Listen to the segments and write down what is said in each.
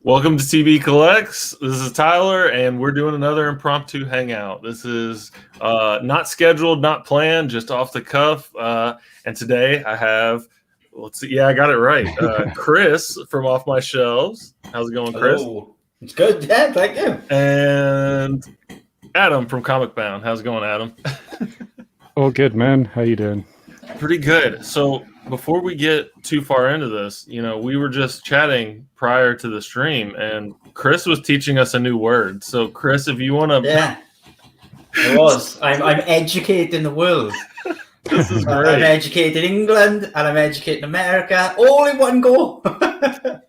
Welcome to TB Collects. This is Tyler, and we're doing another impromptu hangout. This is not scheduled, not planned, just off the cuff. And today I have, let's see, I got it right. Chris from Off My Shelves. How's it going, Chris? Hello. It's good, yeah, thank you. And Adam from Comic Bound. How's it going, Adam? All good, man. How you doing? Pretty good. So before we get too far into this, we were just chatting prior to the stream, and Chris was teaching us a new word. So, Chris, if you want to... Yeah, it was. I'm educating the world. This is great. I'm educating England, and I'm educating America, all in one go. But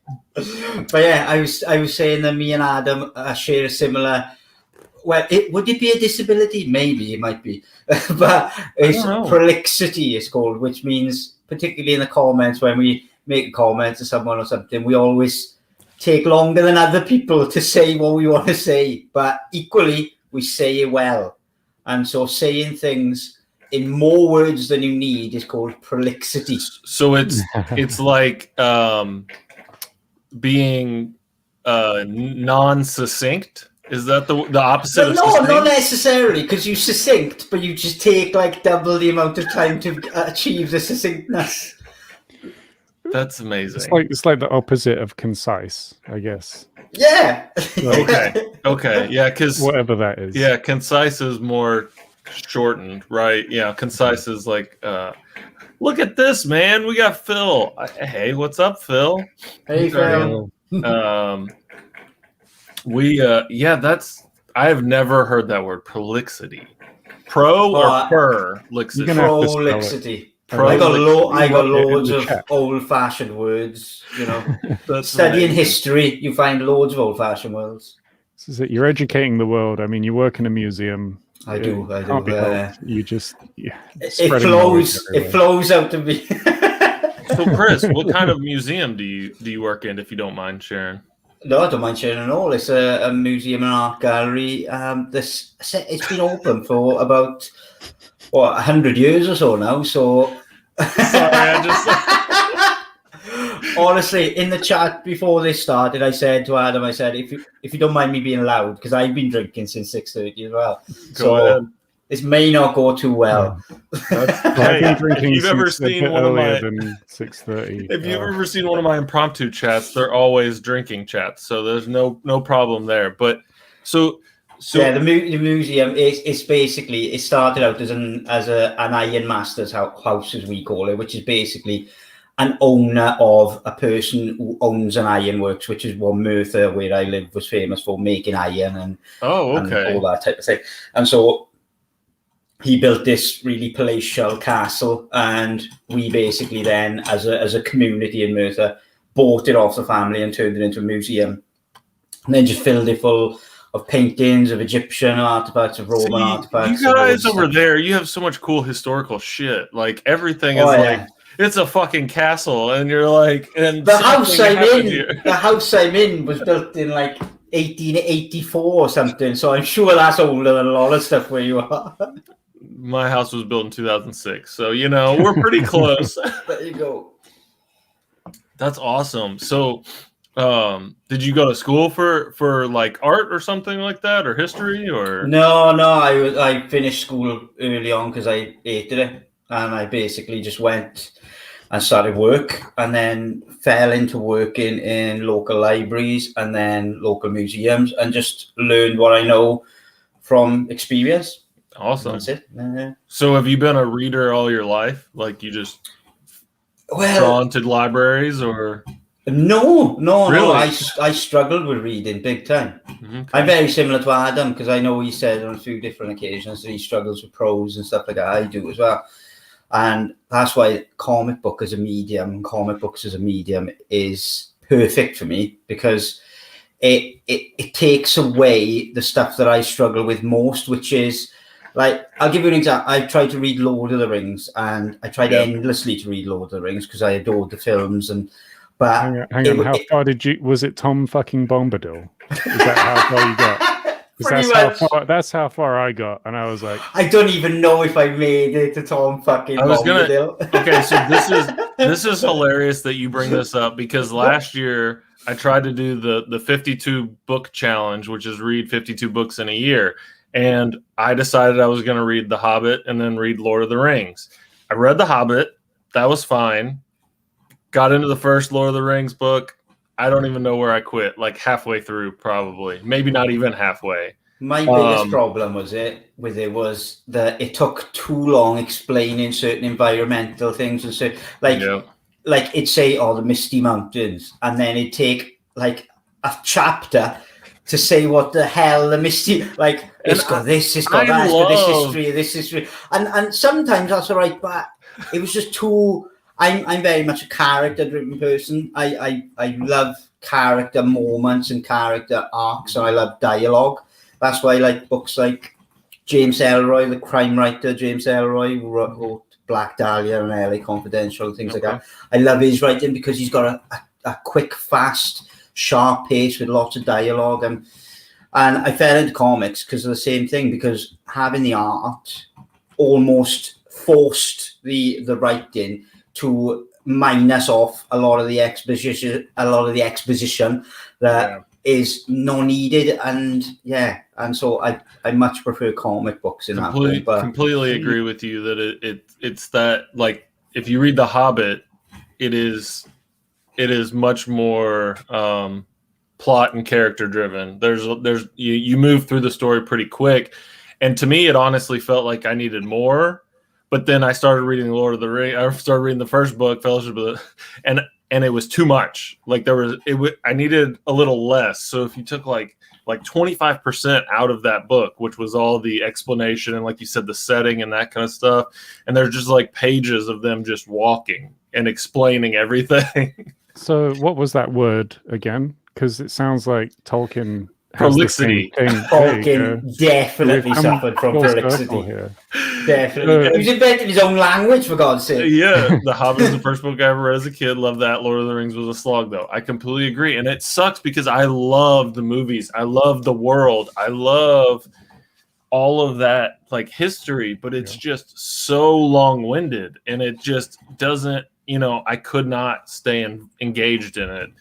yeah, I was saying that me and Adam share a similar... Well, would it be a disability? Maybe it might be. But it's prolixity, it's called, which means, particularly in the comments, when we make a comment to someone or something, we always take longer than other people to say what we want to say. But equally, we say it well. And so saying things in more words than you need is called prolixity. So it's like being non-succinct? Is that the opposite of succinct? No, not necessarily, because you succinct, but you just take like double the amount of time to achieve the succinctness. That's amazing. It's like the opposite of concise, I guess. Yeah. Okay. Yeah, because whatever that is. Yeah, concise is more shortened, right? Yeah, concise is like, look at this, man. We got Phil. Hey, what's up, Phil? Hey, Phil. I have never heard that word, prolixity. Pro or per-lixity? Prolixity. I got loads of old-fashioned words, Studying history, you find loads of old-fashioned words. This is it. You're educating the world. I mean, you work in a museum. I do. You just... It flows out of me. So, Chris, what kind of museum do you work in, if you don't mind sharing? No, I don't mind sharing at all. It's a museum and art gallery. It's been open for about 100 years or so now. So, sorry, I just honestly, in the chat before this started, I said to Adam, if you don't mind me being loud, because I've been drinking since 6:30 as well. Go ahead. This may not go too well. If you've ever seen one of my 6:30, if you've ever seen one of my impromptu chats, they're always drinking chats, so there's no problem there. But so yeah, the museum is basically, it started out as an iron master's house, as we call it, which is basically an owner of a person who owns an ironworks, which is what Merthyr, where I live, was famous for, making iron and all that type of thing. And so he built this really palatial castle, and we basically then, as a community in Merthyr, bought it off the family and turned it into a museum, and then just filled it full of paintings of Egyptian artifacts, of Roman artifacts. You guys over there, you have so much cool historical shit. Like, everything is like, it's a fucking castle, and you're like, and the house I'm in was built in like 1884 or something, so I'm sure that's older than a lot of stuff where you are. My house was built in 2006, so we're pretty close. There you go. That's awesome. So, did you go to school for like art or something like that, or history, or? No. I finished school early on because I hated it, and I basically just went and started work, and then fell into working in local libraries and then local museums, and just learned what I know from experience. Awesome. That's it. Yeah. So have you been a reader all your life? Like, you just drawn to libraries, or? No. Really? I struggled with reading big time. Okay. I'm very similar to Adam, because I know he said on a few different occasions that he struggles with prose and stuff like that. I do as well. And that's why comic books as a medium is perfect for me, because it takes away the stuff that I struggle with most, which is, like, I'll give you an example. I tried to read Lord of the Rings, and I tried endlessly to read Lord of the Rings because I adored the films. But hang on, how far did you? Was it Tom fucking Bombadil? Is that how far you got? That's how far I got, and I was like, I don't even know if I made it to Tom fucking Bombadil. Okay, so this is hilarious that you bring this up, because last year I tried to do the 52 book challenge, which is read 52 books in a year. And I decided I was going to read The Hobbit and then read Lord of the Rings. I read The Hobbit. That was fine. Got into the first Lord of the Rings book. I don't even know where I quit, like halfway through, probably. Maybe not even halfway. My biggest problem was that it took too long explaining certain environmental things and so like it'd say, the Misty Mountains, and then it'd take like a chapter to say what the hell the Misty, like it's got this, it's got that, it's got this history, and sometimes that's all right, but it was just too. I'm very much a character-driven person. I love character moments and character arcs, and I love dialogue. That's why I like books like James Ellroy, the crime writer James Ellroy, who wrote Black Dahlia and LA Confidential and things like that. I love his writing because he's got a quick, fast, sharp pace with lots of dialogue. And I fell into comics because of the same thing, because having the art almost forced the writing to minus off a lot of the exposition that is not needed, and so I much prefer comic books in that way. But completely agree with you that it's that, like, if you read The Hobbit, it is much more plot and character driven. There's you move through the story pretty quick, and to me it honestly felt like I needed more. But then I started reading Lord of the Rings. I started reading the first book, Fellowship of the, and it was too much. Like I needed a little less. So if you took like 25% out of that book, which was all the explanation and, like you said, the setting and that kind of stuff, and there's just like pages of them just walking and explaining everything. So what was that word again? Because it sounds like Tolkien. Prolixity. Tolkien definitely suffered from prolixity. Definitely. He was inventing his own language, for God's sake. Yeah, The Hobbit is the first book I ever read as a kid. Loved that. Lord of the Rings was a slog, though. I completely agree. And it sucks because I love the movies. I love the world. I love all of that, like, history, but it's just so long-winded, and it just doesn't, I could not stay engaged in it.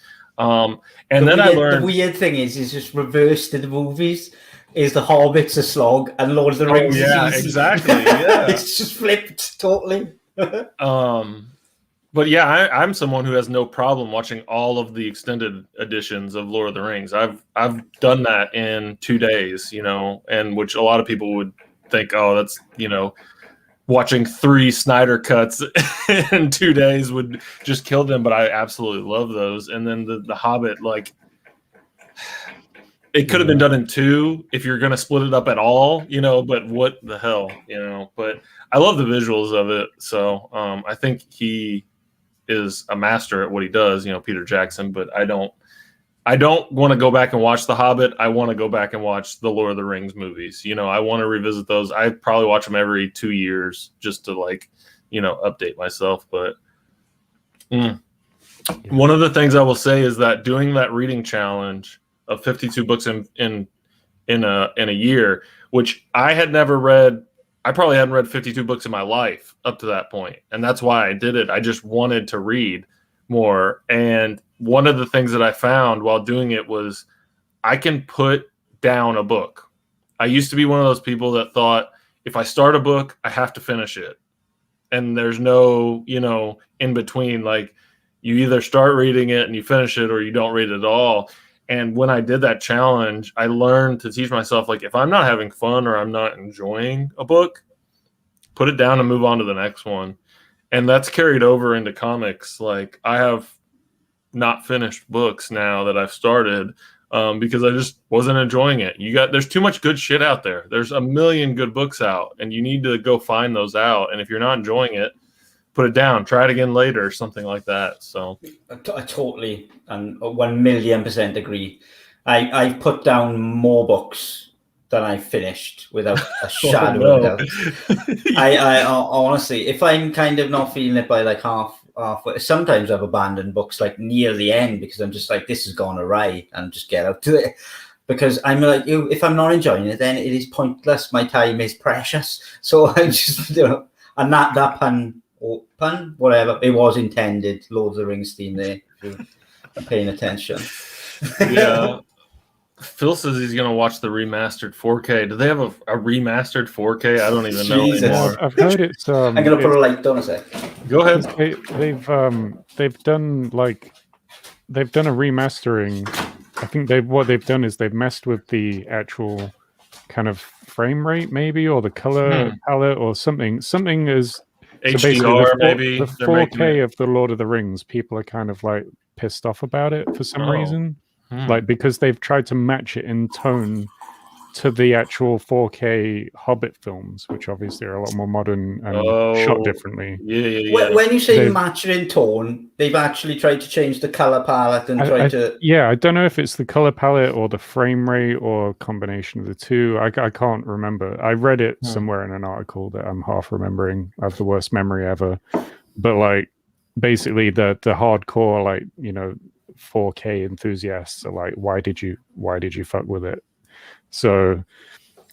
I learned the weird thing is just reversed in the movies. Is The Hobbit's a slog and Lord of the Rings is easy. Exactly. Yeah. It's just flipped totally. But yeah, I'm someone who has no problem watching all of the extended editions of Lord of the Rings. I've done that in 2 days, and which a lot of people would think, oh, that's watching 3 Snyder cuts in 2 days would just kill them, but I absolutely love those. And then the Hobbit, like, it could have been done in 2 if you're going to split it up at all, but what the hell, but I love the visuals of it. So I think he is a master at what he does, Peter Jackson, but I don't want to go back and watch The Hobbit. I want to go back and watch the Lord of the Rings movies. I want to revisit those. I probably watch them every 2 years just to, like, update myself. But one of the things I will say is that doing that reading challenge of 52 books in a year, which I had never read. I probably hadn't read 52 books in my life up to that point. And that's why I did it. I just wanted to read more. And one of the things that I found while doing it was I can put down a book. I used to be one of those people that thought if I start a book, I have to finish it. And there's no, in between, like, you either start reading it and you finish it or you don't read it at all. And when I did that challenge, I learned to teach myself, like, if I'm not having fun or I'm not enjoying a book, put it down and move on to the next one. And that's carried over into comics. Like, I have not finished books now that I've started because I just wasn't enjoying it. There's too much good shit out there. There's a million good books out, and you need to go find those out. And if you're not enjoying it, put it down, try it again later, or something like that. So I totally and 1,000,000% agree. I've put down more books than I finished without a shadow of doubt. I honestly, if I'm kind of not feeling it by like halfway, sometimes I've abandoned books like near the end because I'm just like, this has gone awry, and just get out to it. Because I'm like, if I'm not enjoying it, then it is pointless. My time is precious. So I just, and that pun, whatever, it was intended. Lord of the Rings theme there. paying attention. Yeah. Phil says he's going to watch the remastered 4K. Do they have a remastered 4K? I don't even know Jesus. anymore. I've heard it's. I'm going to put a light on a sec. Go ahead. They've done a remastering. I think what they've done is they've messed with the actual kind of frame rate, maybe, or the color palette, or something. Something is HDR, maybe. The 4K of the Lord of the Rings. People are kind of like pissed off about it for some reason. Like, because they've tried to match it in tone to the actual 4K Hobbit films, which obviously are a lot more modern and shot differently. Yeah. When you say match it in tone, they've actually tried to change the color palette and I don't know if it's the color palette or the frame rate or a combination of the two. I can't remember. I read it somewhere in an article that I'm half remembering. I have the worst memory ever. But like, basically the hardcore, like, 4K enthusiasts are like, why did you fuck with it? So,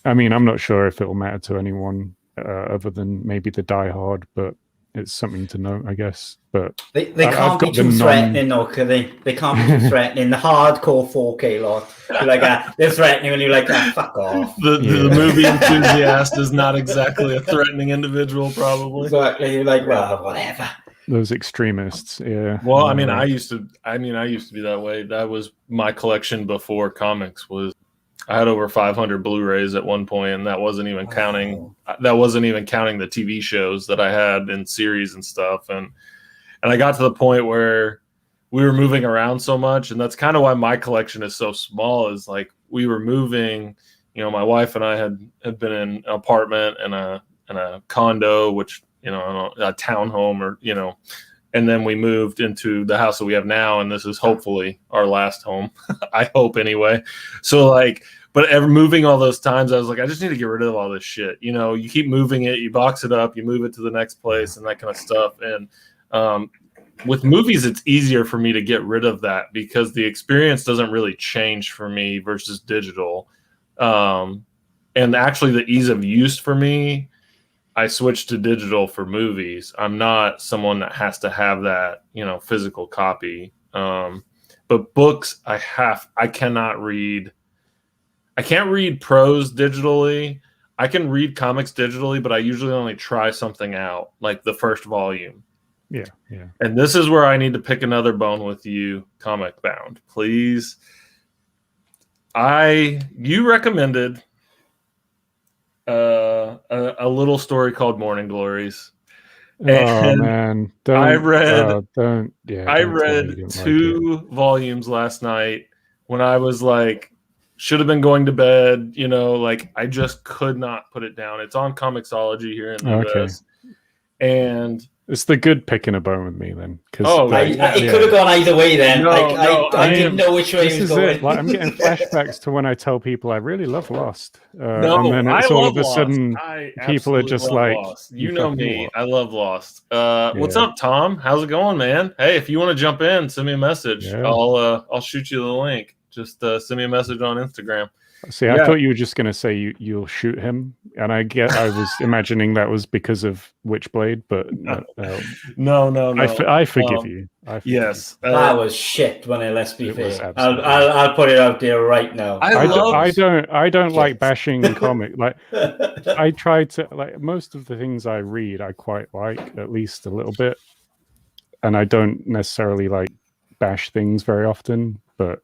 I mean, I'm not sure if it'll matter to anyone other than maybe the diehard, but it's something to note, I guess. But they can't be too threatening, though, can they? They can't be too threatening. The hardcore 4K lot, you're like, they're threatening, and you're like, fuck off. The movie enthusiast is not exactly a threatening individual, probably. Exactly. You're like, well, whatever. Those extremists, yeah. Well, I mean, I used to be that way. That was my collection before comics was. I had over 500 Blu-rays at one point, and that wasn't even counting. That wasn't even counting the TV shows that I had in series and stuff. And I got to the point where we were moving around so much, and that's kind of why my collection is so small. Is like we were moving. My wife and I had been in an apartment and a condo, which. A townhome or, and then we moved into the house that we have now. And this is hopefully our last home. I hope anyway. So but moving all those times, I was like, I just need to get rid of all this shit. You keep moving it, you box it up, you move it to the next place and that kind of stuff. And with movies, it's easier for me to get rid of that because the experience doesn't really change for me versus digital. And actually the ease of use for me, I switched to digital for movies. I'm not someone that has to have that, physical copy. But books, I cannot read. I can't read prose digitally. I can read comics digitally, but I usually only try something out, like the first volume. Yeah. And this is where I need to pick another bone with you, Comic Bound. Please. You recommended a little story called Morning Glories. And man, I read 2 volumes last night when I was like, should have been going to bed. I just could not put it down. It's on Comixology here in the US, and it's the good picking a bone with me then. It could have gone either way then. I didn't know which way it was going. Like, I'm getting flashbacks to when I tell people I really love Lost. And then it's all of a sudden people are just like, Lost. You know me. I love Lost. What's up, Tom? How's it going, man? Hey, if you want to jump in, send me a message. Yeah. I'll shoot you the link. Just send me a message on Instagram. See, I thought you were just going to say you'll shoot him, and I was imagining that was because of Witchblade, but no. I forgive you. Yes, that was shit. Let's be fair. I'll put it out there right now. I don't like bashing comic. Like I try to most of the things I read, I quite like at least a little bit, and I don't necessarily bash things very often, but.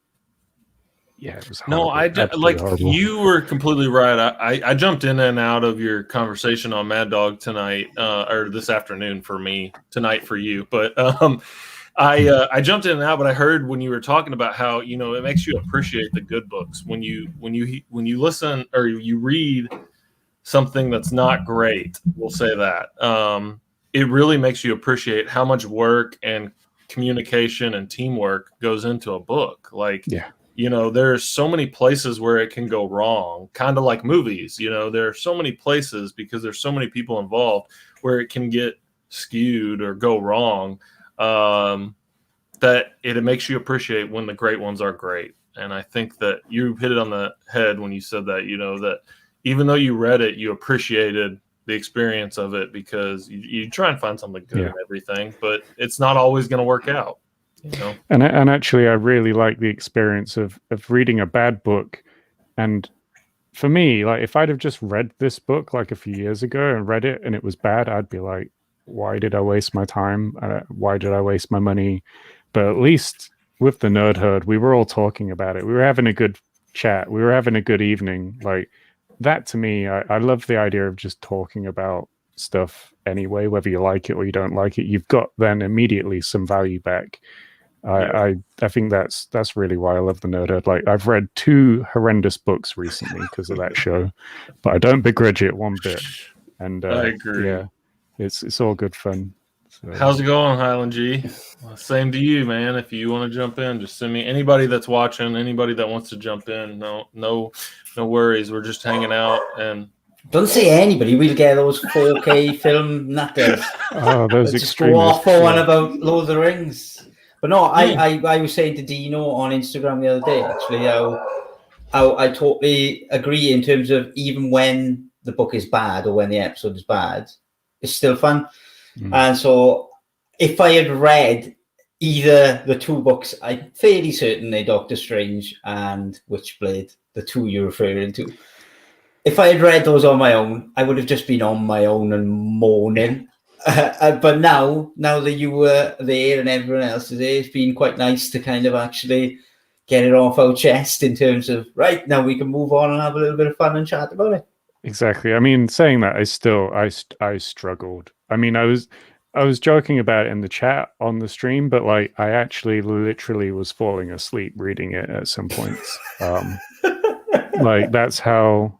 Yeah, it was horrible. You were completely right. I jumped in and out of your conversation on Mad Dog tonight, or this afternoon for me, tonight for you. But I jumped in and out. But I heard when you were talking about how it makes you appreciate the good books when you listen or you read something that's not great. We'll say that it really makes you appreciate how much work and communication and teamwork goes into a book. There's so many places where it can go wrong, kind of like movies. There are so many places because there's so many people involved where it can get skewed or go wrong, that it makes you appreciate when the great ones are great. And I think that you hit it on the head when you said that, that even though you read it, you appreciated the experience of it because you try and find something good in everything, but it's not always going to work out. You know? And actually, I really like the experience of reading a bad book. And for me, like if I'd have just read this book like a few years ago and read it and it was bad, I'd be like, why did I waste my time? Why did I waste my money? But at least with the Nerd Herd, we were all talking about it. We were having a good chat. We were having a good evening. Like that to me, I love the idea of just talking about stuff anyway, whether you like it or you don't like it. You've got then immediately some value back. I think that's really why I love the Nerd Herd. Like I've read 2 horrendous books recently because of that show, but I don't begrudge it one bit. And I agree. Yeah, it's all good fun. So. How's it going, Highland G? Well, same to you, man. If you want to jump in, just send me. Anybody that's watching, anybody that wants to jump in, no worries. We're just hanging out and. Don't say anybody. We'll get those 4K film nutters. Oh, those just go off on about Lord of the Rings. But no, I was saying to Dino on Instagram the other day, actually, how I totally agree in terms of even when the book is bad or when the episode is bad, it's still fun. And so if I had read either the 2 books, I'm fairly certain they're Doctor Strange and Witchblade, the 2 you're referring to. If I had read those on my own, I would have just been on my own and moaning. But now that you were there and everyone else is there, it's been quite nice to kind of actually get it off our chest in terms of, right, now we can move on and have a little bit of fun and chat about it. Exactly. I mean, saying that, I struggled. I mean, I was joking about it in the chat on the stream, but like I actually literally was falling asleep reading it at some points. Like that's how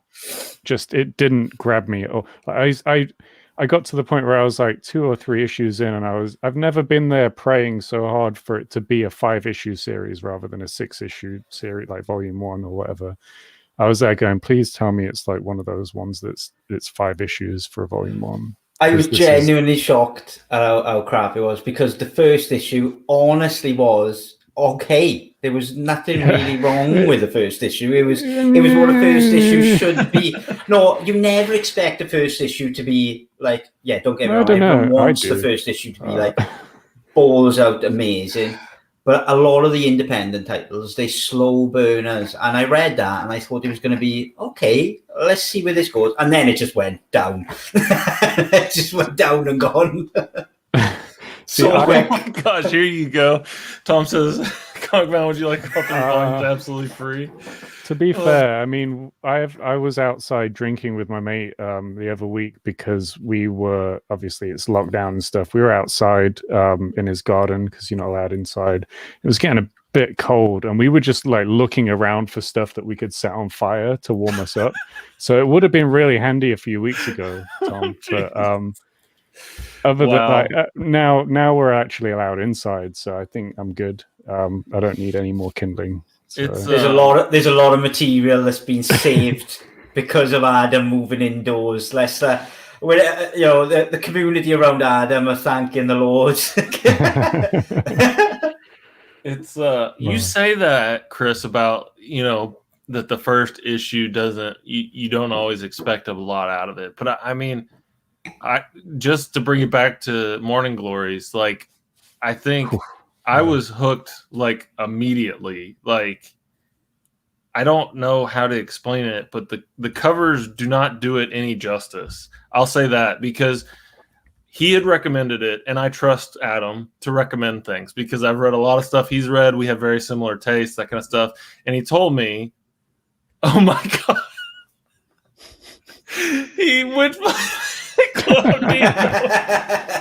just it didn't grab me at all. I got to the point where I was like 2 or 3 issues in, and I've never been there praying so hard for it to be a 5-issue series rather than a 6-issue series, like volume 1 or whatever. I was there going, please tell me it's like one of those ones it's 5 issues for a volume 1. I was genuinely shocked at how crap it was, because the first issue honestly was okay. There was nothing really wrong with the first issue. It was what a first issue should be. No, you never expect the first issue to be like, yeah, don't get me wrong, everyone wants the first issue to be like balls out amazing. But a lot of the independent titles, they slow burners. And I read that and I thought it was going to be, okay, let's see where this goes. And then it just went down. It just went down and gone. Oh my gosh, here you go. Tom says, Comic Man, would you like coffee and absolutely free? To be fair, I mean, I was outside drinking with my mate the other week because we were, obviously it's lockdown and stuff. We were outside in his garden because you're not allowed inside. It was getting a bit cold and we were just like looking around for stuff that we could set on fire to warm us up. So it would have been really handy a few weeks ago, Tom. But other than that, now we're actually allowed inside, so I think I'm good. I don't need any more kindling. So. There's a lot of material that's been saved because of Adam moving indoors. Let's the community around Adam are thanking the Lord. It's you say that, Chris, about that the first issue doesn't you don't always expect a lot out of it, but I mean, I just to bring it back to Morning Glories, like I think I was hooked like immediately. Like I don't know how to explain it, but the covers do not do it any justice. I'll say that because he had recommended it, and I trust Adam to recommend things because I've read a lot of stuff he's read. We have very similar tastes, that kind of stuff. And he told me, oh my God, he went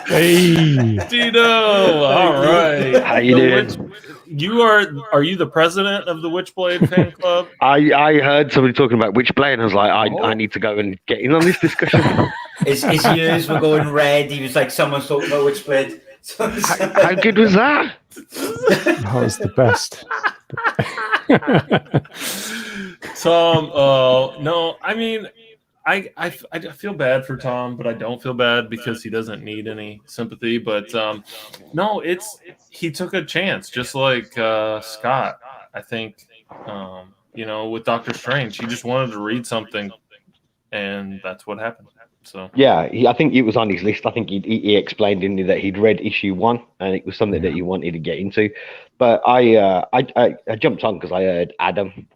Hey, Dino. All right. How you doing? Are you the president of the Witchblade fan club? I heard somebody talking about Witchblade, and I was like, I need to go and get in on this discussion. His ears were going red. He was like, someone's talking about Witchblade. How good was that? That was the best. Tom, no, I mean, I feel bad for Tom, but I don't feel bad because he doesn't need any sympathy. But no, he took a chance, just like Scott. I think with Doctor Strange, he just wanted to read something, and that's what happened. So yeah, I think it was on his list. I think he explained in that he'd read issue 1 and it was something that he wanted to get into. But I jumped on because I heard Adam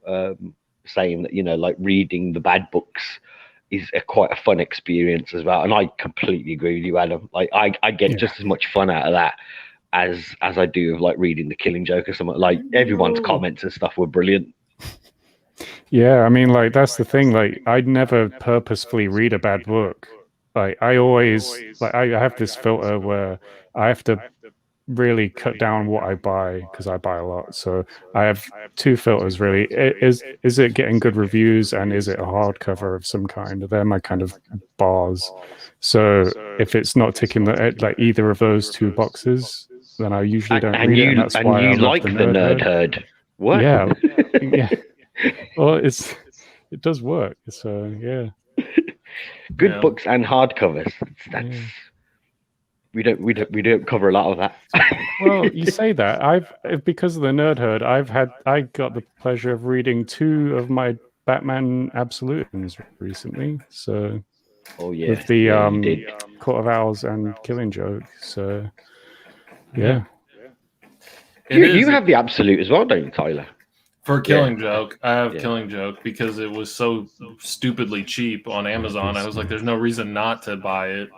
saying that, you know, like reading the bad books is quite a fun experience as well. And I completely agree with you, Adam. Like I get just as much fun out of that as I do of like reading The Killing Joke or something. Like everyone's comments and stuff were brilliant. Yeah, I mean, like that's the thing. Like, I'd never purposefully read a bad book. Like, I always like I have this filter where I have to really cut down what I buy because I buy a lot. So I have 2 filters really. Is it getting good reviews, and is it a hardcover of some kind? They're my kind of bars. So if it's not ticking like either of those 2 boxes, then I usually don't read it. And that's why I love like the Nerd Herd. What? Yeah, yeah. Well, it does work. So yeah. Good books and hardcovers. That's we don't cover a lot of that. Well, you say that. Because of the Nerd Herd, I got the pleasure of reading 2 of my Batman Absolutins recently. So with the Court of Owls and Killing Joke. So yeah. You have the Absolute as well, don't you, Tyler? For Killing Joke, I have Killing Joke because it was so stupidly cheap on Amazon. I was like, there's no reason not to buy it.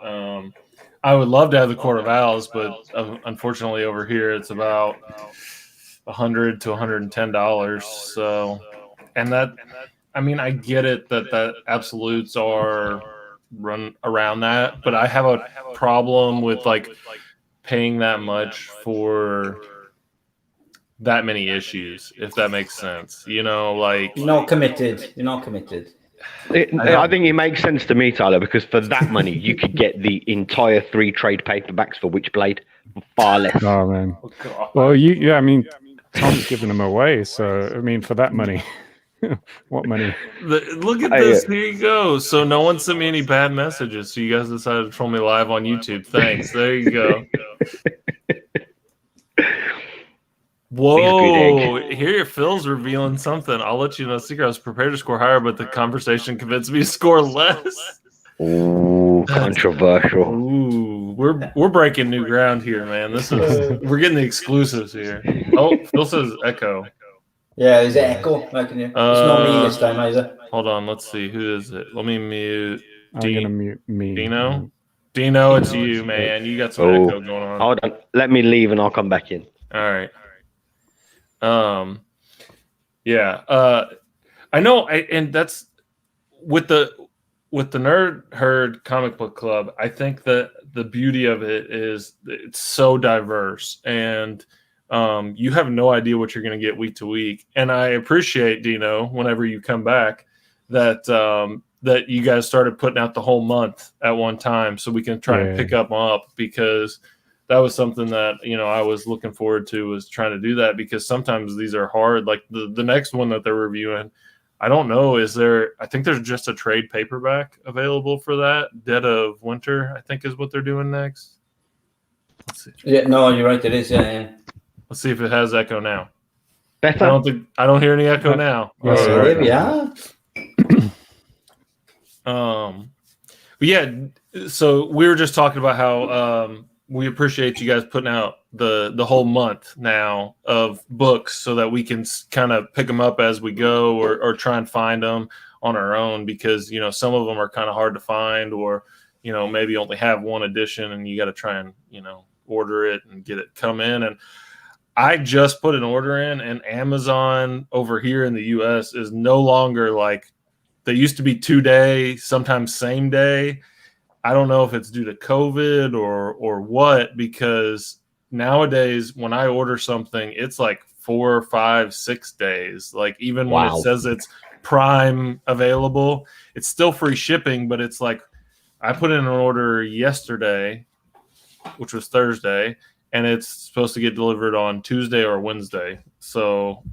I would love to have the Court of Owls, but unfortunately over here it's about $100 to $110. So, and that, I mean, I get it that absolutes are run around that, but I have a problem with like paying that much for that many issues, if that makes sense. You know, like you're not committed. I think it makes sense to me, Tyler, because for that money you could get the entire 3 trade paperbacks for Witchblade for far less. Oh man. Well, I mean, Tom's giving them away, so I mean, for that money. What money? Look at this. Here you go. So no one sent me any bad messages, so you guys decided to troll me live on YouTube. Thanks. There you go. Whoa, here Phil's revealing something. I'll let you know. Secret, I was prepared to score higher, but the conversation convinced me to score less. Ooh, controversial. Ooh, we're breaking new ground here, man. We're getting the exclusives here. Oh, Phil says echo. Yeah, there's echo. It's not me this time either. Hold on, let's see. Who is it? Let me mute. I'm gonna mute me. Dino, it's you, man. You got some echo going on. Hold on. Let me leave and I'll come back in. All right. I know, and that's with the Nerd Herd comic book club. I think that the beauty of it is it's so diverse, and you have no idea what you're going to get week to week. And I appreciate, Dino, whenever you come back, that that you guys started putting out the whole month at one time, so we can try and pick up, because that was something that, you know, I was looking forward to, was trying to do that, because sometimes these are hard. Like the next one that they're reviewing, I don't know, I think there's just a trade paperback available for that. Dead of Winter, I think, is what they're doing next. Let's see. Yeah, no, you're right, it is. Yeah. Let's see if it has echo now. Better? I don't hear any echo now. There we are. But yeah, so we were just talking about how we appreciate you guys putting out the whole month now of books, so that we can kind of pick them up as we go, or try and find them on our own, because, you know, some of them are kind of hard to find, or, you know, maybe only have one edition and you got to try and, you know, order it and get it come in. And I just put an order in, and Amazon over here in the US is no longer like they used to be 2-day, sometimes same day. I don't know if it's due to COVID or what, because nowadays when I order something, it's like 4, 5, 6 days. Like, even when it says it's Prime available, it's still free shipping, but it's like, I put in an order yesterday, which was Thursday, and it's supposed to get delivered on Tuesday or Wednesday. So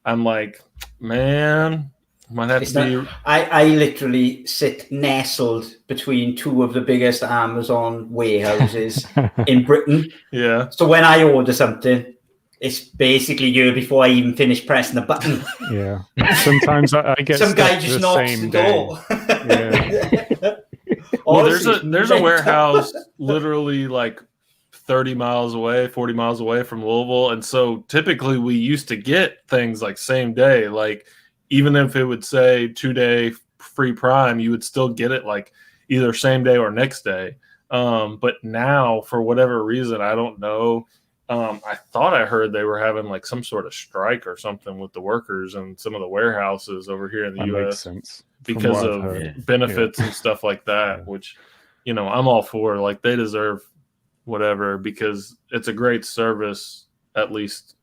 I'm like, man, might have to be. I literally sit nestled between 2 of the biggest Amazon warehouses in Britain. Yeah. So when I order something, it's basically a year before I even finish pressing the button. Yeah. Sometimes I get some guy just knocks the door. Yeah. Well, Honestly, there's a mental. warehouse literally like 30 miles away, 40 miles away from Louisville. And so typically we used to get things like same day. Like even if it would say 2-day free Prime, you would still get it like either same day or next day. But now, for whatever reason, I don't know. I thought I heard they were having like some sort of strike or something with the workers and some of the warehouses over here in the That U.S. makes sense. because of benefits and stuff like that, which, I'm all for. Like, they deserve whatever because it's a great service, at least,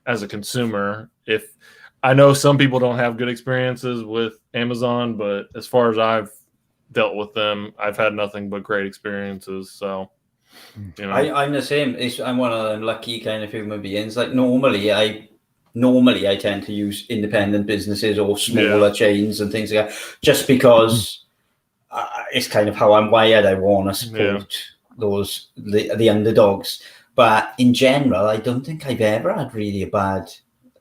as a consumer. If I know some people don't have good experiences with Amazon, but as far as I've dealt with them, I've had nothing but great experiences. So, I'm the same. I'm one of them lucky kind of human beings. Like normally I tend to use independent businesses or smaller chains and things like that, just because it's kind of how I'm wired. I want to support the underdogs. But in general, I don't think I've ever had really a bad.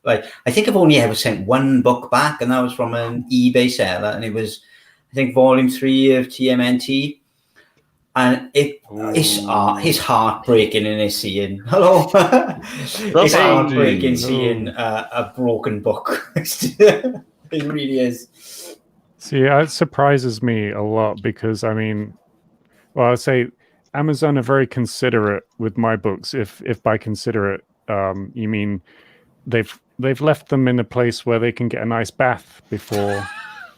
Like, I think I've only ever sent one book back, and that was from an eBay seller, and it was, I think, volume 3 of TMNT. And it's heartbreaking in his seeing. Hello, it's heartbreaking seeing a broken book. It really is. See, it surprises me a lot because I'd say Amazon are very considerate with my books. If by considerate you mean they've left them in a place where they can get a nice bath before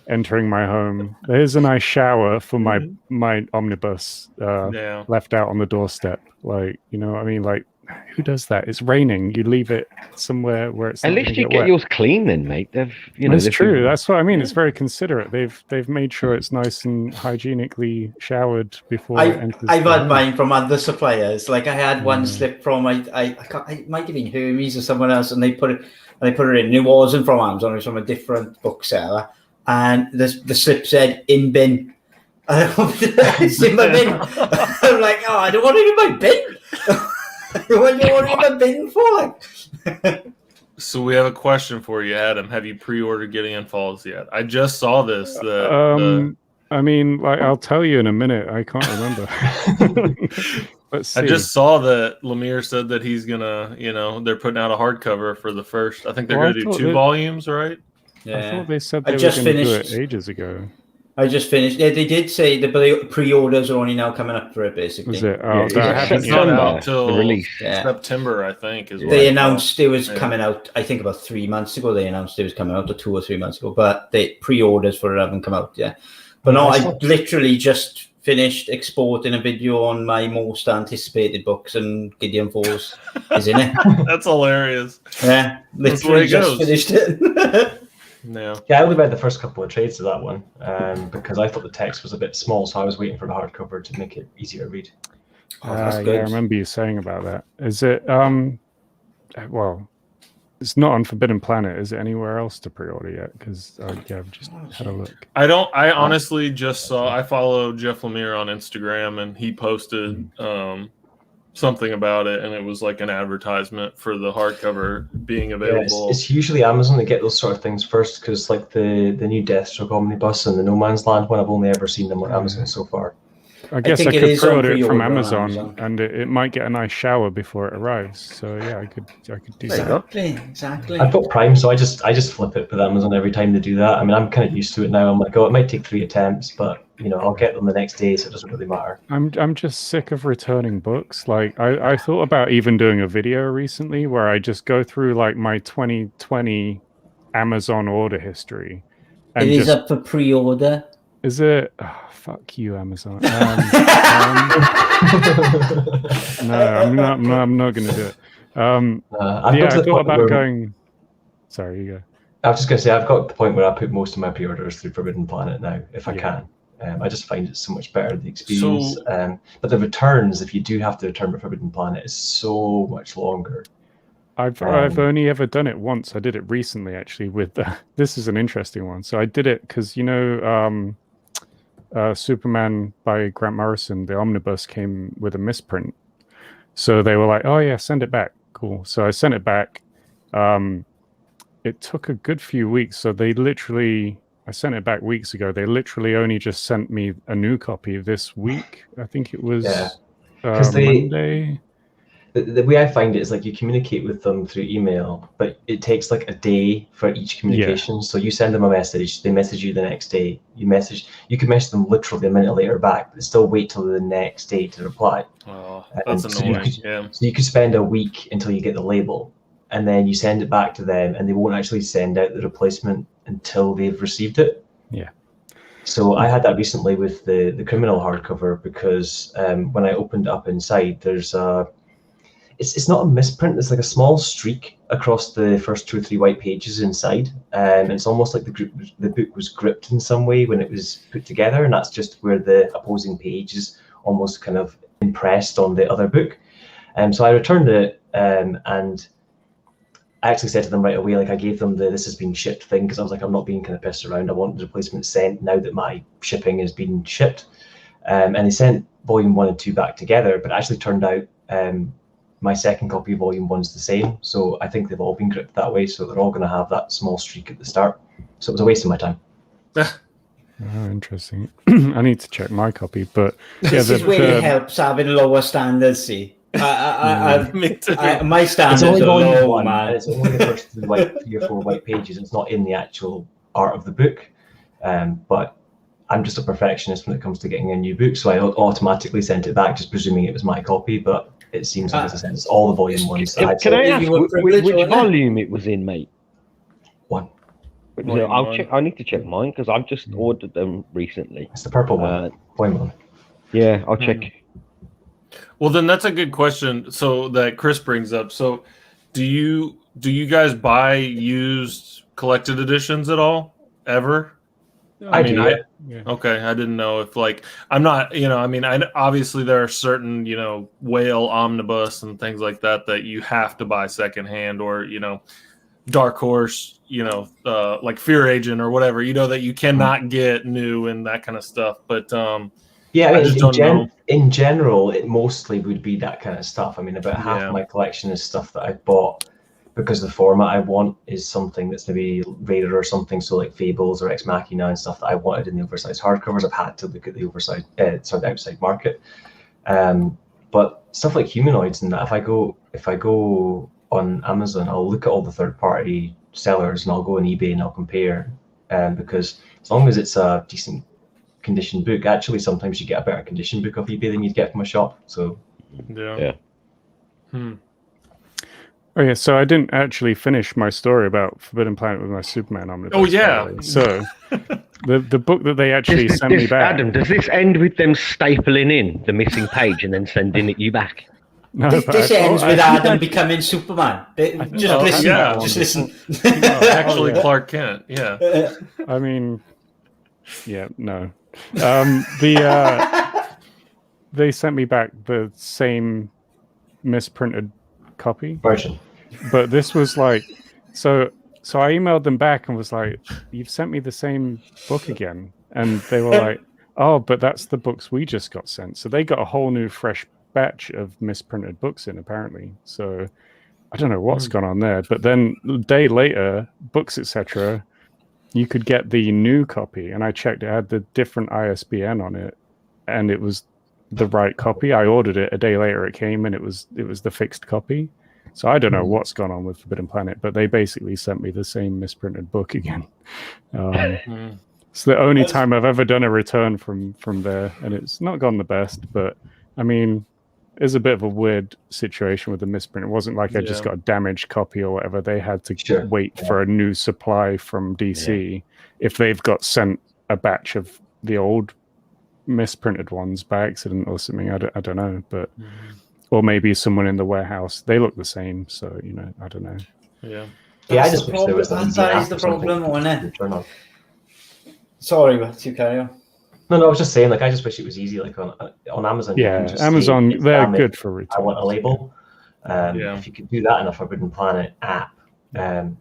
entering my home. There's a nice shower for my omnibus left out on the doorstep. Like, like, who does that? It's raining. You leave it somewhere where it's at least you get yours clean then, mate. It's true. That's what I mean. It's very considerate. They've made sure it's nice and hygienically showered before it enters. I've had mine from other suppliers. Like, I had one slip from it might have been Hermes or someone else, and they put it in. It wasn't from Amazon. It was from a different bookseller. And the slip said in bin. It's in my bin. I'm like, I don't want it in my bin. What do you want it in my bin for? So we have a question for you, Adam. Have you pre-ordered Gideon Falls yet? I just saw this. I'll tell you in a minute. I can't remember. Let's see. I just saw that Lemire said that he's gonna, they're putting out a hardcover for the first. I think they're gonna do 2 volumes, right? Yeah. I thought they said they were going to do it ages ago. I just finished. Yeah, they did say the pre-orders are only now coming up for it, basically. Is it? It's not out until September, I think. They announced it was coming out, I think, about 3 months ago. They announced it was coming out, or 2 or 3 months ago. But the pre-orders for it haven't come out yet. But no, I literally just finished exporting a video on my most anticipated books, and Gideon Falls is in it. That's hilarious. Yeah, literally just finished it. Yeah, I only read the first couple of trades of that one because I thought the text was a bit small, so I was waiting for the hardcover to make it easier to read. That's good. I remember you saying about that. Is it? Well, it's not on Forbidden Planet. Is it anywhere else to pre-order yet? Because I've just had a look. I honestly just saw. I follow Jeff Lemire on Instagram, and he posted something about it, and it was like an advertisement for the hardcover being available. Yeah, it's usually Amazon that get those sort of things first, because like the new Deathstroke Omnibus and the No Man's Land one, I've only ever seen them on Amazon so far. I guess I could pre-order it from Amazon, and it might get a nice shower before it arrives. So yeah, I could do that. Exactly. I've got Prime, so I just flip it with Amazon every time they do that. I mean, I'm kind of used to it now. I'm like, it might take 3 attempts, but I'll get them the next day, so it doesn't really matter. I'm just sick of returning books. Like I thought about even doing a video recently where I just go through like my 2020 Amazon order history. And it is up for pre-order. Is it? Oh, fuck you, Amazon. No, I'm not going to do it. I thought about going. Sorry, you go. I was just going to say, I've got the point where I put most of my pre-orders through Forbidden Planet now, if I can. I just find it so much better, the experience. But the returns, if you do have to return to Forbidden Planet, is so much longer. I've only ever done it once. I did it recently, actually. With this is an interesting one. So I did it because Superman by Grant Morrison, the omnibus came with a misprint. So they were like, "Oh yeah, send it back." Cool. So I sent it back. It took a good few weeks. So they literally I sent it back weeks ago. They literally only just sent me a new copy this week. I think it was Monday. The way I find it is like you communicate with them through email, but it takes like a day for each communication. So you send them a message, they message you the next day. You can message them literally a minute later back, but still wait till the next day to reply. Oh, that's annoying. So you could spend a week until you get the label, and then you send it back to them, and they won't actually send out the replacement until they've received it. Yeah. So I had that recently with the criminal hardcover, because when I opened it up inside, there's it's not a misprint. It's like a small streak across the first 2 or 3 white pages inside. It's almost like the book was gripped in some way when it was put together, and that's just where the opposing page is almost kind of impressed on the other book. So I returned it, and I actually said to them right away, like I gave them the "this has been shipped" thing, because I was like, I'm not being kind of pissed around. I want the replacement sent now that my shipping has been shipped. And they sent volume 1 and 2 back together, but it actually turned out my second copy of volume 1's the same. So I think they've all been gripped that way. So they're all going to have that small streak at the start. So it was a waste of my time. Oh, interesting. I need to check my copy, but yeah, this is where it helps having lower standards. See, my standards are low, man. It's only the first 3 or 4 white pages. It's not in the actual art of the book, but I'm just a perfectionist when it comes to getting a new book, so I automatically sent it back, just presuming it was my copy. But it seems like it's all the volume 1s. Can I ask which volume it was in, mate? 1. I'll check. I need to check mine because I've just ordered them recently. It's the purple one. Volume 1. Yeah, I'll check. Well, then that's a good question. So that Chris brings up. So, do you guys buy used collected editions at all ever? I do. Okay, I didn't know if like I'm not, I mean, obviously there are certain, whale omnibus and things like that you have to buy secondhand, or Dark Horse, like Fear Agent or whatever, that you cannot get new and that kind of stuff. But yeah, I mean, in general, it mostly would be that kind of stuff. I mean, about half of my collection is stuff that I bought because the format I want is something that's maybe rarer or something. So like Fables or Ex Machina and stuff that I wanted in the oversized hardcovers, I've had to look at the outside market. But stuff like Humanoids and that, if I go on Amazon, I'll look at all the third-party sellers and I'll go on eBay and I'll compare. Because as long as it's a decent condition book, actually sometimes you get a better condition book off eBay than you'd get from a shop. So yeah. Oh yeah, so I didn't actually finish my story about Forbidden Planet with my Superman omnibus. Oh yeah. So the book that they actually sent me back. Adam, does this end with them stapling in the missing page and then sending it you back? No, this ends with Adam becoming Superman. Just listen. Actually, Clark Kent. Yeah. I mean, yeah, no. They sent me back the same misprinted copy version, but this was like so I emailed them back and was like, you've sent me the same book again, and they were like, oh, but that's the books we just got sent. So they got a whole new fresh batch of misprinted books in, apparently. So I don't know what's gone on there, but then a day later, Books Etc., you could get the new copy, and I checked, it had the different ISBN on it, and it was the right copy. I ordered it, a day later it came, and it was the fixed copy. So I don't know what's gone on with Forbidden Planet, but they basically sent me the same misprinted book again. It's the only time I've ever done a return from there, and it's not gone the best, but I mean, it's a bit of a weird situation with the misprint. It wasn't like I just got a damaged copy or whatever. They had to wait for a new supply from DC if they've got sent a batch of the old misprinted ones by accident or something. I don't know, but or maybe someone in the warehouse. They look the same, so I don't know. I just wish there was that is the problem, wasn't it? Sorry, but you carry on. No, I was just saying, like, I just wish it was easy, like on Amazon. Yeah, Amazon, they're good for returns. I want a label. If you could do that in a Forbidden Planet app, that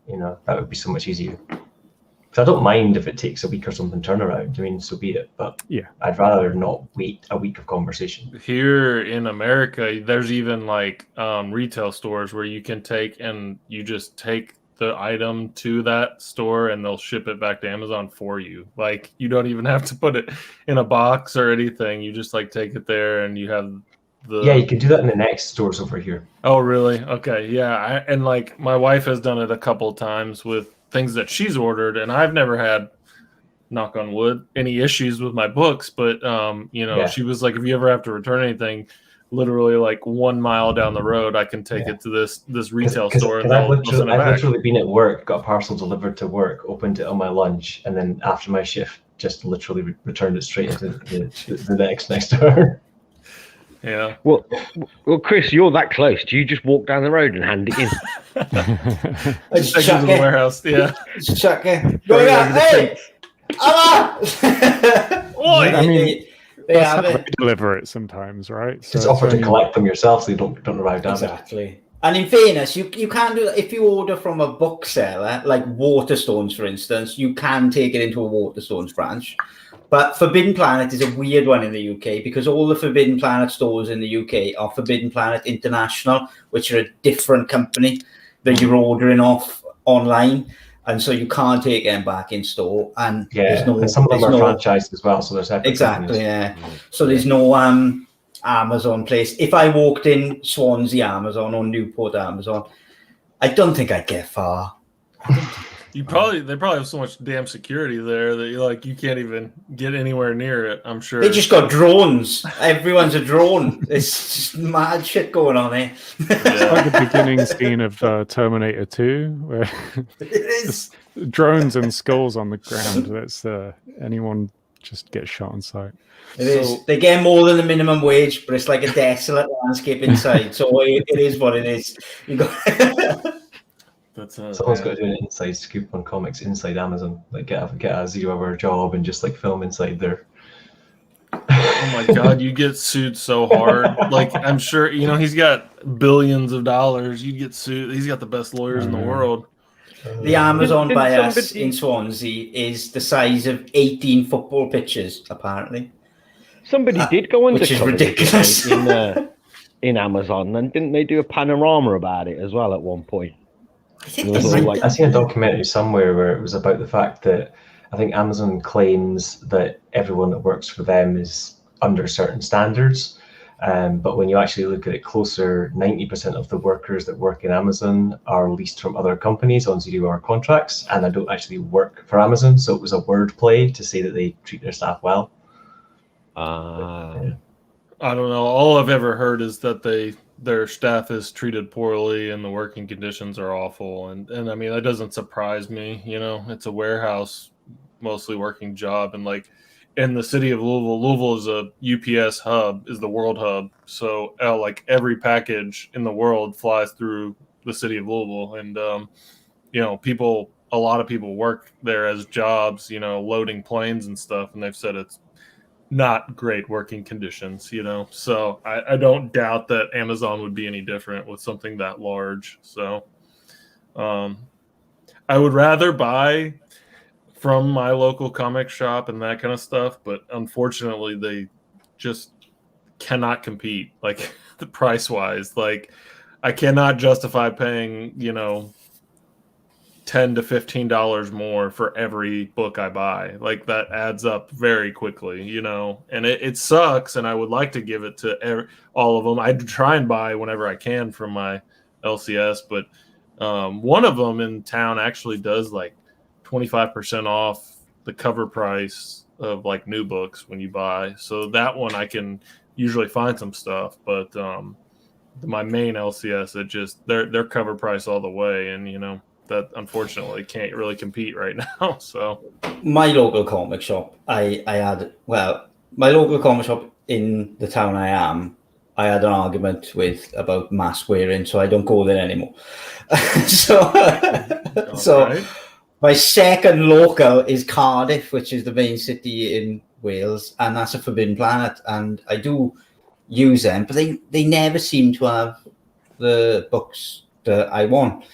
would be so much easier. Because I don't mind if it takes a week or something turnaround. I mean, so be it. But I'd rather not wait a week of conversation. Here in America, there's even like retail stores where you can take and you just take the item to that store and they'll ship it back to Amazon for you. Like you don't even have to put it in a box or anything. You just like take it there and you have the. Yeah, you can do that in the next stores over here. Oh, really? Okay. Yeah. And like my wife has done it a couple of times with things that she's ordered, and I've never had, knock on wood, any issues with my books. But, she was like, if you ever have to return anything, literally like 1 mile down the road, I can take it to this retail store. And I've literally been at work, got a parcel delivered to work, opened it on my lunch, and then after my shift, just literally returned it straight into the next door. Yeah. Well, Chris, you're that close. Do you just walk down the road and hand it in? Just take it to the warehouse. Yeah. Just chuck it. Hey, Anna! I mean, that's how they deliver it sometimes, right? So just offer to collect them yourself, so you don't arrive damaged. Exactly. And in fairness, you can't do that. If you order from a bookseller, like Waterstones, for instance, you can take it into a Waterstones branch. But Forbidden Planet is a weird one in the UK because all the Forbidden Planet stores in the UK are Forbidden Planet International, which are a different company that you're ordering off online. And so you can't take them back in store. And and some of them are franchised as well, so there's exactly, yeah. So there's no Amazon place. If I walked in Swansea Amazon or Newport Amazon, I don't think I'd get far. They probably have so much damn security there that you can't even get anywhere near it. I'm sure they just got drones. Everyone's a drone. It's just mad shit going on there. It's like the beginning scene of Terminator 2, where it is drones and skulls on the ground. That's anyone just gets shot on sight. It is. They get more than the minimum wage, but it's like a desolate landscape inside. So it is what it is. You got. Someone's got to do an inside scoop on comics inside Amazon, like get a 0-hour job and just like film inside there. Oh my god, you get sued so hard. Like I'm sure he's got billions of dollars. You get sued. He's got the best lawyers in the world. The Amazon by us in Swansea is the size of 18 football pitches, apparently. Somebody did go under, which is ridiculous in Amazon, and didn't they do a panorama about it as well at one point? I seen a documentary somewhere where it was about the fact that I think Amazon claims that everyone that works for them is under certain standards. But when you actually look at it closer, 90% of the workers that work in Amazon are leased from other companies on 0-hour contracts, and they don't actually work for Amazon. So it was a wordplay to say that they treat their staff well. I don't know. All I've ever heard is that their staff is treated poorly and the working conditions are awful. And I mean, that doesn't surprise me. It's a warehouse, mostly working job. And like in the city of Louisville is a UPS hub, is the world hub. So like every package in the world flies through the city of Louisville. And, a lot of people work there as jobs, loading planes and stuff. And they've said it's not great working conditions, so I don't doubt that Amazon would be any different with something that large. So I would rather buy from my local comic shop and that kind of stuff, but unfortunately they just cannot compete, like the price wise. Like I cannot justify paying $10 to $15 more for every book I buy. Like that adds up very quickly, and it sucks. And I would like to give it to all of them. I try and buy whenever I can from my LCS, but one of them in town actually does like 25% off the cover price of like new books when you buy. So that one I can usually find some stuff, but my main LCS, it just their cover price all the way, and that unfortunately can't really compete right now. So my local comic shop, my local comic shop in the town I had an argument with about mask wearing, so I don't go there anymore. So my second local is Cardiff, which is the main city in Wales, and that's a Forbidden Planet, and I do use them, but they never seem to have the books that I want.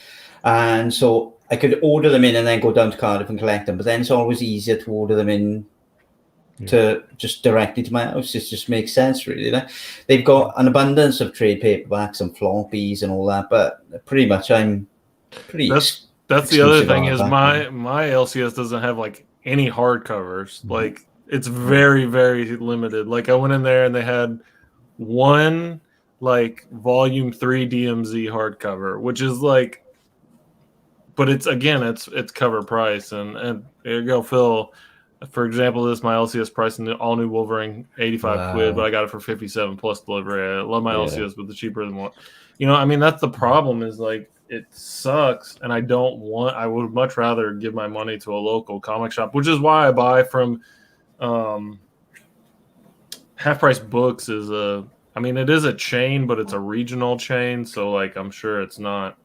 And so I could order them in and then go down to Cardiff and collect them. But then it's always easier to order them in to just directly to my house. It just makes sense, really. They've got an abundance of trade paperbacks and floppies and all that. But pretty much That's the other thing is hardback, my LCS doesn't have like any hardcovers. Like it's very, very limited. Like I went in there and they had one like volume 3 DMZ hardcover, which is like, but it's cover price. And there you go, Phil. For example, this is my LCS price in the all new Wolverine, 85 quid, but I got it for 57 plus delivery. I love my LCS, but the cheaper than one. You know, I mean, that's the problem is like it sucks, and I would much rather give my money to a local comic shop, which is why I buy from Half Price Books is it is a chain, but it's a regional chain, so like I'm sure it's not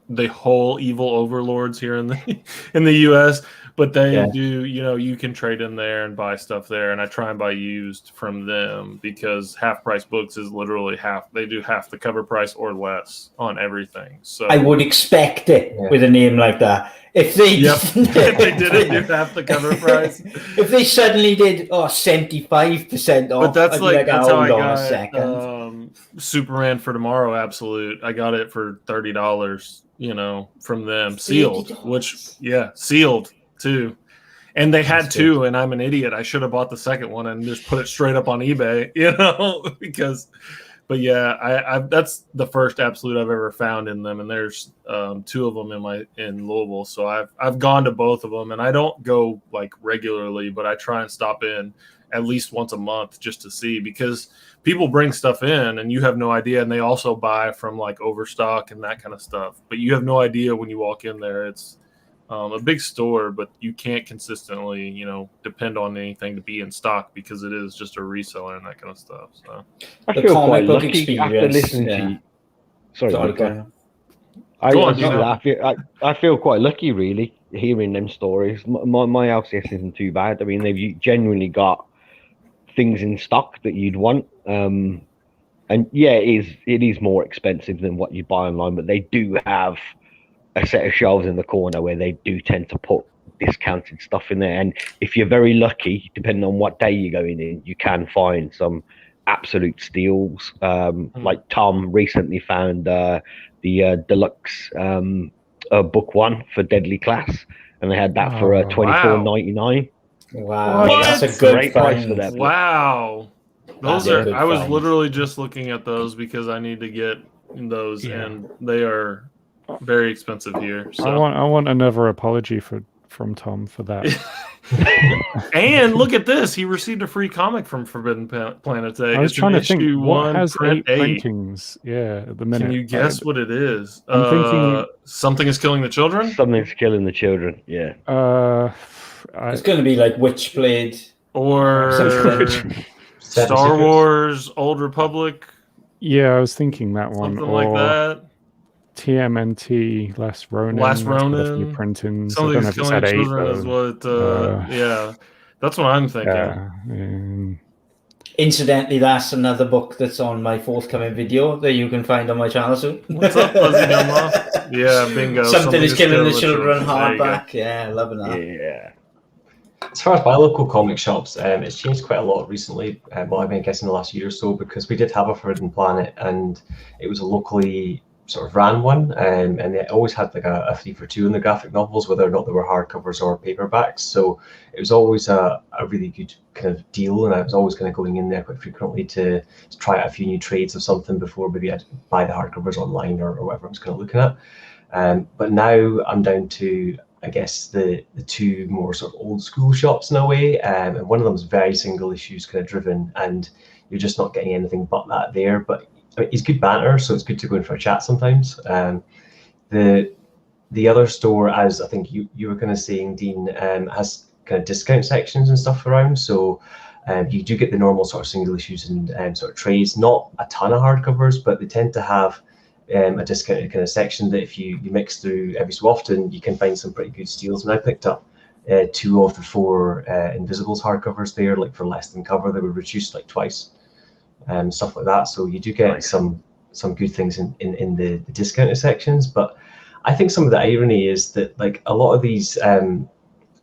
the whole evil overlords here in the US, but they do, you know, you can trade in there and buy stuff there, and I try and buy used from them because Half Price Books is literally they do half the cover price or less on everything. So I would expect it with a name like that. If they if they didn't do half the cover price, if they suddenly did 75% off, but that's like that's how I got Superman for Tomorrow Absolute. I got it for $30, you know, from them, sealed, sealed too. And they had two, and I'm an idiot. I should have bought the second one and just put it straight up on eBay, you know, but yeah, that's the first Absolute I've ever found in them, and there's two of them in Louisville. So I've gone to both of them, and I don't go like regularly, but I try and stop in at least once a month just to see, because people bring stuff in and you have no idea, and they also buy from like Overstock and that kind of stuff. But you have no idea when you walk in there. It's a big store, but you can't consistently, you know, depend on anything to be in stock because it is just a reseller and that kind of stuff. So I feel quite lucky after listening to you. Sorry, I feel quite lucky, really, hearing them stories. My LCS isn't too bad. I mean, they've genuinely got things in stock that you'd want. And yeah, it is more expensive than what you buy online, but they do have a set of shelves in the corner where they do tend to put discounted stuff in there. And if you're very lucky, depending on what day you're going in, you can find some absolute steals. Like Tom recently found the deluxe book one for Deadly Class, and they had that for $24.99. Wow, that's a good price for that. Wow, those are. I was literally just looking at those because I need to get those, and they are very expensive here. So I want another apology from Tom for that. And look at this, he received a free comic from Forbidden Planet today. I was trying to think what has print 8 printings. Yeah, at the minute. Can you guess what it is? I'm thinking Something is Killing the Children. Something's Killing the Children. Yeah. It's going to be like Witchblade or Star Wars Old Republic. Yeah, I was thinking that one. Something like that. TMNT Last Ronin. Printings. Something is Killing the Children is what. Yeah, that's what I'm thinking. Incidentally, that's another book that's on my forthcoming video that you can find on my channel soon. What's up, Fuzzy Dunlop? Yeah, bingo. Something is Killing the Children hardback. Yeah, loving that. Yeah. As far as my local comic shops, it's changed quite a lot recently. Well, I mean, I guess in the last year or so, because we did have a Forbidden Planet, and it was a locally sort of ran one, and they always had like a 3 for 2 in the graphic novels, whether or not they were hardcovers or paperbacks. So it was always a really good kind of deal, and I was always kind of going in there quite frequently to try out a few new trades of something before maybe I'd buy the hardcovers online or whatever I was kind of looking at. But now I'm down to, I guess, the two more sort of old school shops in a way, and one of them is very single issues kind of driven, and you're just not getting anything but that there. But I mean, it's good banter, so it's good to go in for a chat sometimes. The other store, as I think you were kind of saying, Dean, has kind of discount sections and stuff around. So you do get the normal sort of single issues and sort of trades, not a ton of hardcovers, but they tend to have a discounted kind of section that if you mix through every so often, you can find some pretty good steals. And I picked up 2 of the 4 Invisibles hardcovers there, like for less than cover. They were reduced like twice. Stuff like that, so you do get some good things in the discounted sections. But I think some of the irony is that like a lot of these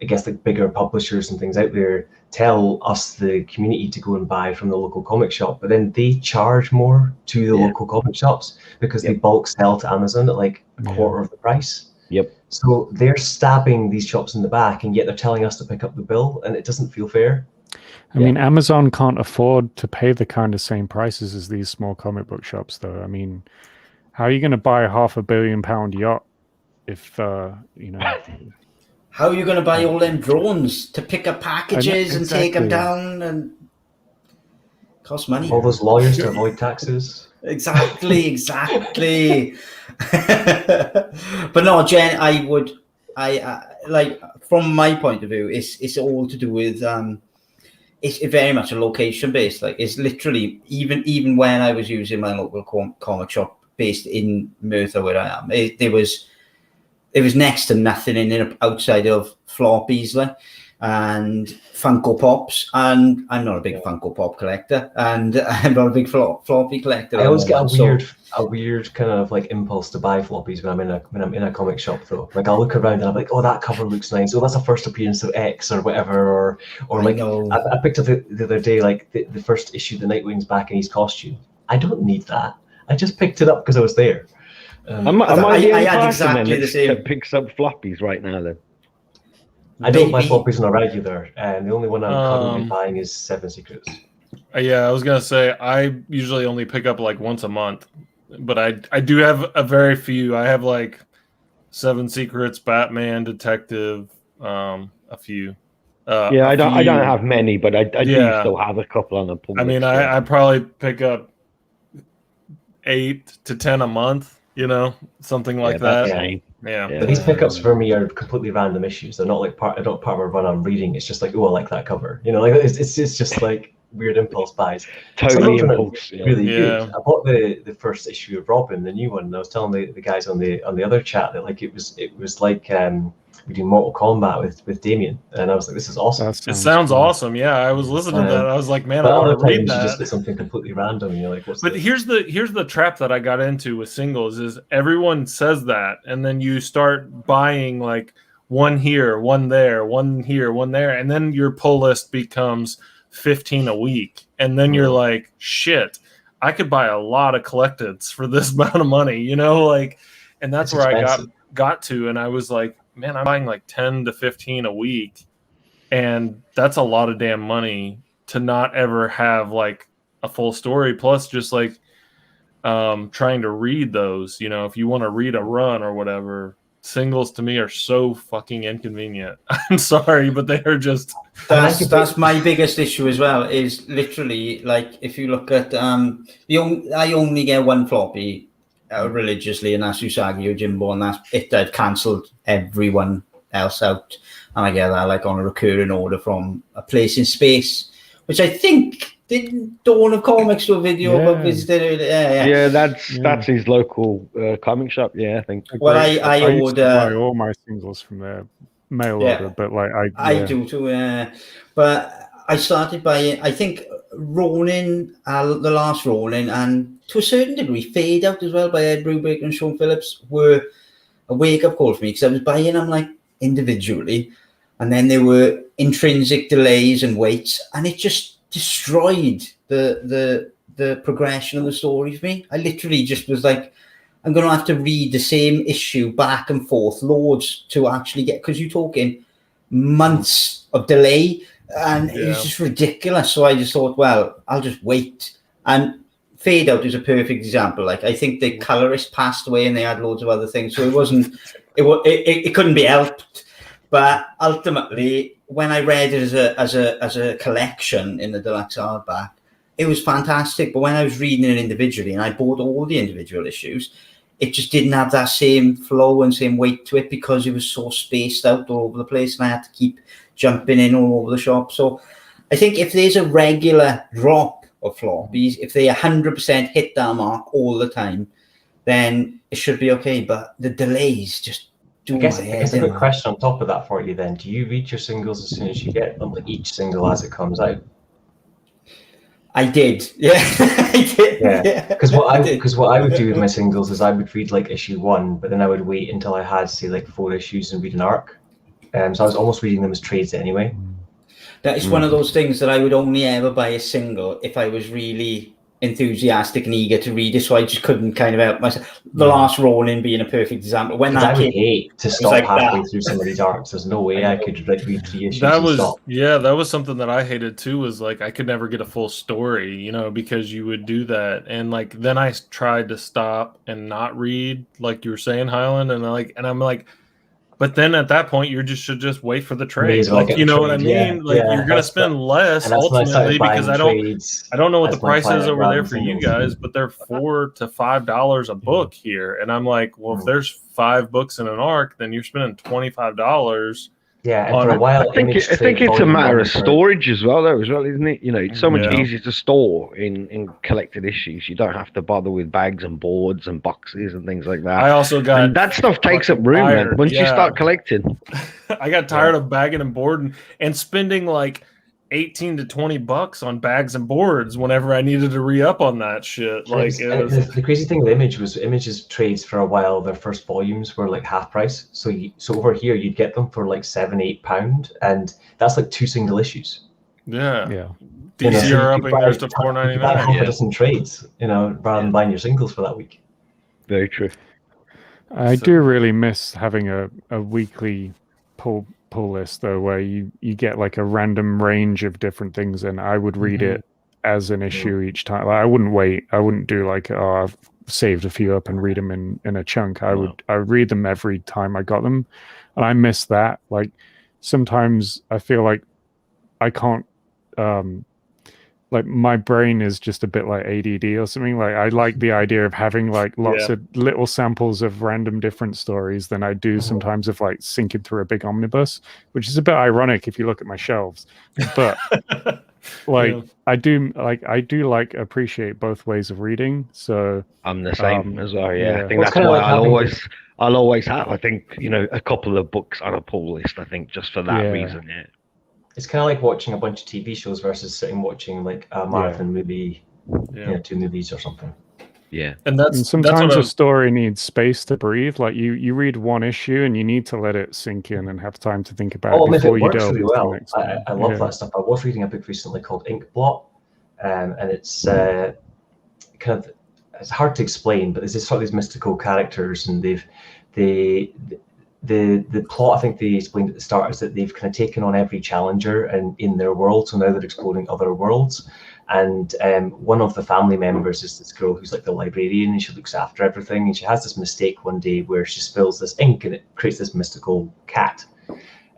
I guess like bigger publishers and things out there tell us, the community, to go and buy from the local comic shop, but then they charge more to the local comic shops because they bulk sell to Amazon at like a quarter of the price. Yep. So they're stabbing these shops in the back, and yet they're telling us to pick up the bill, and it doesn't feel fair. I mean, Amazon can't afford to pay the kind of same prices as these small comic book shops, though. I mean, how are you going to buy a £500 million yacht if, you know... How are you going to buy all them drones to pick up packages and take them down? And cost money. All those lawyers to avoid taxes. Exactly. But no, Jen, I like, from my point of view, it's all to do with it's very much a location based. Like, it's literally even when I was using my local comic shop based in Merthyr, where I am, there was next to nothing in it outside of floppies, like, and Funko Pops, and I'm not a big Funko Pop collector, and I'm not a big floppy collector. I always get a weird kind of like impulse to buy floppies when I'm in a comic shop, though. Like, I'll look around and I'm like, oh, that cover looks nice. Oh, that's a first appearance of X or whatever, or like I picked up the other day, like the first issue, the Nightwing's back in his costume. I don't need that. I just picked it up because I was there. I had exactly the same. That picks up floppies right now, then. I don't buy floppies on a regular, and the only one I'm currently buying is Seven Secrets. Yeah, I was gonna say I usually only pick up like once a month, but I do have a very few. I have like Seven Secrets, Batman, Detective, a few. I don't have many, but I do still have a couple on the pull. I mean, I probably pick up 8 to 10 a month. You know, something like that. But these pickups for me are completely random issues. They're not like part of a run I'm reading. It's just like, oh, I like that cover. You know, like it's just like weird impulse buys. Totally impulse. Really good. I bought the first issue of Robin, the new one, and I was telling the guys on the other chat that like it was like we do Mortal Kombat with Damien, and I was like, this is awesome. It sounds awesome. Yeah, I was listening to that. I was like, man, I want to read that. Just something completely random, and you're like, what's But this? here's the trap that I got into with singles is everyone says that, and then you start buying like one here, one there, one here, one there, and then your pull list becomes 15 a week, and then you're like, shit, I could buy a lot of collecteds for this amount of money, you know, like, and that's where expensive. I got to, and I was like, man, I'm buying like 10 to 15 a week, and that's a lot of damn money to not ever have like a full story, plus just like trying to read those, you know, if you want to read a run or whatever. Singles to me are so fucking inconvenient. I'm sorry, but they are just that's my biggest issue as well, is literally like, if you look at I only get one floppy religiously, and that's Usagi Yojimbo, and that's it. I've cancelled everyone else out, and I get that like on a recurring order from a place in space, which I think did Dawn of Comics do a video about visited. That's his local comic shop. Yeah, I think. Well, I used to buy all my singles from their mail order, but like I do too. But I started buying, I think, Ronin, the last Ronin, and to a certain degree, Fade Out as well by Ed Brubaker and Sean Phillips were a wake-up call for me, because I was buying them like individually, and then there were intrinsic delays and waits, and it just destroyed the progression of the story for me. I literally just was like, I'm going to have to read the same issue back and forth loads to actually get, because you're talking months of delay, and it was just ridiculous. So I just thought, well, I'll just wait. And Fade Out is a perfect example. Like, I think the colorist passed away and they had loads of other things, so it couldn't be helped. But ultimately, when I read it as a collection in the deluxe hardback, it was fantastic. But when I was reading it individually, and I bought all the individual issues, it just didn't have that same flow and same weight to it, because it was so spaced out all over the place, and I had to keep jumping in all over the shop. So I think if there's a regular drop of floppies, if they 100% hit that mark all the time, then it should be okay. But the delays just do my head in. I guess a good question on top of that for you then. Do you read your singles as soon as you get them, like each single as it comes out? I did, I did. Yeah, because what I would do with my singles is I would read like issue 1, but then I would wait until I had, say, like 4 issues and read an arc. So I was almost reading them as trades anyway. That is one of those things that I would only ever buy a single if I was really enthusiastic and eager to read it, so I just couldn't kind of help myself. The Last Ronin being a perfect example. When that I would came, hate to stop like halfway through some of these arcs. There's no way I could like read 3 issues That and was stop. that was something that I hated too. Was like I could never get a full story, you know, because you would do that, and like then I tried to stop and not read, like you were saying, Highland, and I'm like, but then at that point you should just wait for the May trade, as well like get you the know what I trade, mean? Like you're gonna spend less and that's when I ultimately started buying because trades. I don't know what the as my price is Planet over there Random for you singles. guys, but they're $4 to $5 a book here, and I'm like, well, if there's 5 books in an arc, then you're spending $25. Yeah, and for a while, I think it's a matter of storage as well, though, isn't it? You know, it's so much easier to store in collected issues. You don't have to bother with bags and boards and boxes and things like that. I also got and that stuff takes up room, man. Once you start collecting, I got tired of bagging and boarding and spending like $18 to $20 on bags and boards whenever I needed to re-up on that shit. Like the crazy thing with Image's trades for a while. Their first volumes were like half price, so over here you'd get them for like £7-8, and that's like 2 single issues. Yeah. DC are upping theirs to $4.99. Buy half a dozen trades, you know, rather than buying your singles for that week. Very true. I do really miss having a weekly pull list though, where you get like a random range of different things, and I would read it as an issue each time. Like, I wouldn't wait. I wouldn't do like, oh, I've saved a few up and read them in a chunk. I would read them every time I got them, and I miss that. Like sometimes I feel like I can't like my brain is just a bit like ADD or something. Like I like the idea of having like lots of little samples of random different stories than I do sometimes of like sinking through a big omnibus, which is a bit ironic if you look at my shelves. But like I do appreciate both ways of reading. So I'm the same as well. Yeah, I think that's that's why like I'll always have. I think, you know, a couple of books on a pull list. I think just for that reason. Yeah. It's kind of like watching a bunch of TV shows versus sitting watching like a marathon movie, you know, 2 movies or something. Yeah, and sometimes a story needs space to breathe. Like you read one issue and you need to let it sink in and have time to think about it before you delve into the next one. I love that stuff. I was reading a book recently called Ink Blot, and it's kind of, it's hard to explain, but there's this sort of these mystical characters, and the plot, I think they explained at the start, is that they've kind of taken on every challenger and in their world, so now they're exploring other worlds. And one of the family members is this girl who's like the librarian, and she looks after everything, and she has this mistake one day where she spills this ink and it creates this mystical cat.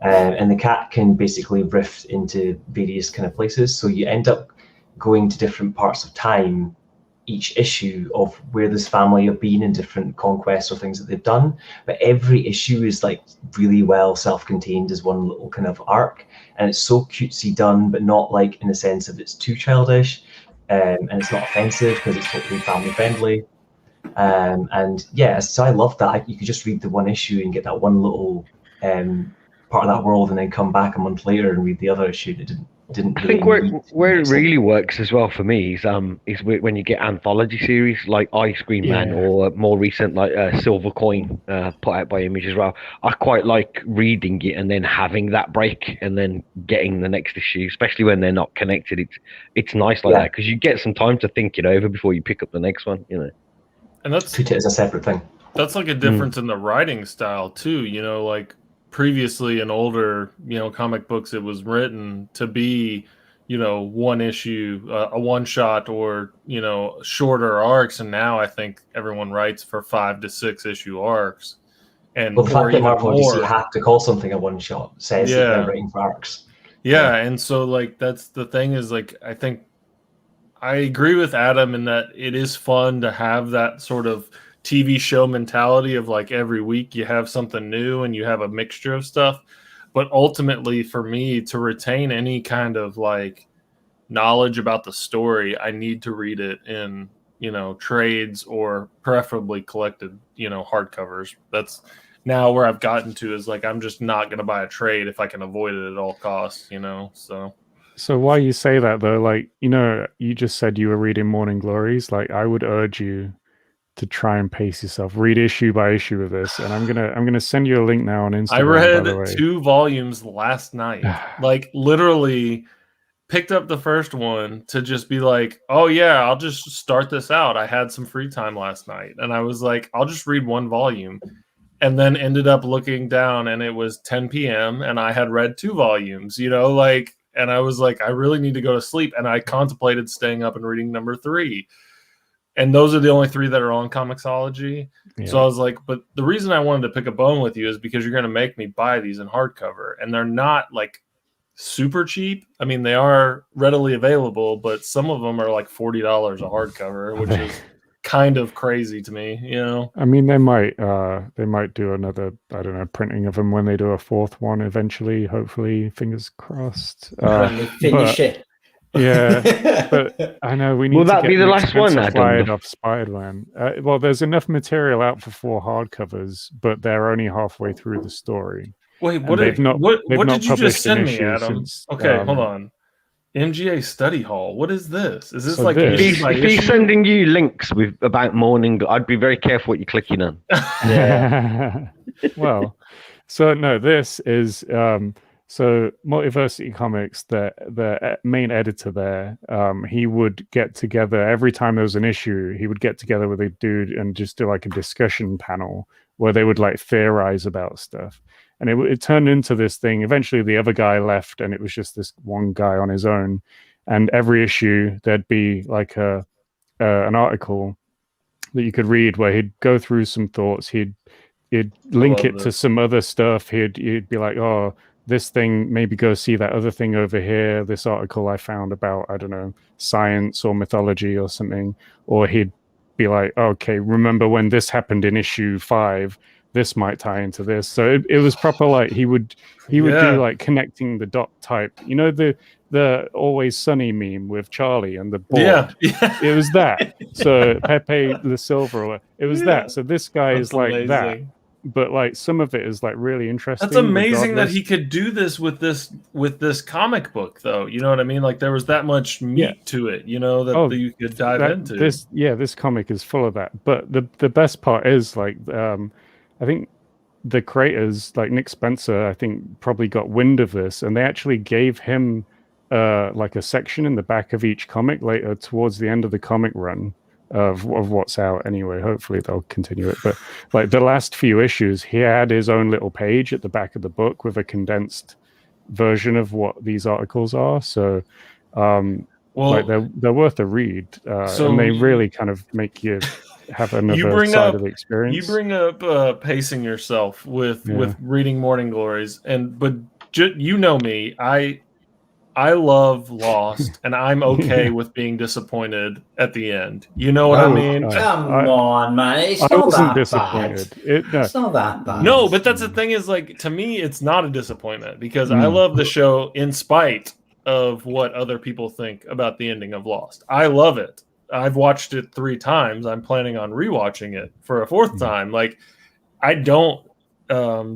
And the cat can basically rift into various kind of places, so you end up going to different parts of time each issue of where this family have been in different conquests or things that they've done, but every issue is like really well self-contained as one little kind of arc, and it's so cutesy done, but not like in the sense of it's too childish, and it's not offensive because it's totally family friendly, and yeah, so I love that. You could just read the one issue and get that one little part of that world, and then come back a month later and read the other issue. It didn't I think where it really works as well for me is when you get anthology series like Ice Cream Man, or more recent like Silver Coin, put out by Image as well. I quite like reading it and then having that break and then getting the next issue, especially when they're not connected. It's nice like that because you get some time to think it over before you pick up the next one, you know. And that's treat it as a separate thing. That's like a difference in the writing style too, you know, like previously in older, you know, comic books, it was written to be, you know, one issue, a one shot, or, you know, shorter arcs. And now I think everyone writes for 5 to 6 issue arcs. And well, the fact that Marvel and DC have to call something a one shot says that they're writing for arcs. Yeah. And so like, that's the thing is like, I think I agree with Adam in that it is fun to have that sort of TV show mentality of like every week you have something new and you have a mixture of stuff. But ultimately for me to retain any kind of like knowledge about the story, I need to read it in, you know, trades or preferably collected, you know, hardcovers. That's now where I've gotten to, is like, I'm just not going to buy a trade if I can avoid it at all costs, you know? So why you say that though, like, you know, you just said you were reading Morning Glories. Like I would urge you to try and pace yourself. Read issue by issue of this, and I'm gonna send you a link now on Instagram. I read 2 volumes last night, like literally picked up the first one to just be like, oh yeah, I'll just start this out. I had some free time last night, and I was like, I'll just read one volume, and then ended up looking down, and it was 10 p.m. and I had read 2 volumes, you know, like, and I was like, I really need to go to sleep, and I contemplated staying up and reading number 3. And those are the only 3 that are on Comixology. Yeah. So I was like, but the reason I wanted to pick a bone with you is because you're going to make me buy these in hardcover, and they're not like super cheap. I mean, they are readily available, but some of them are like $40 a hardcover, which is kind of crazy to me, you know. I mean, they might do another, I don't know, printing of them when they do a 4th one eventually, hopefully, fingers crossed. When they finish it. Yeah, but I know we need Will to that get be the last one, Adam? Off Spider-Man. Well, there's enough material out for 4 hardcovers, but they're only halfway through the story. Wait, what did you just send me, Adam? Okay, hold on. MGA Study Hall. What is this? Is this so like if he's sending you links with about morning? I'd be very careful what you're clicking on. Yeah. Well, so no, this is so Multiversity Comics. The main editor there, he would get together every time there was an issue. He would get together with a dude and just do like a discussion panel where they would like theorize about stuff. And it turned into this thing. Eventually, the other guy left, and it was just this one guy on his own. And every issue, there'd be like an article that you could read where he'd go through some thoughts. He'd link it to some other stuff. He'd be like, "Oh, this thing, maybe go see that other thing over here. This article I found about, I don't know, science or mythology or something." Or he'd be like, "Okay, remember when this happened in issue 5? This might tie into this." So it was proper, like he would do like connecting the dot type, you know, the Always Sunny meme with Charlie and the board. Yeah. It was that. So Pepe the Silver, it was that. So this guy is like amazing. That, but like some of it is like really interesting. That's amazing that he could do this with this comic book, though. You know what I mean? Like there was that much meat to it, you know, that you could dive into. This comic is full of that. But the best part is like I think the creators, like Nick Spencer, I think probably got wind of this, and they actually gave him like a section in the back of each comic later towards the end of the comic run of what's out anyway. Hopefully they'll continue it. But like the last few issues, he had his own little page at the back of the book with a condensed version of what these articles are. So like they're worth a read. And they really kind of make you have another side of the experience. You bring up pacing yourself with reading Morning Glories, but you know me, I love Lost, and I'm okay with being disappointed at the end. You know what I mean? Come on, man. It's not that disappointed. It's not that bad. No, but that's the thing is, like, to me, it's not a disappointment because I love the show in spite of what other people think about the ending of Lost. I love it. I've watched it 3 times. I'm planning on rewatching it for a 4th time. Like, I don't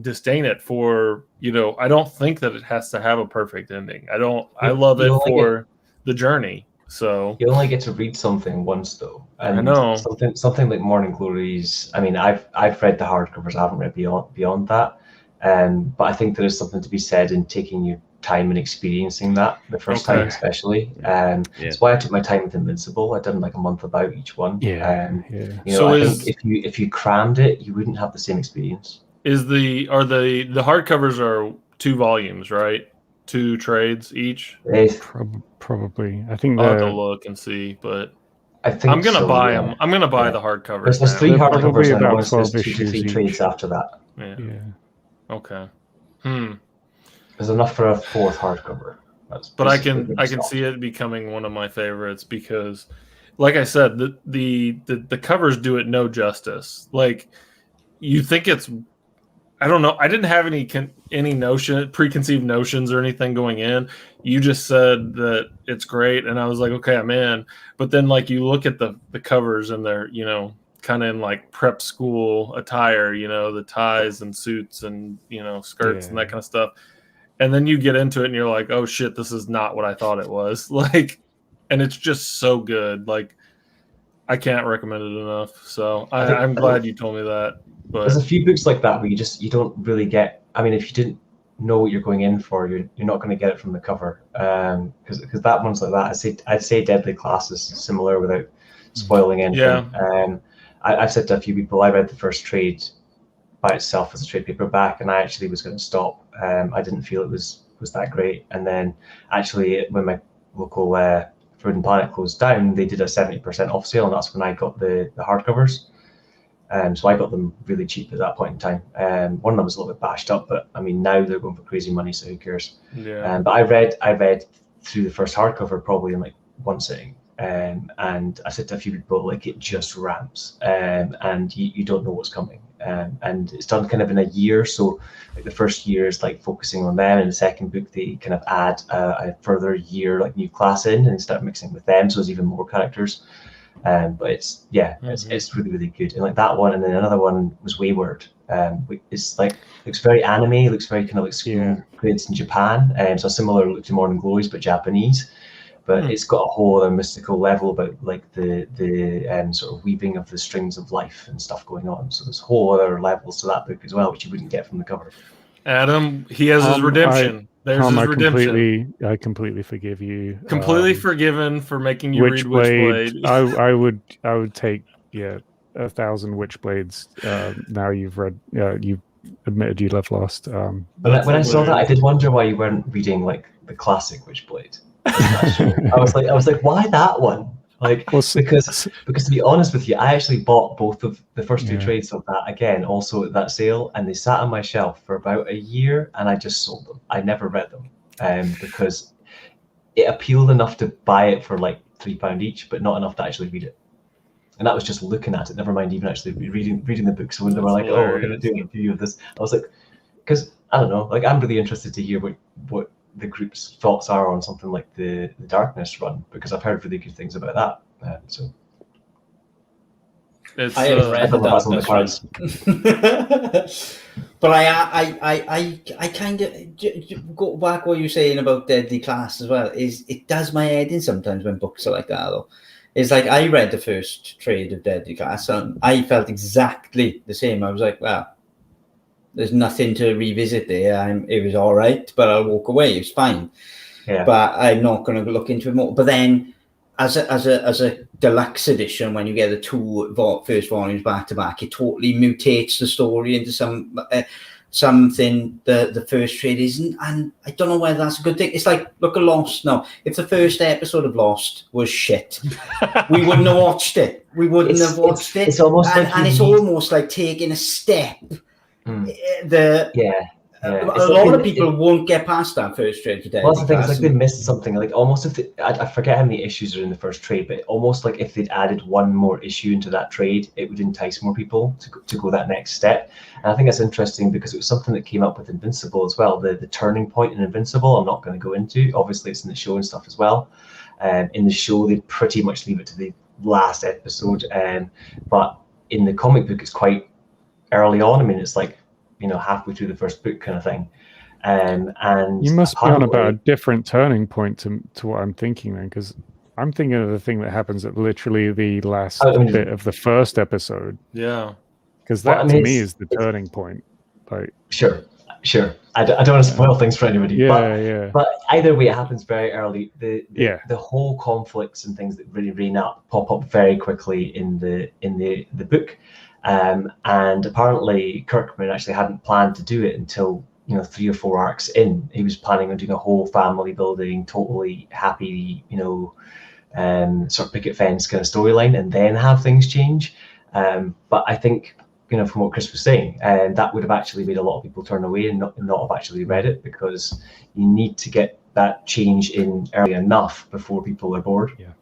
disdain it for, you know, I don't think that it has to have a perfect ending. I love it for the journey. So you only get to read something once, though. And I know something like Morning Glories. I mean, I've read the hardcovers. I haven't read beyond that. But I think there is something to be said in taking your time and experiencing that the first time, especially. That's why I took my time with Invincible. I did like a month about each one. You know, so I think if you crammed it, you wouldn't have the same experience. The hardcovers are 2 volumes, right? 2 trades each. Probably. I think I'll have to look and see, but I think I'm gonna buy them. I'm gonna buy the hardcovers. There's 3 hardcovers and there's 2 to 3 trades after that. Yeah. Okay. There's enough for a 4th hardcover. But I can see it becoming one of my favorites because, like I said, the covers do it no justice. Like, you think it's, I don't know. I didn't have any preconceived notions or anything going in. You just said that it's great, and I was like, okay, I'm in. But then, like, you look at the covers, and they're, you know, kind of in like prep school attire, you know, the ties and suits and, you know, skirts and that kind of stuff. And then you get into it, and you're like, oh shit, this is not what I thought it was. Like, and it's just so good. Like, I can't recommend it enough. So I'm glad you told me that. But there's a few books like that where you don't really get. I mean, if you didn't know what you're going in for, you're not going to get it from the cover. Because that one's like that. I'd say Deadly Class is similar without spoiling anything. Yeah. I've said to a few people, I read the first trade by itself as a trade paperback, and I actually was going to stop. I didn't feel it was that great. And then actually, when my local Forbidden Planet closed down, they did a 70% off sale, and that's when I got the hardcovers. So I got them really cheap at that point in time. One of them was a little bit bashed up, but I mean now they're going for crazy money, so who cares? Yeah. But I read through the first hardcover probably in like one sitting, and I said to a few people, like, it just ramps, and you don't know what's coming. And it's done kind of in a year, so like the first year is like focusing on them, and the second book they kind of add a further year like new class in and start mixing with them, so there's even more characters. But it's really, really good. And like that one, and then another one was Wayward. It's like, looks very anime, looks very kind of like school grades in Japan. So similar look to Morning Glories, but Japanese. But it's got a whole other mystical level about like the sort of weaving of the strings of life and stuff going on. So there's whole other levels to that book as well, which you wouldn't get from the cover. Adam, he has his redemption. There's his redemption. I completely forgive you. Completely forgiven for making you read Witchblade. I would take 1,000 Witchblades. Now you've read. You've admitted you love Lost. But when I saw that, I did wonder why you weren't reading like the classic Witchblade. I was like, why that one? Like, because to be honest with you, I actually bought both of the first two trades of that again, also at that sale, and they sat on my shelf for about a year, and I just sold them. I never read them, because it appealed enough to buy it for like £3 each, but not enough to actually read it. And that was just looking at it, never mind even actually reading the book. So when they were like, "Oh, we're going to do a review of this," I was like, because I don't know, like I'm really interested to hear what the group's thoughts are on something like the Darkness run, because I've heard really good things about that. So I have read the Darkness run. But I kind of go back what you're saying about Deadly Class as well. Is it does my head in sometimes when books are like that though. It's like I read the first trade of Deadly Class and I felt exactly the same. I was like, well, there's nothing to revisit there. It was all right, but I'll walk away. It's fine. Yeah. But I'm not going to look into it more. But then, as a deluxe edition, when you get the two first volumes back to back, it totally mutates the story into something the first trade isn't. And I don't know whether that's a good thing. It's like, look at Lost now. If the first episode of Lost was shit, we wouldn't have watched it. We wouldn't have watched it. It's almost it's almost like taking a step. A lot of people won't get past that first trade today. Well, that's the thing. It's like they missed something. Like almost if I forget how many issues are in the first trade, but almost like if they'd added one more issue into that trade, it would entice more people to go that next step. And I think that's interesting because it was something that came up with Invincible as well. The turning point in Invincible, I'm not going to go into. Obviously, it's in the show and stuff as well. In the show, they pretty much leave it to the last episode, but in the comic book, it's quite early on. I mean, it's like, halfway through the first book kind of thing. And you must be on about a different turning point to what I'm thinking then, because I'm thinking of the thing that happens at literally the last bit of the first episode. Yeah. Because that to me is the turning point. Like, Sure. I don't want to spoil things for anybody. But either way, it happens very early. The whole conflicts and things that really pop up very quickly in the book. And apparently Kirkman actually hadn't planned to do it until 3 or 4 arcs in. He was planning on doing a whole family building, totally happy, sort of picket fence kind of storyline, and then have things change. But I think from what Chris was saying, that would have actually made a lot of people turn away and not have actually read it, because you need to get that change in early enough before people are bored. Yeah.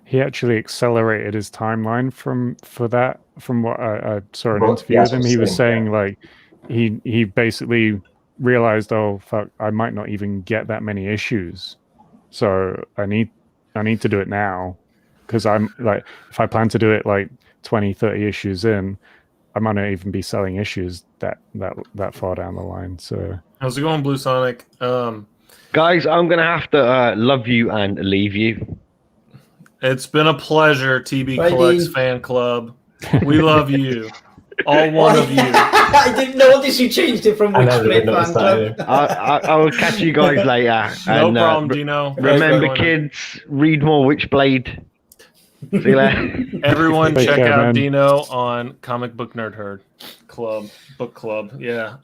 He actually accelerated his timeline from what I saw an interview with him. He was saying like he basically realized, oh fuck, I might not even get that many issues, so I need to do it now, because I'm like, if I plan to do it like 20-30 issues in, I might not even be selling issues that far down the line. So how's it going, Blue Sonic? Guys, I'm gonna have to love you and leave you. It's been a pleasure, TB Collects fan club. We love you. all one of you. I didn't notice you changed it from I Witch never Split noticed Fan that Club. I will catch you guys later. No and, problem, Dino. Remember, kids, read more Witchblade. See you later. Everyone, Take check care, out man. Dino on Comic Book Nerd Herd book club. Yeah.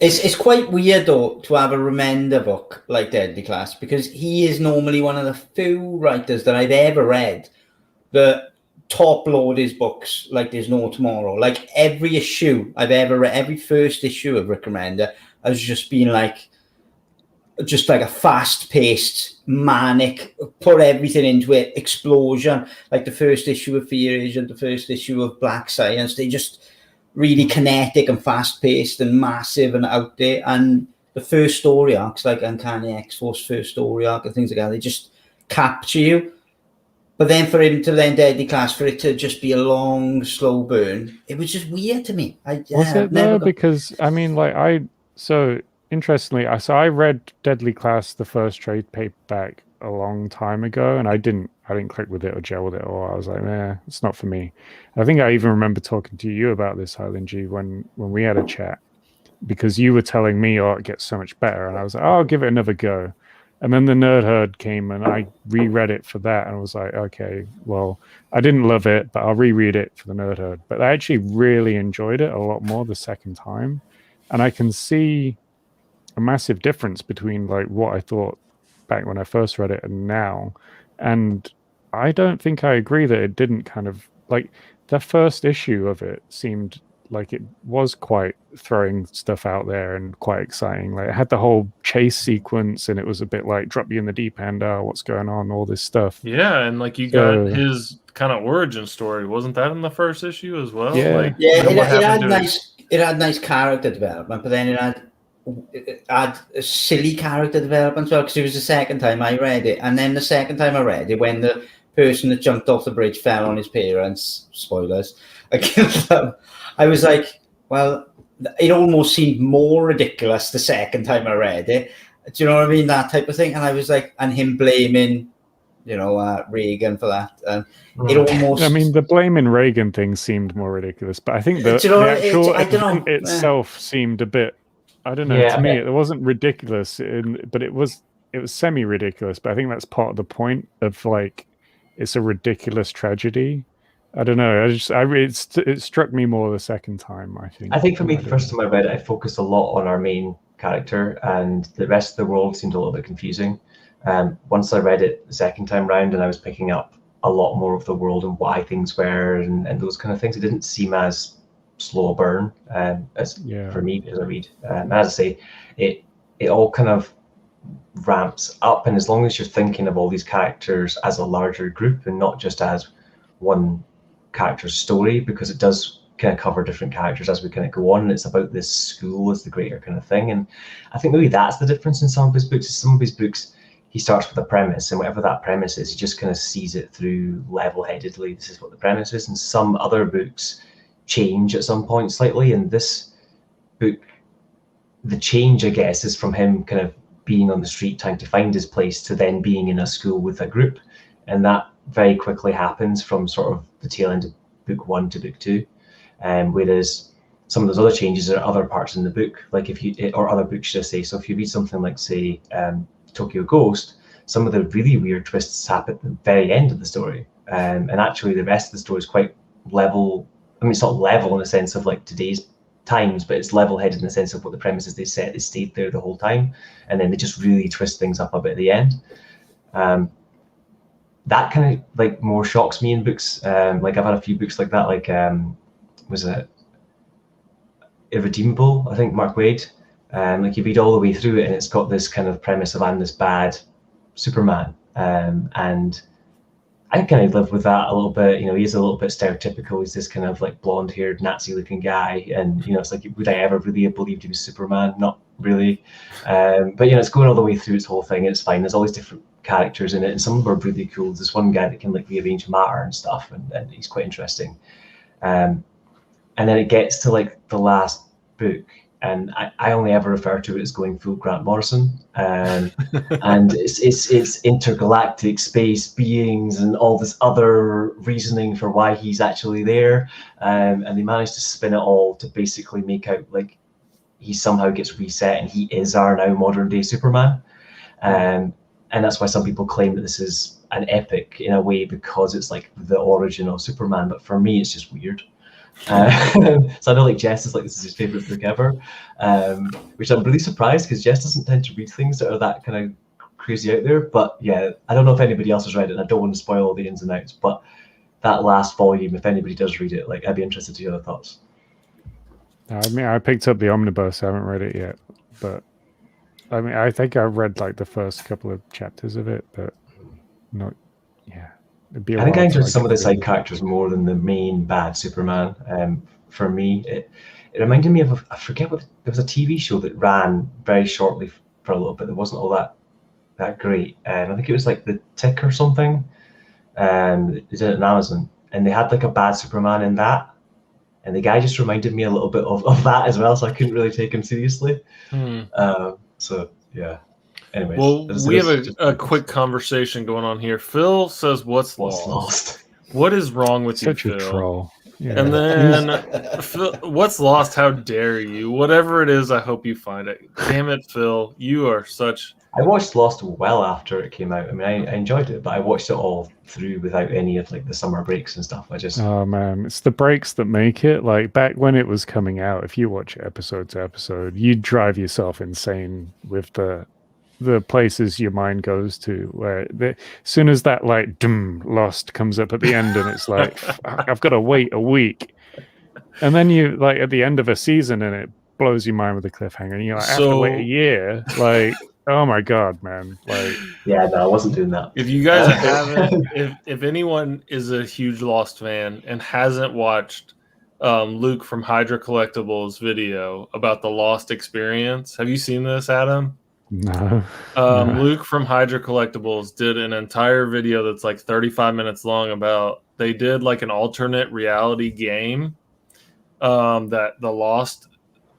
It's quite weird though to have a remender book like Deadly Class, because he is normally one of the few writers that I've ever read that top load his books like there's no tomorrow. Like every issue I've ever read, every first issue of Rick Remender has just been like a fast-paced, manic, put everything into it, explosion. Like the first issue of Fear Agent, the first issue of Black Science, they just really kinetic and fast-paced and massive and out there. And the first story arcs, like Uncanny X-Force first story arc and things like that, they just capture you. But then for him to then Deadly Class, for it to just be a long, slow burn, it was just weird to me. Was it though? Because I mean, like interestingly, I read Deadly Class, the first trade paperback, a long time ago, and I didn't click with it or gel with it, or I was like, it's not for me. I think I even remember talking to you about this, Highland G, when we had a chat, because you were telling me, it gets so much better, and I was like, I'll give it another go. And then the Nerd Herd came, and I reread it for that, and I was like, okay, well, I didn't love it, but I'll reread it for the Nerd Herd. But I actually really enjoyed it a lot more the second time, and I can see a massive difference between like what I thought back when I first read it and now. And I don't think I agree that it didn't kind of like the first issue of it seemed like it was quite throwing stuff out there and quite exciting. Like it had the whole chase sequence, and it was a bit like drop you in the deep end, what's going on, all this stuff. Yeah, and like you got his kind of origin story. Wasn't that in the first issue as well? Yeah, it had nice character development, but then it had a silly character development as well, because it was the second time I read it. And then the second time I read it, when the person that jumped off the bridge fell on his parents, spoilers, I killed them. I was like, well, it almost seemed more ridiculous the second time I read it. Do you know what I mean? That type of thing. And I was like, and him blaming, Reagan for that. And it almost... I mean, the blaming Reagan thing seemed more ridiculous, but I think the actual event itself seemed a bit, I don't know, to me, it wasn't ridiculous, but it was semi-ridiculous. But I think that's part of the point of, like, it's a ridiculous tragedy. I don't know. It struck me more the second time, I think. I think for me, the first time I read it, I focused a lot on our main character, and the rest of the world seemed a little bit confusing. Once I read it the second time round, and I was picking up a lot more of the world and why things were and those kind of things, it didn't seem as slow burn for me as I read. As I say, it all kind of ramps up, and as long as you're thinking of all these characters as a larger group and not just as one character's story, because it does kind of cover different characters as we kind of go on, and it's about this school as the greater kind of thing. And I think maybe that's the difference in some of his books. Some of his books, he starts with a premise, and whatever that premise is, he just kind of sees it through level-headedly. This is what the premise is. And some other books change at some point slightly. And this book, the change, I guess, is from him kind of being on the street trying to find his place to then being in a school with a group. And that very quickly happens from sort of the tail end of book 1 to book 2. Whereas some of those other changes are other parts in the book, like or other books, should I say. So if you read something like, say, Tokyo Ghost, some of the really weird twists happen at the very end of the story. And actually the rest of the story is quite level. I mean, it's not level in the sense of like today's times, but it's level-headed in the sense of what the premises they set. They stayed there the whole time, and then they just really twist things up a bit at the end. That kind of like more shocks me in books. Like I've had a few books like that, like was it Irredeemable, I think, Mark Waid. Like you read all the way through it, and it's got this kind of premise of I'm this bad Superman, and I kind of live with that a little bit. He's a little bit stereotypical. He's this kind of like blonde-haired Nazi-looking guy, and it's like, would I ever really have believed he was Superman? Not really. But it's going all the way through its whole thing. And it's fine. There's all these different characters in it, and some of them are really cool. There's one guy that can like rearrange matter and stuff, and he's quite interesting. And then it gets to like the last book, and I only ever refer to it as going full Grant Morrison, and it's intergalactic space beings and all this other reasoning for why he's actually there, and they managed to spin it all to basically make out like he somehow gets reset and he is our now modern day Superman, and that's why some people claim that this is an epic in a way because it's like the origin of Superman, but for me it's just weird. So I know like Jess is like, this is his favorite book ever, which I'm really surprised because Jess doesn't tend to read things that are that kind of crazy out there. But yeah, I don't know if anybody else has read it, and I don't want to spoil all the ins and outs, but that last volume, if anybody does read it, like I'd be interested to hear their thoughts. I mean, I picked up the omnibus. I haven't read it yet, but I mean, I think I read like the first couple of chapters of it, but not. Yeah, I think I enjoyed some of the side characters more than the main bad Superman. For me, it reminded me of I forget what there was a TV show that ran very shortly for a little bit. That wasn't all that great. I think it was like The Tick or something. It did it on Amazon, and they had like a bad Superman in that. And the guy just reminded me a little bit of that as well, so I couldn't really take him seriously. So yeah. Anyways, well, we have a quick conversation going on here. Phil says, "What's lost? What is wrong with you, Phil?" Such a troll. Yeah. And then, Phil, what's lost? How dare you? Whatever it is, I hope you find it. Damn it, Phil! You are such. I watched Lost well after it came out. I mean, I enjoyed it, but I watched it all through without any of like the summer breaks and stuff. Oh man, it's the breaks that make it. Like back when it was coming out, if you watch episode to episode, you'd drive yourself insane with the places your mind goes to. Where as soon as that like Lost comes up at the end, and it's like I've got to wait a week, and then you like at the end of a season, and it blows your mind with a cliffhanger, and you're like, I have to wait a year, like. Oh my god, man! Like, yeah, no, I wasn't doing that. If you guys haven't, if anyone is a huge Lost fan and hasn't watched Luke from Hydra Collectibles video about the Lost experience, have you seen this, Adam? No. Luke from Hydra Collectibles did an entire video that's like 35 minutes long about they did like an alternate reality game that the Lost,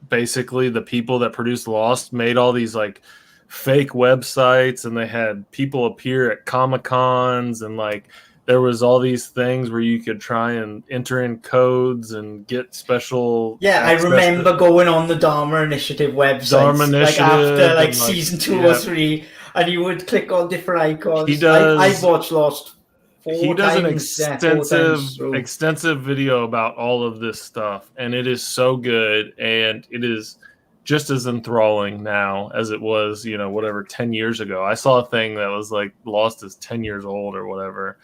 basically the people that produced Lost made all these like fake websites, and they had people appear at Comic-Cons, and like there was all these things where you could try and enter in codes and get special. Yeah, I remember going on the Dharma Initiative website, like after like season 2 or 3, and you would click on different icons. He does. I've watched Lost 4 times. He does an extensive video about all of this stuff, and it is so good, and it is just as enthralling now as it was, 10 years ago. I saw a thing that was like Lost is 10 years old or whatever.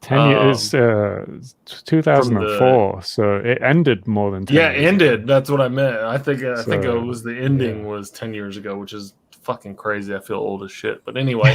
10 years, 2004, so it ended more than 10 years ended. ago. That's what I meant. I think it was the ending was 10 years ago, which is fucking crazy. I feel old as shit. But anyway.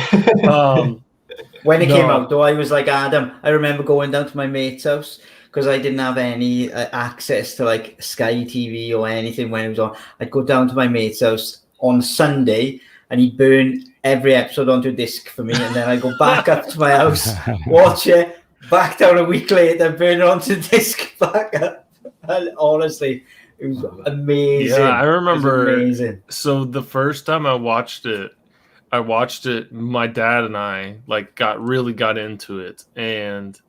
When it came out, though, I was like Adam. I remember going down to my mate's house, because I didn't have any access to like Sky TV or anything when it was on. I'd go down to my mate's house on Sunday, and he'd burn every episode onto a disc for me, and then I'd go back up to my house, watch it, back down a week later, burn it onto a disc, back up. And honestly, it was amazing. Yeah, I remember. So the first time I watched it, my dad and I like got into it, and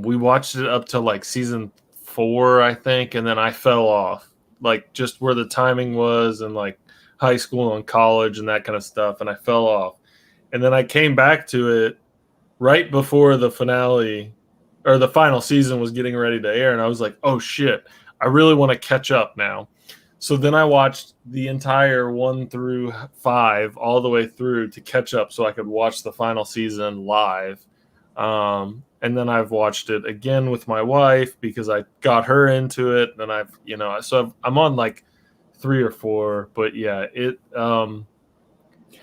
we watched it up to like season 4, I think, and then I fell off, like just where the timing was and like high school and college and that kind of stuff, and I fell off. And then I came back to it right before the finale or the final season was getting ready to air, and I was like, oh shit, I really want to catch up now. So then I watched the entire 1 through 5 all the way through to catch up so I could watch the final season live. And then I've watched it again with my wife because I got her into it. And I'm on like 3 or 4, but yeah, it's so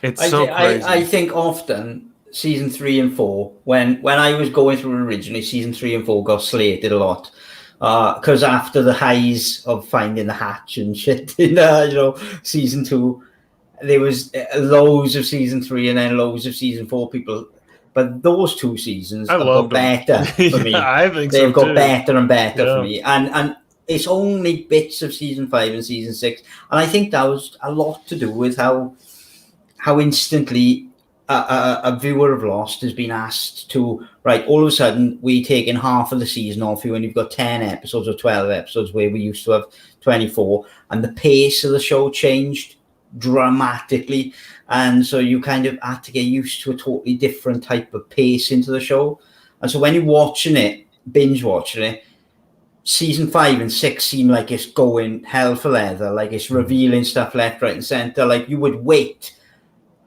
crazy. I think often season 3 and 4, when I was going through originally, season 3 and 4 got slated a lot. Because after the highs of finding the hatch and shit in season 2, there was loads of season 3 and then loads of season 4 people. But those 2 seasons have got better for me. I think they've got better and better for me. And it's only bits of season 5 and season 6, and I think that was a lot to do with how instantly a viewer of Lost has been asked to, right, all of a sudden we're taking half of the season off you and you've got 10 episodes or 12 episodes where we used to have 24, and the pace of the show changed dramatically, and so you kind of had to get used to a totally different type of pace into the show. And so when you're watching it, binge watching it, season 5 and 6 seem like it's going hell for leather, like it's revealing stuff left, right and center. Like you would wait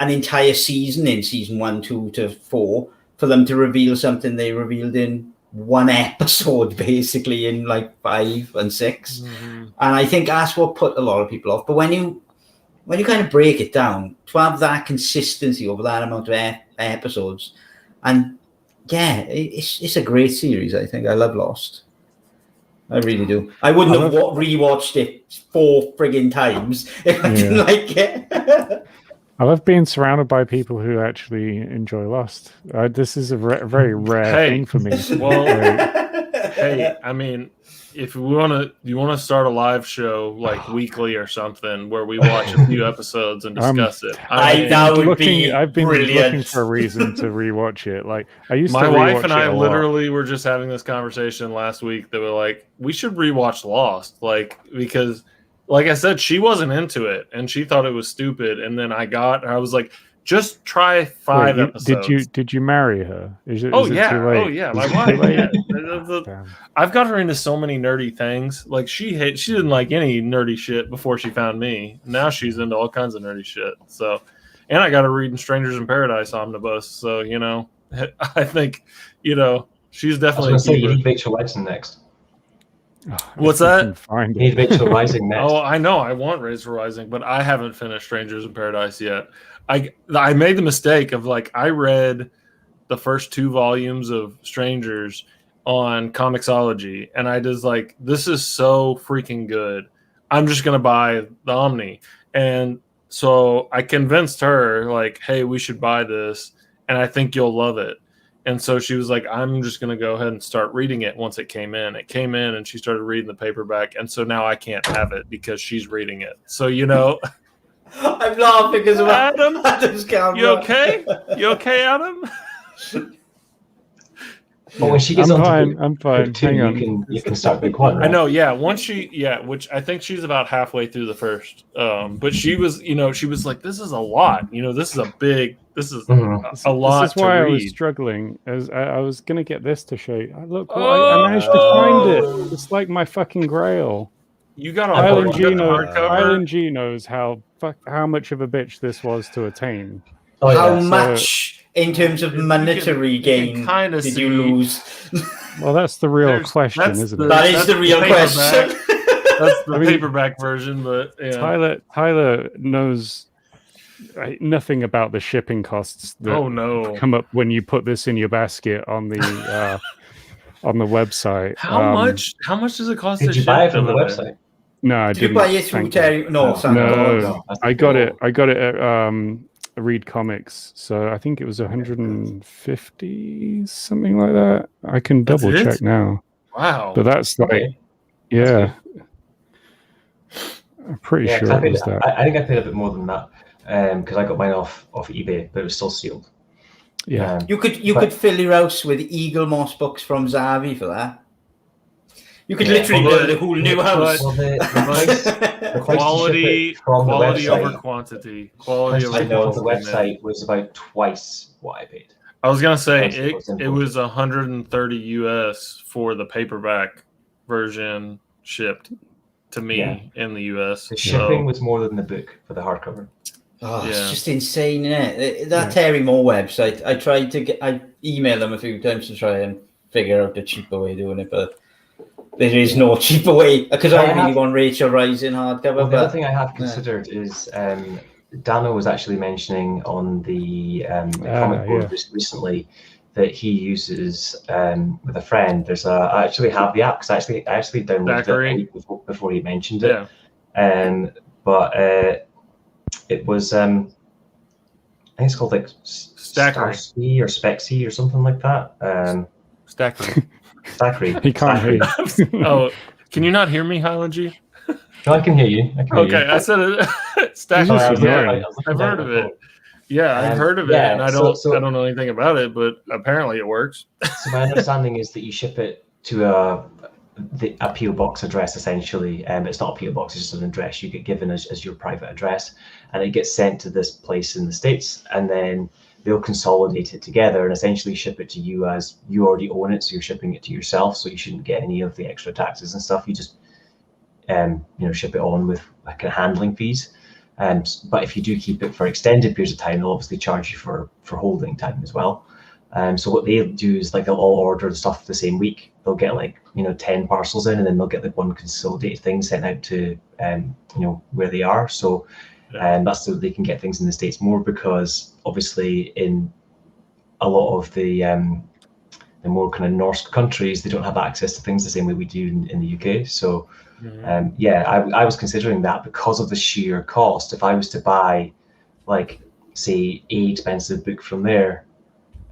an entire season in season 1, 2 to 4 for them to reveal something they revealed in one episode, basically, in like 5 and 6. And I think that's what put a lot of people off. But when you kind of break it down, to have that consistency over that amount of episodes, and yeah, it's a great series. I think I love Lost. I really do. I wouldn't have rewatched it 4 friggin' times if I didn't like it. I love being surrounded by people who actually enjoy Lost. This is a very rare thing for me. Well, hey, I mean, if you want to start a live show like weekly or something where we watch a few episodes and discuss it. That would be I've been brilliant. looking for a reason to rewatch it. Like I used my to. My wife rewatch and it I a literally lot. were just having this conversation last week that were like, we should rewatch Lost, like because, like I said, she wasn't into it and she thought it was stupid, and then I was like, just try 5 episodes. Did you marry her? Is it Oh too late? My wife. Yeah. I've got her into so many nerdy things. Like she didn't like any nerdy shit before she found me. Now she's into all kinds of nerdy shit. So, and I got her reading Strangers in Paradise omnibus. So I think she's definitely. I was going to say you need Rachel Rising next. What's that? You need Rachel Rising next. Oh, I know. I want Rachel Rising, but I haven't finished Strangers in Paradise yet. I made the mistake of I read the first 2 volumes of Strangers on Comixology, and I just this is so freaking good. I'm just gonna buy the Omni, and so I convinced her hey, we should buy this, and I think you'll love it. And so she was like, I'm just gonna go ahead and start reading it once it came in. It came in, and she started reading the paperback, and so now I can't have it because she's reading it. So I'm laughing because of Adam's camera. You okay? You okay, Adam? But when she gets I'm fine. Two, Hang on. you can start big one. Right? I know. Yeah. Once which I think she's about halfway through the first. But she was, she was like, "This is a lot. This is a big. This is a lot." This is why to I read. was struggling. As I was gonna get this to show you. Look, I managed to find it. It's like my fucking grail. You got Island G hardcover. Island G knows how much of a bitch this was to attain. How much in terms of monetary gain did you lose? Well, that's the real question, isn't it? That is the real question. That's the paperback version, but yeah. Tyler knows nothing about the shipping costs that come up when you put this in your basket on the website. How much does it cost? Did you buy it from the website? No, I didn't. Did you buy it through Terry? No, I got it at Read Comics, so I think it was 150, something like that. I can double check now. Wow. But that's yeah. I'm pretty sure it was that. I think I paid a bit more than that because I got mine off eBay, but it was still sealed. Yeah. You could fill your house with Eagle Moss books from Zavi for that. You could literally build a whole new house. The quality over quantity. Quality over quantity. The website was about twice what I paid. I was gonna say it was 130 US for the paperback version shipped to me in the US. The shipping was more than the book for the hardcover. Oh, it's just insane, isn't it? That Terry Moore website. I emailed them a few times to try and figure out a cheaper way of doing it, but there is no cheaper way because I really want Rachel Rising hardcover. Well, the other thing I have considered is Dano was actually mentioning on the comic board recently that he uses with a friend. I actually have the app because I actually downloaded it before he mentioned it. Yeah. But it was I think it's called Stackery or Spexy or something like that. Stackery. Stackery. He can't hear you. Oh, Can you not hear me, Highland G? No, I can hear you. Okay, I said it. Stack. This is I've annoying. heard of it. Yeah, I've heard of it, yeah, and I don't know anything about it, but apparently it works. So my understanding is that you ship it to a PO box address essentially. It's not a PO box; it's just an address you get given as your private address, and it gets sent to this place in the States, and then they'll consolidate it together and essentially ship it to you as you already own it, so you're shipping it to yourself, so you shouldn't get any of the extra taxes and stuff. You just ship it on with like handling fees. But if you do keep it for extended periods of time, they'll obviously charge you for holding time as well. So what they'll do is like they'll all order the stuff the same week. They'll get 10 parcels in, and then they'll get like one consolidated thing sent out to where they are. So that's so they can get things in the States more, because obviously in a lot of the more kind of Norse countries, they don't have access to things the same way we do in the UK. So I was considering that because of the sheer cost. If I was to buy say a expensive book from there,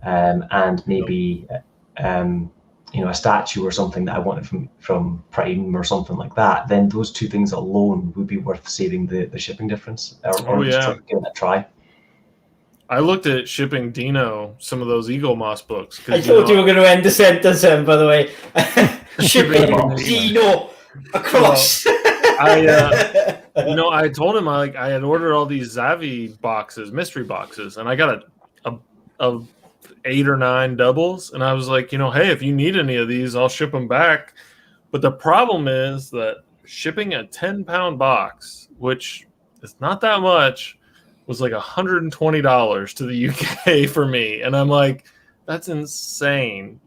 and maybe a statue or something that I wanted from Prime or something like that, then those two things alone would be worth saving the shipping difference, or just giving it a try. I looked at shipping Dino some of those Eagle Moss books. I thought you were going to end the sentence, by the way. Shipping Dino across. I told him I had ordered all these Zavi boxes, mystery boxes, and I got a 8 or 9 doubles, and I was like, hey, if you need any of these, I'll ship them back. But the problem is that shipping a 10-pound box, which is not that much, was like $120 to the UK for me, and I'm like, that's insane.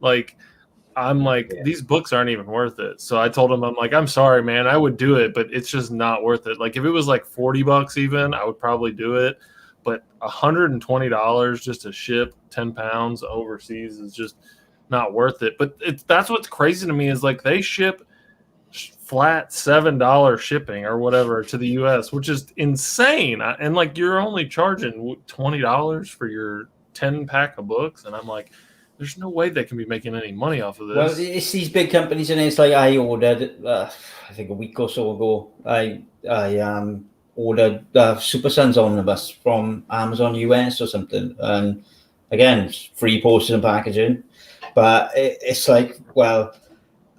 These books aren't even worth it. So I told him, I'm sorry, man, I would do it, but it's just not worth it. Like if it was like $40 even, I would probably do it. But $120 just to ship 10 pounds overseas is just not worth it. But that's what's crazy to me is like they ship flat $7 shipping or whatever to the US, which is insane. And like you're only charging $20 for your 10-pack of books, and I'm like, there's no way they can be making any money off of this. Well, it's these big companies, and it's like I ordered, I think a week or so ago, I ordered Super Sons Omnibus from Amazon US or something, and again, free postage and packaging. But it's like, well,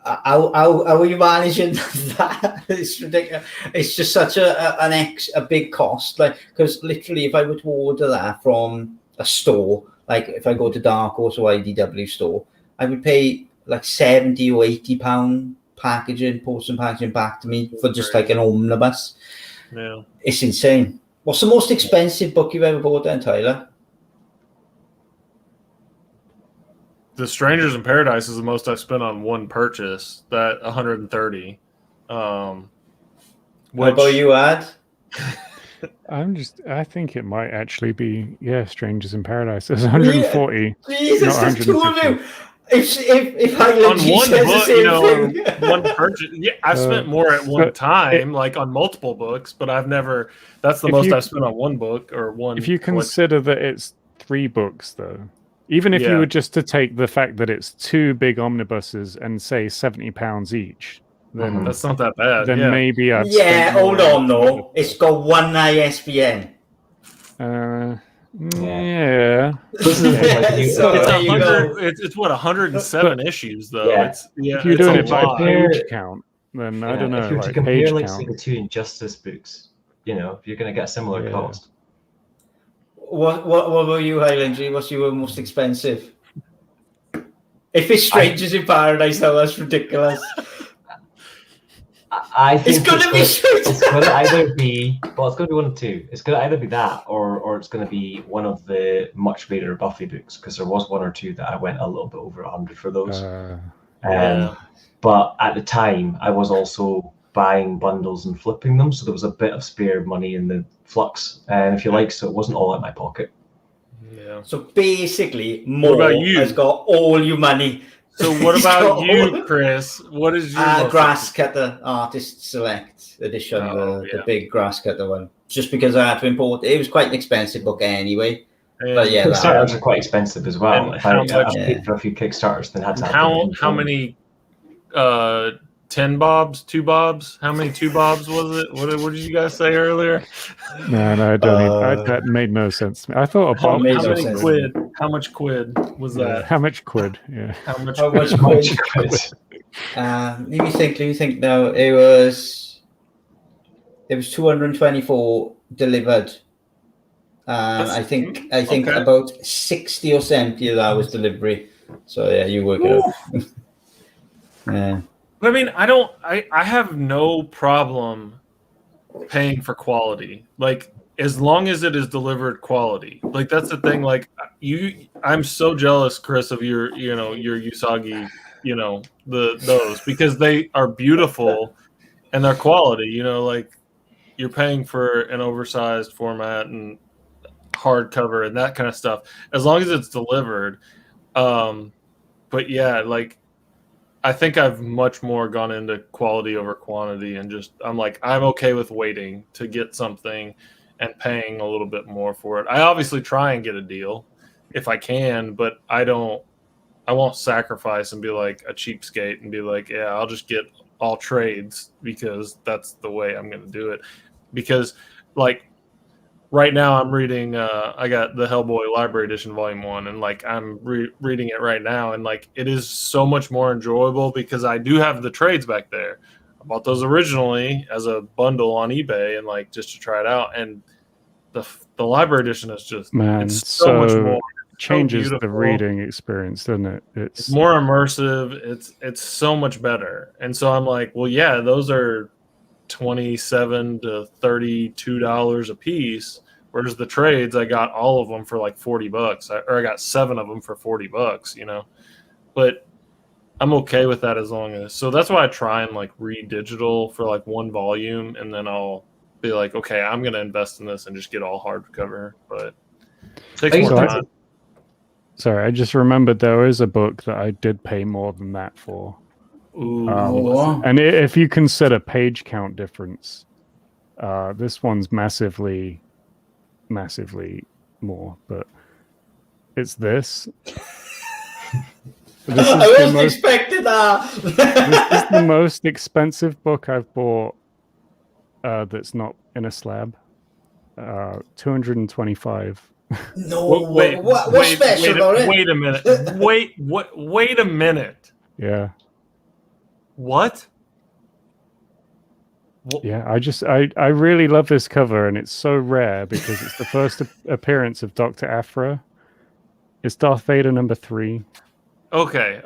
how are you managing that? It's ridiculous. It's just such a big cost. Like, because literally, if I were to order that from a store, like if I go to Dark Horse or IDW store, I would pay like £70 or £80 packaging, post and packaging back to me for just like an omnibus. Yeah, it's insane. What's the most expensive book you've ever bought then, Tyler? The Strangers in Paradise is the most I've spent on one purchase. That $130. What about you, Ad? I think it might actually be Strangers in Paradise. It's 140. Jesus, there's 2 of you. If I on one book, one purchase, I've spent more at one time, on multiple books, but I've never. That's the most I've spent on one book or one. If you consider that it's 3 books, though, even if you were just to take the fact that it's 2 big omnibuses and say £70 each, then that's not that bad. Then maybe I've hold on, though. It's got 1 ISBN. Yeah. This is it's what 107 issues though. Yeah. If you're doing it by page count, then I don't know. If you're to compare say the 2 Injustice books, you're going to get a similar cost. What about you, Highland G? What's your most expensive? If it's Strangers in Paradise, though, that's ridiculous. I think it's going to be it's going to either be it's going to be one of 2. It's going to either be that or it's going to be one of the much rarer Buffy books, because there was 1 or 2 that I went a little bit over 100 for those. But at the time, I was also buying bundles and flipping them, so there was a bit of spare money in the flux, if you like, so it wasn't all in my pocket. Yeah. So basically, Mo has got all your money. So what about you, Chris? What is your Grass Cutter Artist Select edition, the big Grass Cutter one? Just because I had to import it. It was quite an expensive book anyway. But Kickstarters are quite expensive as well. I've paid for a few Kickstarters, then had to. How many 10 bobs, 2 bobs? How many 2 bobs was it? What did you guys say earlier? No, I don't. That made no sense to me. I thought a How bob. many quid? How much quid was Yeah, that? how much quid? Yeah. How much quid? Quid. Let me think now. It was 224 delivered. I think okay. about 60 or 70 of that was delivery. So yeah, you work it out. Yeah. I mean, I have no problem paying for quality. Like, as long as it is delivered quality. Like, that's the thing. Like, I'm so jealous, Chris, of your Usagi, those, because they are beautiful and they're quality, like you're paying for an oversized format and hardcover and that kind of stuff, as long as it's delivered. But yeah, like, I think I've much more gone into quality over quantity, and just I'm okay with waiting to get something and paying a little bit more for it. I obviously try and get a deal if I can, but I won't sacrifice and be like a cheapskate and be like, yeah, I'll just get all trades because that's the way I'm going to do it. Because like right now I'm reading I got the Hellboy Library Edition Volume 1, and like I'm reading it right now, and like it is so much more enjoyable because I do have the trades back there. I bought those originally as a bundle on eBay and like just to try it out, and the Library Edition is just it's so much more. Changes so the reading experience, doesn't it? It's more immersive. It's so much better. And so I'm like, well, yeah, those are $27 to $32 a piece. Whereas the trades, I got all of them for like $40, or I got 7 of them for $40, But I'm okay with that as long as. So that's why I try and like read digital for like one volume, and then I'll be like, okay, I'm gonna invest in this and just get all hardcover. But it takes more time. Sorry, I just remembered there is a book that I did pay more than that for. And if you consider page count difference, this one's massively more, but it's this. I wasn't expecting that. This is the most expensive book I've bought that's not in a slab. 225. No, what's special about it? Wait a minute. Wait a minute. Yeah. What? Yeah, I really love this cover, and it's so rare because it's the first appearance of Dr. Aphra. It's Darth Vader #3. Okay.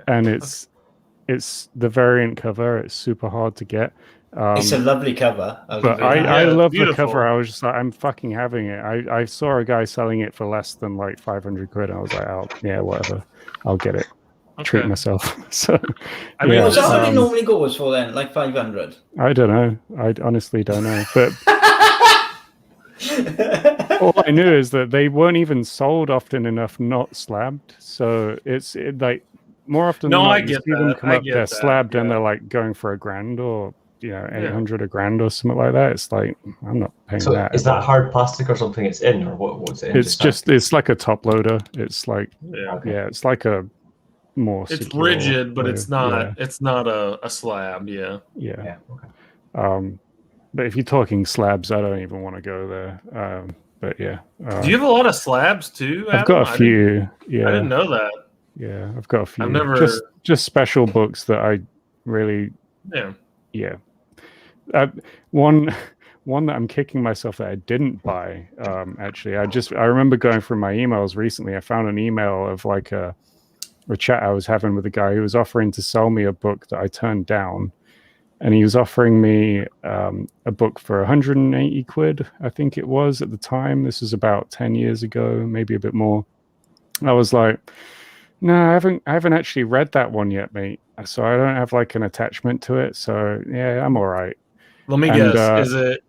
And it's the variant cover. It's super hard to get. It's a lovely cover. But I love the cover. I was just like, I'm fucking having it. I saw a guy selling it for less than like 500 quid. I was like, oh, yeah, whatever. I'll get it. Okay. Treat myself. So, I mean, what's that one it normally goes for then? Like 500? I don't know. I honestly don't know. But all I knew is that they weren't even sold often enough not slabbed. So it's like more often than not, you see them come up, they're slabbed and they're like going for $1,000 or 800 $1,000 or something like that. It's like, I'm not paying that. Is that hard plastic or something it's in, or what's it in? It's like a top loader. It's like it's like a more it's rigid, but it's not a slab. Yeah. Okay. But if you're talking slabs, I don't even want to go there. But yeah. Do you have a lot of slabs too, Adam? I've got a few. I didn't know that. Yeah, I've got a few. I've never just special books that I really. Yeah. One that I'm kicking myself that I didn't buy. Actually, I remember going through my emails recently. I found an email of like a chat I was having with a guy who was offering to sell me a book that I turned down, and he was offering me a book for 180 quid. I think it was at the time. This is about 10 years ago, maybe a bit more. I was like, no, I haven't actually read that one yet, mate. So I don't have like an attachment to it. So yeah, I'm all right. Let me guess. Is it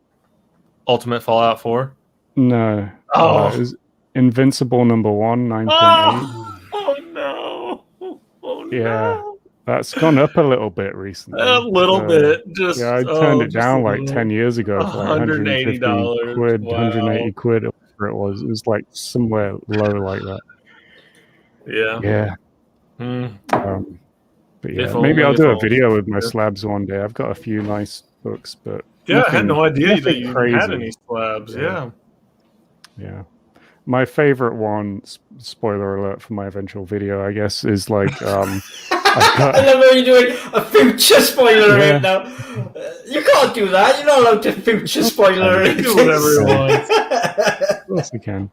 Ultimate Fallout 4? No. It was Invincible #1, 9.8. Oh no. Oh no. Yeah. That's gone up a little bit recently. A little bit. I turned it down like 10 years ago for like $180 quid, 180 quid. It was like somewhere low like that. Yeah. Yeah. But yeah, If maybe I'll only, do if a only. video with my Yeah. slabs one day. I've got a few nice books, but Yeah, I had no idea that nothing you crazy. had any slabs. Yeah. Yeah. Yeah. My favorite one, spoiler alert for my eventual video, I guess, is like I love how you're doing a future spoiler right now. You can't do that. You're not allowed to future spoiler You can do whatever you want. Of course I can.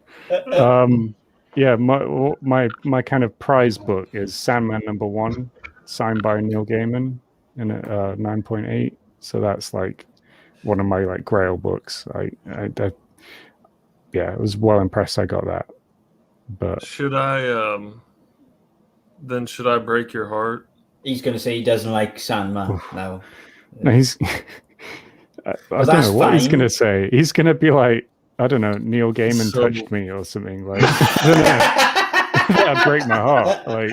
Yeah, my kind of prize book is Sandman #1, signed by Neil Gaiman, in a 9.8. So that's like one of my like grail books. Yeah, I was well impressed I got that. But should I break your heart? He's going to say he doesn't like Sandman now. no, he's I don't know what he's going to say. He's going to be like, I don't know, Neil Gaiman touched me or something. Like, I don't know. That'd break my heart. Like,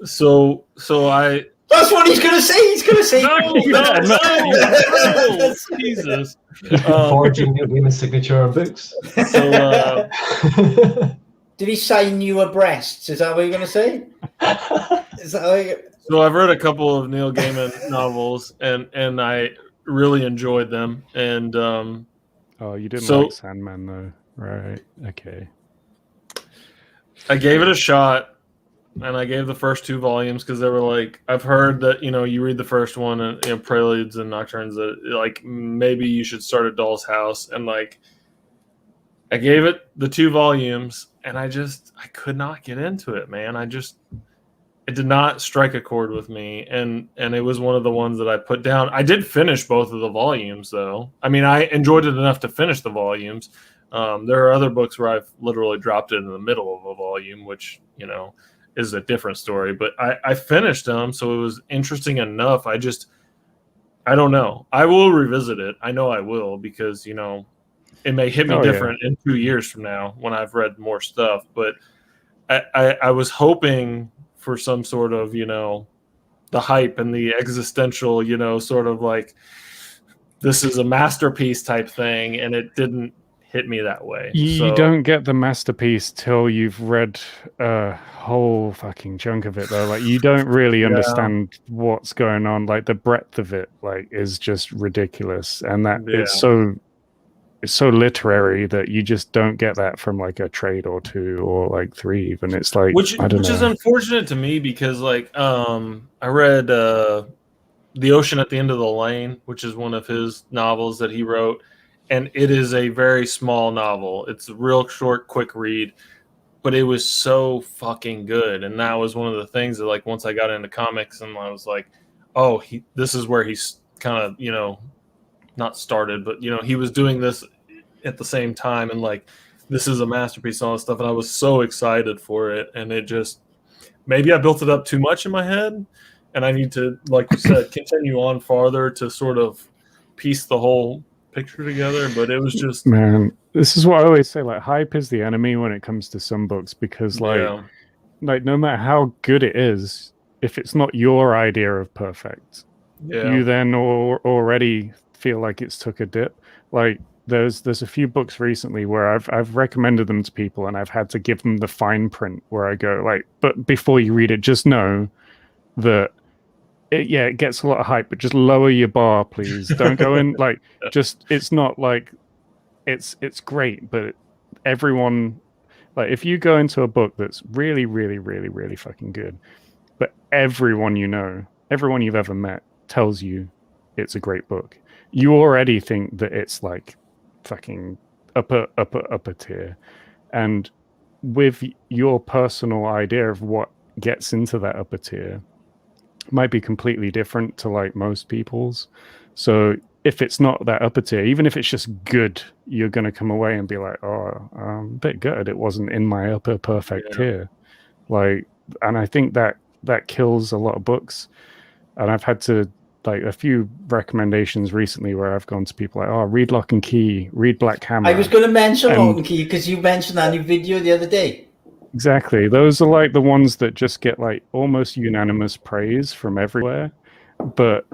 so I. That's what he's going to say. He's going to say, no, Jesus. Forging Neil Gaiman's signature on books. So, did he sign you a breast? Is that what you're going to say? Is that what So I've read a couple of Neil Gaiman novels, and I really enjoyed them. And oh, you didn't like Sandman though, right? Okay. I gave it a shot, and I gave the first 2 volumes because they were like, I've heard that you read the first one and Preludes and Nocturnes, that like maybe you should start at Doll's House, and like I gave it the 2 volumes, and I could not get into it, man. It did not strike a chord with me, and it was one of the ones that I put down. I did finish both of the volumes, though. I mean, I enjoyed it enough to finish the volumes. There are other books where I've literally dropped it in the middle of a volume, which, is a different story. But I finished them, so it was interesting enough. I don't know. I will revisit it. I know I will, because, it may hit me different in 2 years from now when I've read more stuff. But I was hoping for some sort of, the hype and the existential, sort of like, this is a masterpiece type thing, and it didn't hit me that way. You don't get the masterpiece till you've read a whole fucking chunk of it, though. Like, you don't really understand what's going on. Like, the breadth of it, like, is just ridiculous, and that it's so literary that you just don't get that from like a trade or 2 or like 3 even. It's like, which is unfortunate to me, because like I read The Ocean at the End of the Lane, which is one of his novels that he wrote, and it is a very small novel. It's a real short, quick read, but it was so fucking good. And that was one of the things that, like, once I got into comics, and I was like, oh, this is where he's kind of, not started, but he was doing this at the same time, and like, this is a masterpiece and all this stuff, and I was so excited for it. And it just, maybe I built it up too much in my head, and I need to, like you said, continue on farther to sort of piece the whole picture together. But it was just, man, this is what I always say, like, hype is the enemy when it comes to some books, because like no matter how good it is, if it's not your idea of perfect, you then already feel like it's took a dip. Like, there's a few books recently where I've recommended them to people, and I've had to give them the fine print where I go like, but before you read it, just know that it gets a lot of hype, but just lower your bar, please. Don't go in like, just, it's not like it's great, but everyone, like, if you go into a book that's really, really, really, really fucking good, but everyone you've ever met tells you it's a great book, you already think that it's like fucking upper tier. And with your personal idea of what gets into that upper tier might be completely different to like most people's. So if it's not that upper tier, even if it's just good, you're going to come away and be like, oh, a bit good. It wasn't in my upper perfect tier. Like, and I think that kills a lot of books. And I've had to, like, a few recommendations recently where I've gone to people like, oh, read Lock and Key, read Black Hammer. I was going to mention Lock and Key because you mentioned that in your video the other day. Exactly. Those are like the ones that just get like almost unanimous praise from everywhere. But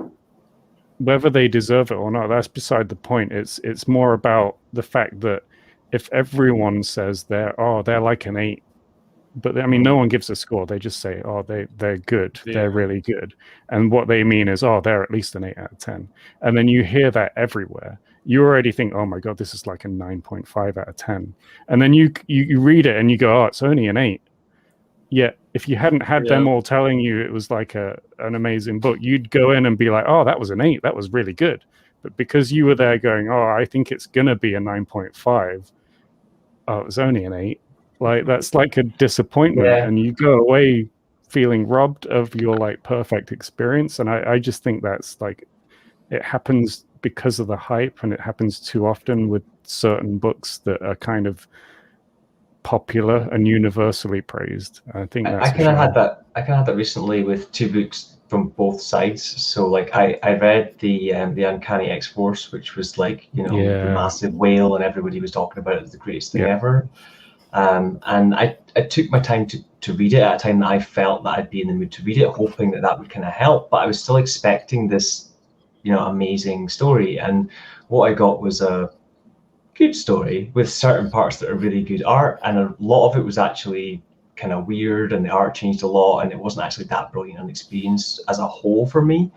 whether they deserve it or not, that's beside the point. It's more about the fact that if everyone says they're like an 8, but I mean, no one gives a score. They just say, "Oh, they're good. Yeah. They're really good," and what they mean is, "Oh, they're at least an 8 out of 10." And then you hear that everywhere. You already think, "Oh my god, this is like a 9.5 out of 10," and then you read it and you go, "Oh, it's only an 8." Yet, if you hadn't had them all telling you it was like an amazing book, you'd go in and be like, "Oh, that was an 8. That was really good." But because you were there going, "Oh, I think it's gonna be a 9.5," oh, it was only an 8. Like, that's like a disappointment, and you go away feeling robbed of your like perfect experience. And I just think that's like, it happens because of the hype, and it happens too often with certain books that are kind of popular and universally praised. I think that's I kind of had that. I kind of had that recently with 2 books from both sides. So like I read the Uncanny X-Force, which was like, you know, the massive whale, and everybody was talking about it as the greatest thing ever. And I took my time to read it at a time that I felt that I'd be in the mood to read it, hoping that would kind of help. But I was still expecting this, you know, amazing story, and what I got was a good story with certain parts that are really good art, and a lot of it was actually kind of weird, and the art changed a lot, and it wasn't actually that brilliant an experience as a whole for me.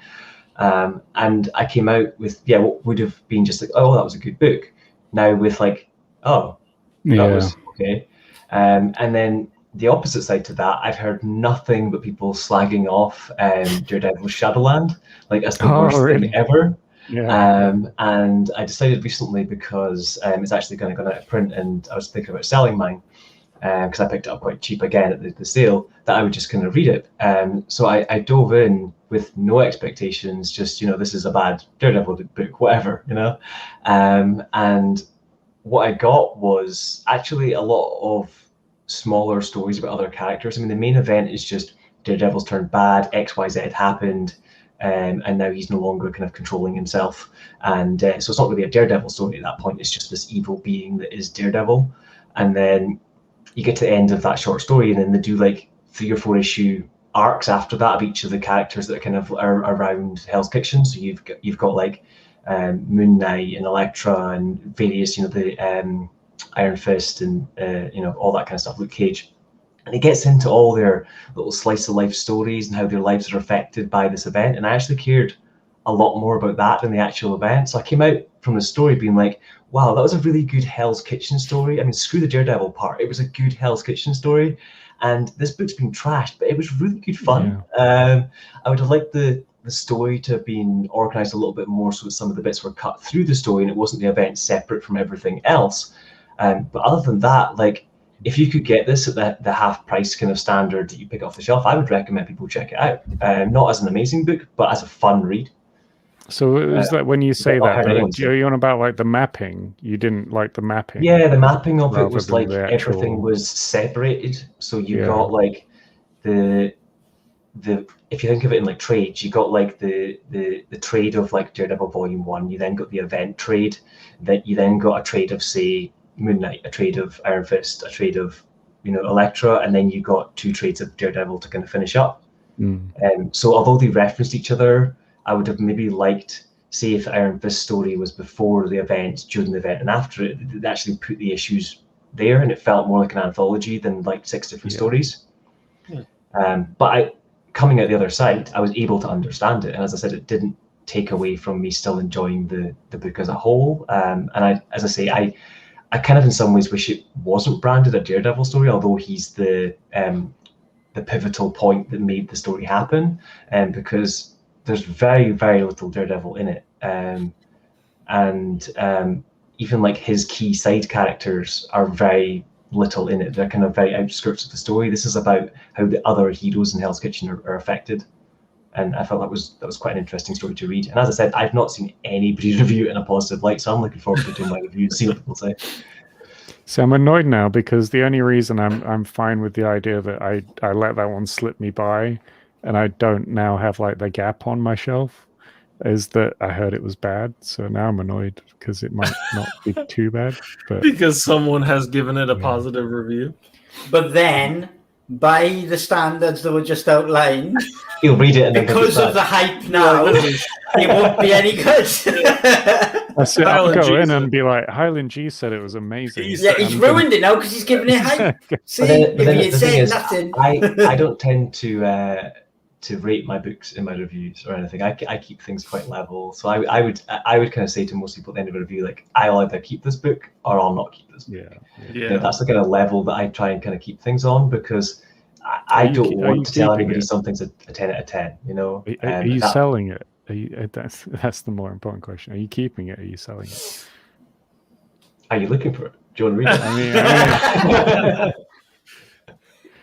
And I came out with what would have been just like, oh, that was a good book. Now with like, oh, that was okay. And then the opposite side to that, I've heard nothing but people slagging off Daredevil's Shadowland like as the worst thing ever. And I decided recently, because it's actually going to go out of print, and I was thinking about selling mine because I picked it up quite cheap again at the sale, that I would just kind of read it. So I dove in with no expectations, just, you know, this is a bad Daredevil book, whatever, you know. And what I got was actually a lot of smaller stories about other characters. I mean, the main event is just Daredevil's turned bad, XYZ happened, and now he's no longer kind of controlling himself. And so it's not really a Daredevil story at that point, it's just this evil being that is Daredevil. And then you get to the end of that short story, and then they do like 3 or 4 issue arcs after that of each of the characters that kind of are around Hell's Kitchen. So you've got like Moon Knight and Elektra and various, you know, the Iron Fist and you know, all that kind of stuff, Luke Cage. And it gets into all their little slice of life stories and how their lives are affected by this event. And I actually cared a lot more about that than the actual event. So I came out from the story being like, wow, that was a really good Hell's Kitchen story. I mean, screw the Daredevil part. It was a good Hell's Kitchen story. And this book's been trashed, but it was really good fun. I would have liked the story to have been organized a little bit more, so that some of the bits were cut through the story and it wasn't the event separate from everything else. But other than that, like, if you could get this at the half price kind of standard that you pick off the shelf, I would recommend people check it out. Not as an amazing book, but as a fun read. So is that when you say that, you're on about like the mapping? You didn't like the mapping? Yeah, the mapping of it was like everything was separated. So you got like the if you think of it in like trades, you got like the trade of like Daredevil Volume 1. You then got the event trade. That you then got a trade of, say, Moon Knight, a trade of Iron Fist, a trade of, you know, Elektra, and then you got 2 trades of Daredevil to kind of finish up. So although they referenced each other, I would have maybe liked, say, if the Iron Fist story was before the event, during the event, and after it, they actually put the issues there, and it felt more like an anthology than like 6 different stories. But coming out the other side, I was able to understand it, and as I said, it didn't take away from me still enjoying the book as a whole. And as I say, I kind of in some ways wish it wasn't branded a Daredevil story, although he's the pivotal point that made the story happen, because there's very, very little Daredevil in it. And even like his key side characters are very little in it. They're kind of very outskirts of the story. This is about how the other heroes in Hell's Kitchen are affected. And I felt that was quite an interesting story to read. And as I said, I've not seen anybody review it in a positive light, so I'm looking forward to doing my review and see what people say. So I'm annoyed now, because the only reason I'm fine with the idea that I let that one slip me by, and I don't now have like the gap on my shelf, is that I heard it was bad. So now I'm annoyed because it might not be too bad. But because someone has given it a positive review. But then by the standards that were just outlined, He'll read it and then because of the hype now, it won't be any good. That's it. I'll Highland go in G's and be like, Highland G said it was amazing. He's- Yeah, he's ruined it now because he's given it hype. See, But then if he the had thing said is, nothing. I don't tend to rate my books in my reviews or anything. I keep things quite level. So I would kind of say to most people at the end of a review, like, I'll either keep this book or I'll not keep this book. You know, that's the kind of level that I try and kind of keep things on, because I don't want to tell anybody something's a 10 out of 10. You know, Are you selling it? Are you, that's the more important question. Are you keeping it? Are you selling it? Are you looking for it? Do you want to read it? I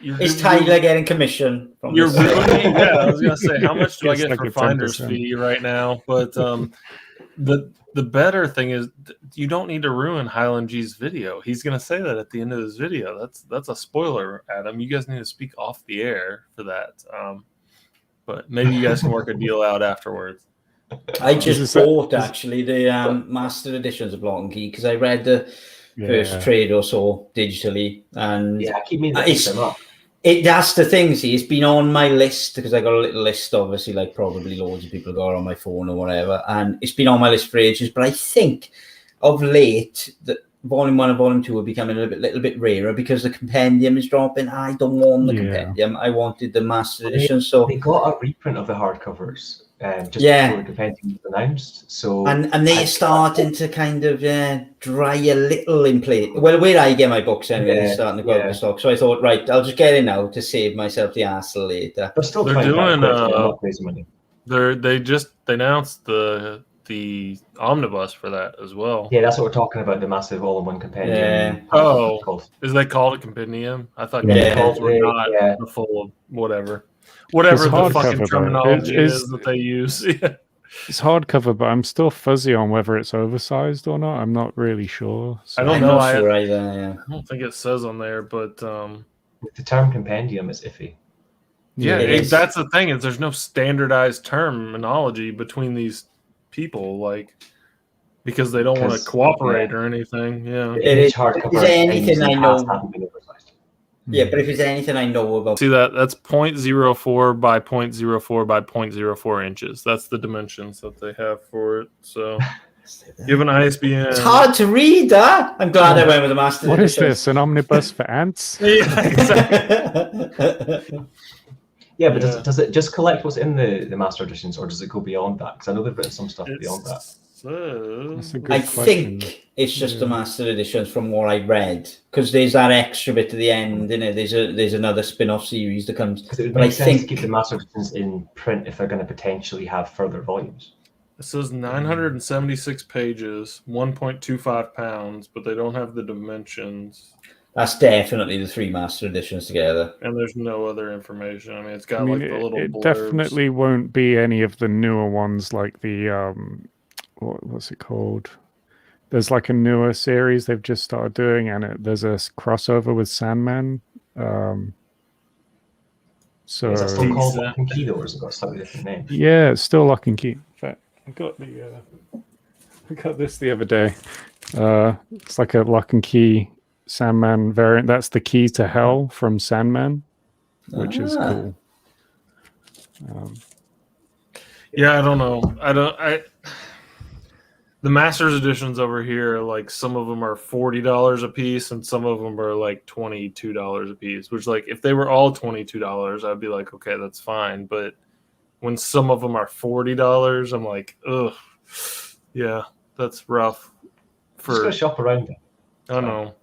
mean, Is Tyler getting commission from You're this? ruining. Yeah, I was gonna say, how much do I It's get like for a finder's 10%. fee right now? But the better thing is, you don't need to ruin Highland G's video. He's gonna say that at the end of his video. That's a spoiler, Adam. You guys need to speak off the air for that. But maybe you guys can work a deal out afterwards. I just bought actually the master editions of Lock and Key because I read the first trade or so digitally, and Yeah, keep me them up. That's the thing. See, it's been on my list because I got a little list, obviously, like probably loads of people got on my phone or whatever, and it's been on my list for ages. But I think of late that Volume 1 and Volume 2 are becoming a little bit rarer because the compendium is dropping. I don't want the compendium. I wanted the master edition. So they got a reprint of the hardcovers just before the compendium was announced. So and they're starting to kind of dry a little in place. Well, where I get my books anyway, they're starting to go out of stock. So I thought, right, I'll just get it now to save myself the hassle later. They're still They're trying doing. not crazy money. They just announced the omnibus for that as well. Yeah, that's what we're talking about, the massive all-in-one compendium. Yeah. Oh, is they called a compendium? I thought companions were not the full of whatever the fucking terminology is that they use. It's hardcover, but I'm still fuzzy on whether it's oversized or not. I'm not really sure. So. I don't know. I'm not sure either. I don't think it says on there, but the term compendium is iffy. Yeah, that's the thing, is there's no standardized terminology between these people, like, because they don't want to cooperate or anything. Yeah. Is there anything I know? Yeah, but if there's anything I know about, see that's 0.04 by 0.04 by 0.04 inches. That's the dimensions that they have for it. So give an ISBN. It's hard to read, huh? I'm glad I went with the master. What is this? An omnibus for ants? Yeah, exactly. Yeah, but does it just collect what's in the master editions, or does it go beyond that? Because I know they've written some stuff beyond that. I think it's just the master editions from what I read, because there's that extra bit at the end, you know. There's another spin-off series that comes. Because it would make sense to keep the master editions in print if they're going to potentially have further volumes. It says 976 pages, 1.25 pounds, but they don't have the dimensions. That's definitely the 3 master editions together. And there's no other information. I mean, it's got like the little It blurbs. definitely won't be any of the newer ones, like the what's it called? There's like a newer series they've just started doing, and there's a crossover with Sandman. So is it still called Lock and Key, though, or has it got a slightly different name? Yeah, it's still Lock and Key. In fact, I got this the other day. It's like a Lock and Key Sandman variant. That's the Key to Hell from Sandman, which is cool. Yeah, I don't know. The Masters editions over here, like, some of them are $40 a piece, and some of them are like $22 a piece. Which, like, if they were all $22, I'd be like, okay, that's fine. But when some of them are $40, I'm like, ugh, yeah, that's rough. Just gotta shop around it. I know.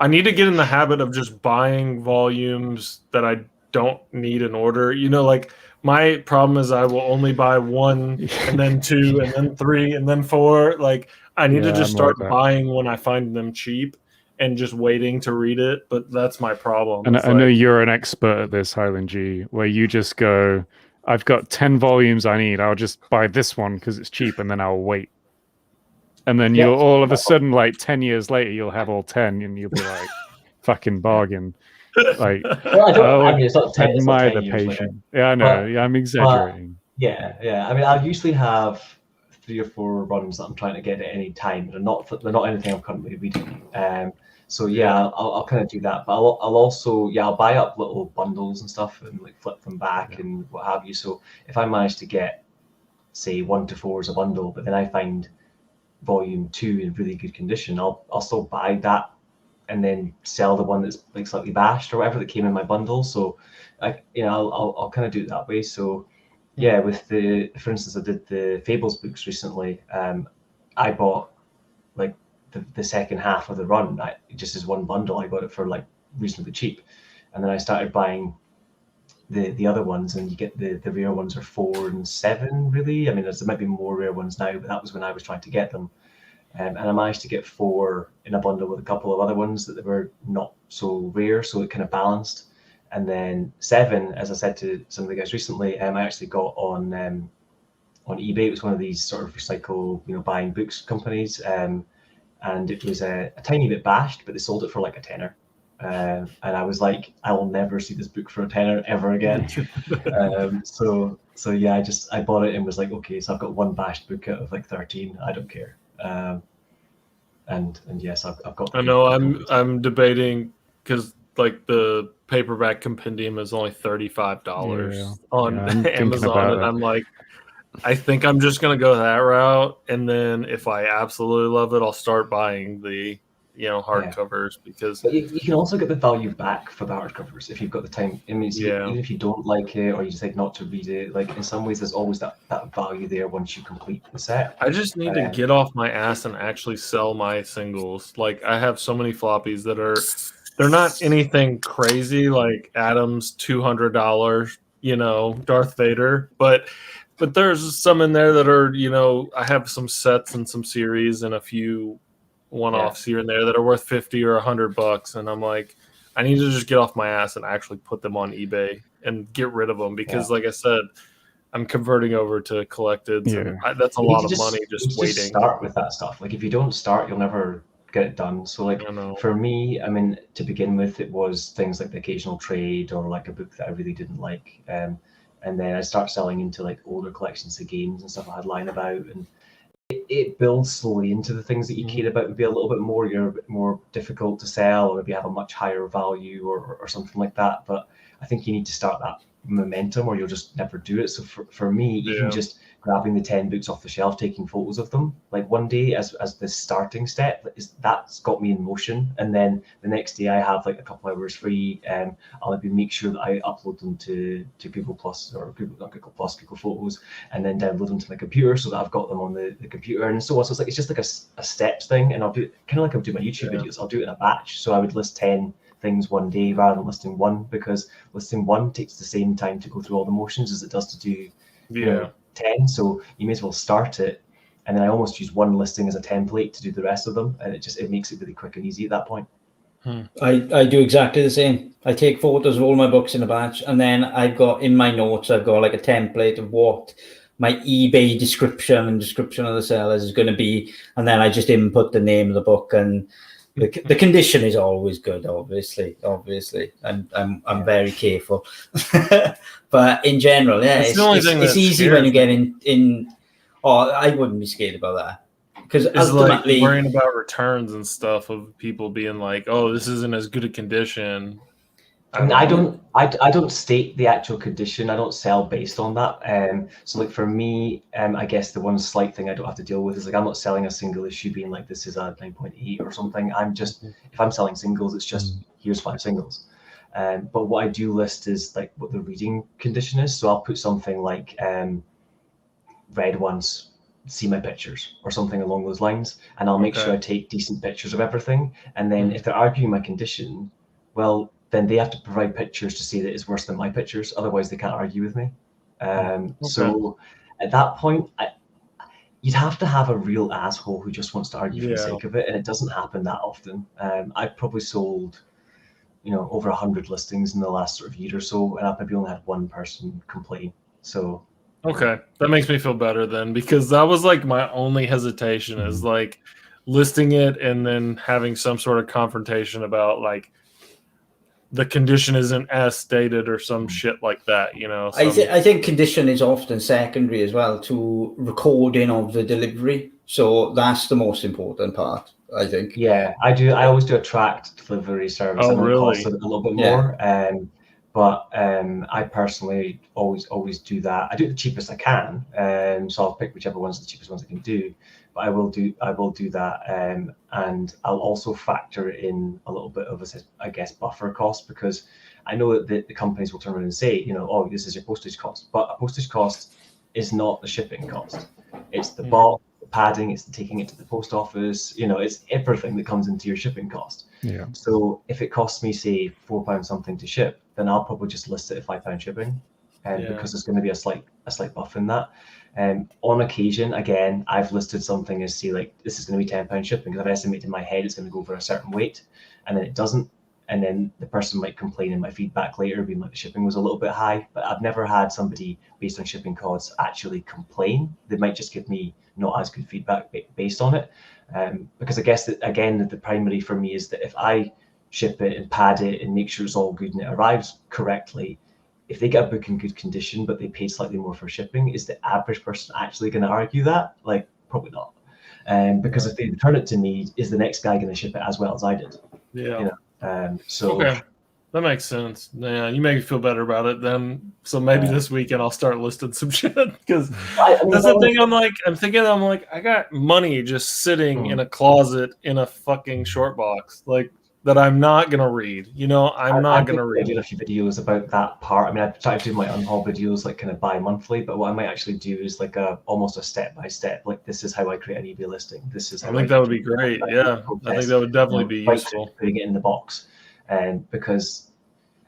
I need to get in the habit of just buying volumes that I don't need in order. You know, like, my problem is I will only buy 1 and then 2 and then 3 and then 4. Like, I need to just start buying when I find them cheap and just waiting to read it. But that's my problem. And I know you're an expert at this, Highland G, where you just go, I've got 10 volumes I need. I'll just buy this one because it's cheap, and then I'll wait. And then you'll all of a sudden, like 10 years later, you'll have all 10 and you'll be like, fucking bargain. Like, I mean, it's not 10, admire the patient. Yeah, I know. I'm exaggerating. Yeah. I mean, I'll usually have 3 or 4 runs that I'm trying to get at any time. They're not anything I'm currently reading. So yeah, I'll kind of do that. But I'll also I'll buy up little bundles and stuff and like flip them back and what have you. So if I manage to get, say, 1 to 4 as a bundle, but then I find volume 2 in really good condition, I'll still buy that and then sell the one that's like slightly bashed or whatever that came in my bundle. So I'll kind of do it that way. So yeah, with for instance, I did the Fables books recently. I bought like the second half of the run, just as one bundle. I got it for like reasonably cheap, and then I started buying the other ones, and you get the rare ones are 4 and 7 really. I mean, there might be more rare ones now, but that was when I was trying to get them. And I managed to get 4 in a bundle with a couple of other ones that were not so rare, so it kind of balanced. And then 7, as I said to some of the guys recently, I actually got on eBay. It was one of these sort of recycle, buying books companies, and it was a tiny bit bashed, but they sold it for like a tenner. And I was like, I will never see this book for a tenner ever again. So yeah, I bought it and was like, okay, so I've got one bashed book out of like 13. I don't care. And yes, I've got. I know I'm debating because like the paperback compendium is only $35 on Amazon, and I'm like, I think I'm just gonna go that route, and then if I absolutely love it, I'll start buying the hardcovers because. But you can also get the value back for the hardcovers if you've got the time. I mean, even if you don't like it or you decide not to read it, like in some ways, there's always that value there once you complete the set. I just need to get off my ass and actually sell my singles. Like I have so many floppies that they're not anything crazy like Adam's $200, Darth Vader, but there's some in there that are, I have some sets and some series and a few one-offs here and there that are worth $50 or $100, and I'm like, I need to just get off my ass and actually put them on eBay and get rid of them because, like I said, I'm converting over to collecteds. And that's a lot of money just waiting. Just start with that stuff. Like if you don't start, you'll never get it done. So like for me, I mean, to begin with, it was things like the occasional trade or like a book that I really didn't like, and then I start selling into like older collections of games and stuff I had lying about, and it builds slowly into the things that you care about. Maybe a little bit more, you're a bit more difficult to sell, or maybe have a much higher value or something like that. But I think you need to start that momentum or you'll just never do it. So for me, even just grabbing the 10 books off the shelf, taking photos of them, like one day as the starting step, that's got me in motion. And then the next day I have like a couple hours free, I'll maybe make sure that I upload them to Google Plus or Google Photos, and then download them to my computer so that I've got them on the computer and so on. So it's just like a steps thing, and I'll do kind of like I do my YouTube videos. I'll do it in a batch. So I would list 10 things one day rather than listing one, because listing one takes the same time to go through all the motions as it does to do 10. So you may as well start it, and then I almost use one listing as a template to do the rest of them, and it makes it really quick and easy at that point. I do exactly the same. I take photos of all my books in a batch, and then I've got in my notes, I've got like a template of what my eBay description of the sellers is going to be, and then I just input the name of the book, and the condition is always good, obviously. I'm very careful. But in general, it's easy when you get in. Oh, I wouldn't be scared about that. Because ultimately, like worrying about returns and stuff of people being like, "Oh, this isn't as good a condition." I don't state the actual condition. I don't sell based on that. So like for me, I guess the one slight thing I don't have to deal with is like I'm not selling a single issue being like this is a 9.8 or something. I'm just, if I'm selling singles, it's just here's 5 singles. But what I do list is like what the reading condition is. So I'll put something like read once, see my pictures, or something along those lines, and I'll make sure I take decent pictures of everything. And then if they're arguing my condition, well, then they have to provide pictures to say that it's worse than my pictures. Otherwise, they can't argue with me. So at that point, you'd have to have a real asshole who just wants to argue for the sake of it, and it doesn't happen that often. I've probably sold, over 100 listings in the last sort of year or so, and I've maybe only had one person complain. So okay, that makes me feel better then, because that was like my only hesitation is like listing it and then having some sort of confrontation about like the condition isn't as stated or some shit like that, you know. I think condition is often secondary as well to recording of the delivery. So that's the most important part, I think. Yeah, I do. I always do a tracked delivery service. Oh, I know it really? costs a little bit more, but I personally always do that. I do it the cheapest I can, so I'll pick whichever one's the cheapest ones I can do. But I will do that, and I'll also factor in a little bit of I guess buffer cost, because I know that the companies will turn around and say, you know, oh, this is your postage cost, but a postage cost is not the shipping cost. It's the box, the padding, it's the taking it to the post office. You know, it's everything that comes into your shipping cost. Yeah. So if it costs me, say, £4 something to ship, then I'll probably just list it at £5 shipping, because there's going to be a slight buff in that. On occasion, again, I've listed something as, say, like, this is going to be £10 shipping, because I've estimated in my head it's going to go for a certain weight, and then it doesn't. And then the person might complain in my feedback later, being like the shipping was a little bit high. But I've never had somebody based on shipping costs actually complain. They might just give me not as good feedback based on it. Because I guess that, again, the primary for me is that if I ship it and pad it and make sure it's all good and it arrives correctly, if they get a book in good condition but they paid slightly more for shipping, is the average person actually going to argue that? Like, probably not. Because if they return it to me, is the next guy going to ship it as well as I did? Yeah. You know? So okay, that makes sense. Yeah, you make me feel better about it then. So maybe this weekend I'll start listing some shit, because that's the thing. I'm thinking I got money just sitting in a closet in a fucking short box, like, that I'm not gonna read. You know, I'm not gonna read. I did a few videos about that part. I mean, I try to do my unhaul videos like kind of bi-monthly, but what I might actually do is like almost a step-by-step, like, this is how I create an eBay listing. This is how I think that would be great. Yeah, I think that would definitely be useful. Putting it in the box, because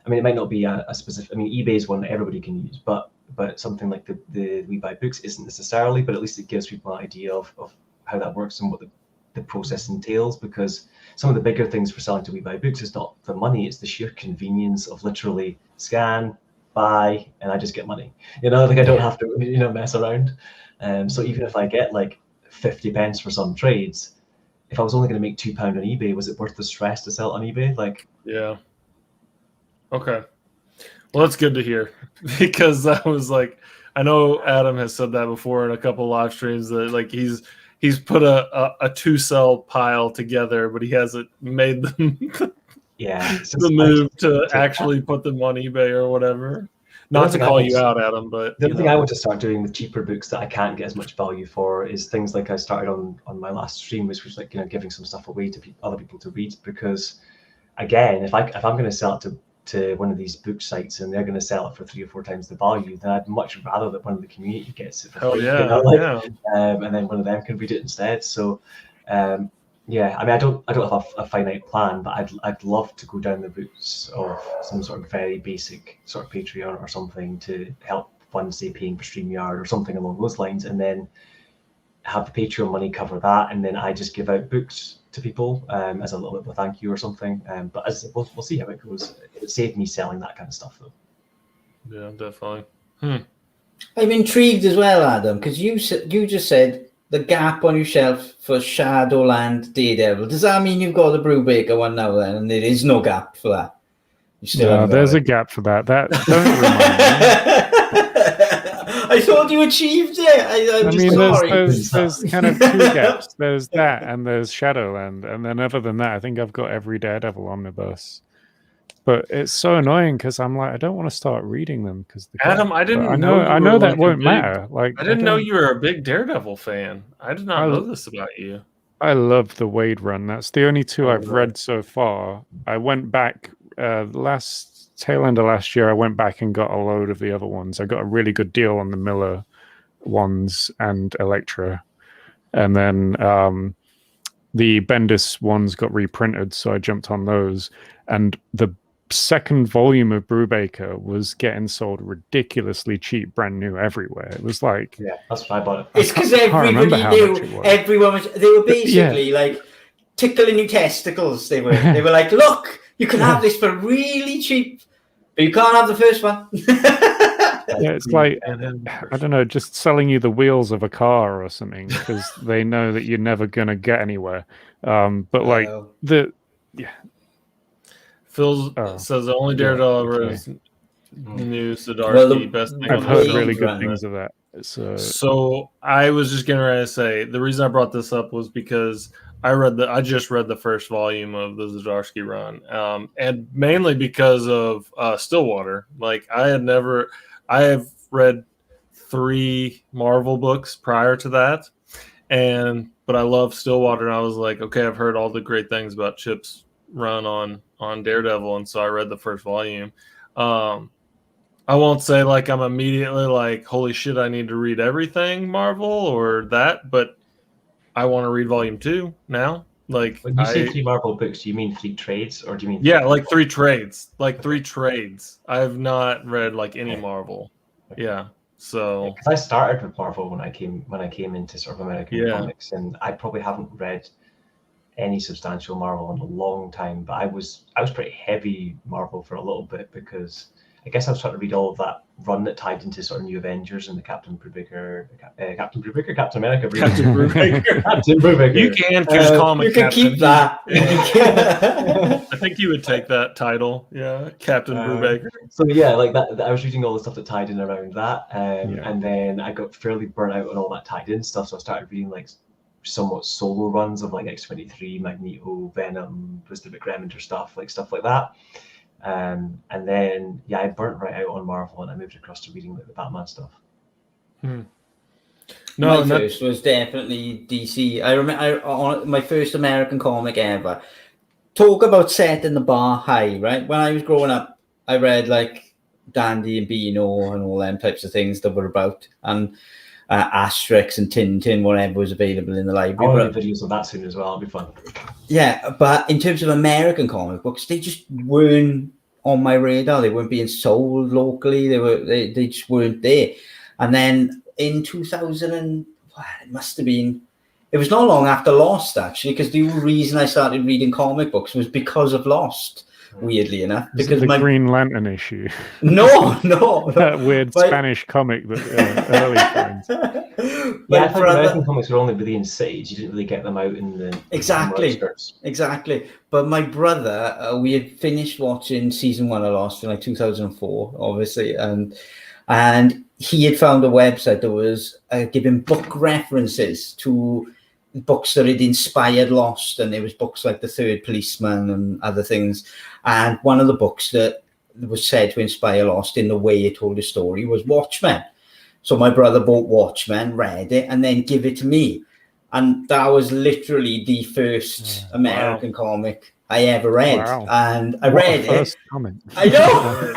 I mean, it might not be a specific. I mean, eBay is one that everybody can use, but something like the We Buy Books isn't necessarily. But at least it gives people an idea of how that works and what the process entails, because some of the bigger things for selling to We Buy Books is not the money, it's the sheer convenience of literally scan, buy, and I just get money. You know, like, I don't have to, you know, mess around. So even if I get like 50 pence for some trades, if I was only going to make £2 on eBay, was it worth the stress to sell it on eBay? Like, yeah. Okay. Well, that's good to hear, because I was like, I know Adam has said that before in a couple live streams, that like he's put a 2-cell pile together, but he hasn't made them the move to actually put them on eBay or whatever. Not to call you out, Adam, but the other thing I want to start doing with cheaper books that I can't get as much value for is things like I started on my last stream, which was like, you know, giving some stuff away to other people to read. Because again, if I'm going to sell it to one of these book sites and they're going to sell it for 3 or 4 times the value, then I'd much rather that one of the community gets it for free, you know, like, and then one of them can read it instead. So yeah, I mean, I don't have a finite plan, but I'd love to go down the routes of some sort of very basic sort of Patreon or something to help fund, say, paying for StreamYard or something along those lines, and then have the Patreon money cover that, and then I just give out books to people as a little bit of a thank you or something. But as we'll see how it goes. It would save me selling that kind of stuff, though. Yeah, definitely. I'm intrigued as well, Adam, because you just said the gap on your shelf for Shadowland Daredevil. Does that mean you've got the Brubaker one now then, and there is no gap for that? You still there's a gap for that. That don't remind me. I thought you achieved it. I'm just sorry. There's kind of 2 gaps. There's that, and there's Shadowland, and then other than that, I think I've got every Daredevil omnibus. But it's so annoying because I'm like, I don't want to start reading them because Adam, I didn't know. I know that won't matter. Like, I didn't know you were a big Daredevil fan. I did not know this about you. I love the Wade run. That's the only 2 I've read so far. I went back tail end of last year. I went back and got a load of the other ones. I got a really good deal on the Miller ones and Elektra, and then the Bendis ones got reprinted, so I jumped on those. And the second volume of Brubaker was getting sold ridiculously cheap, brand new everywhere. It was like, yeah, that's why I bought it. It's because everybody knew. Everyone was. They were basically like tickling your testicles. They were like, look, you can have this for really cheap, but you can't have the first one. Yeah, it's like, I don't know, just selling you the wheels of a car or something, because they know that you're never gonna get anywhere. But like Phil says the only Daredevil is new Zdarsky. Best thing I've heard really good things of that. So I was just getting ready to say the reason I brought this up was because I just read the first volume of the Zdarsky run, and mainly because of Stillwater. Like I have read 3 Marvel books prior to that, but I love Stillwater, and I was like, okay, I've heard all the great things about Chip's run on Daredevil, and so I read the first volume. I won't say like I'm immediately like, holy shit, I need to read everything Marvel or that, but I want to read volume 2 now. Like when you say 3 Marvel books, do you mean 3 trades or do you mean? Yeah, like 3 trades. Like 3 trades. I've not read like any Marvel. Yeah. So because I started with Marvel when I came into sort of American comics, and I probably haven't read any substantial Marvel in a long time, but I was pretty heavy Marvel for a little bit because I guess I was trying to read all of that run that tied into sort of New Avengers and the Captain America. Captain Brubaker. You can call him you can keep that. I think you would take that title. Yeah, Captain Brubaker. So yeah, like that. I was reading all the stuff that tied in around that, and then I got fairly burnt out on all that tied in stuff. So I started reading like somewhat solo runs of like X-23, Magneto, Venom, Mr. McRemender stuff like that. And then I burnt right out on Marvel, and I moved across to reading like the Batman stuff. No, my first was definitely DC. I remember my first American comic ever. Talk about setting the bar high, right? When I was growing up, I read like Dandy and Beano and all them types of things that were about, and Asterix and Tintin, whatever was available in the library. I'll make videos of that soon as well. It'll be fun. Yeah, but in terms of American comic books, they just weren't on my radar. They weren't being sold locally. They just weren't there. And then in 2000, it must have been. It was not long after Lost, actually, because the reason I started reading comic books was because of Lost. Weirdly enough, because the Green Lantern issue. No. That weird Spanish comic that early friends. I thought American comics were only really in cities. You didn't really get them out in the Exactly. But my brother, we had finished watching season 1 of Lost in like 2004, obviously, and he had found a website that was giving book references to books that had inspired Lost, and there was books like The Third Policeman and other things. And one of the books that was said to inspire Lost in the way it told the story was Watchmen. So my brother bought Watchmen, read it, and then give it to me. And that was literally the first American comic I ever read. Wow. And I read it. I know.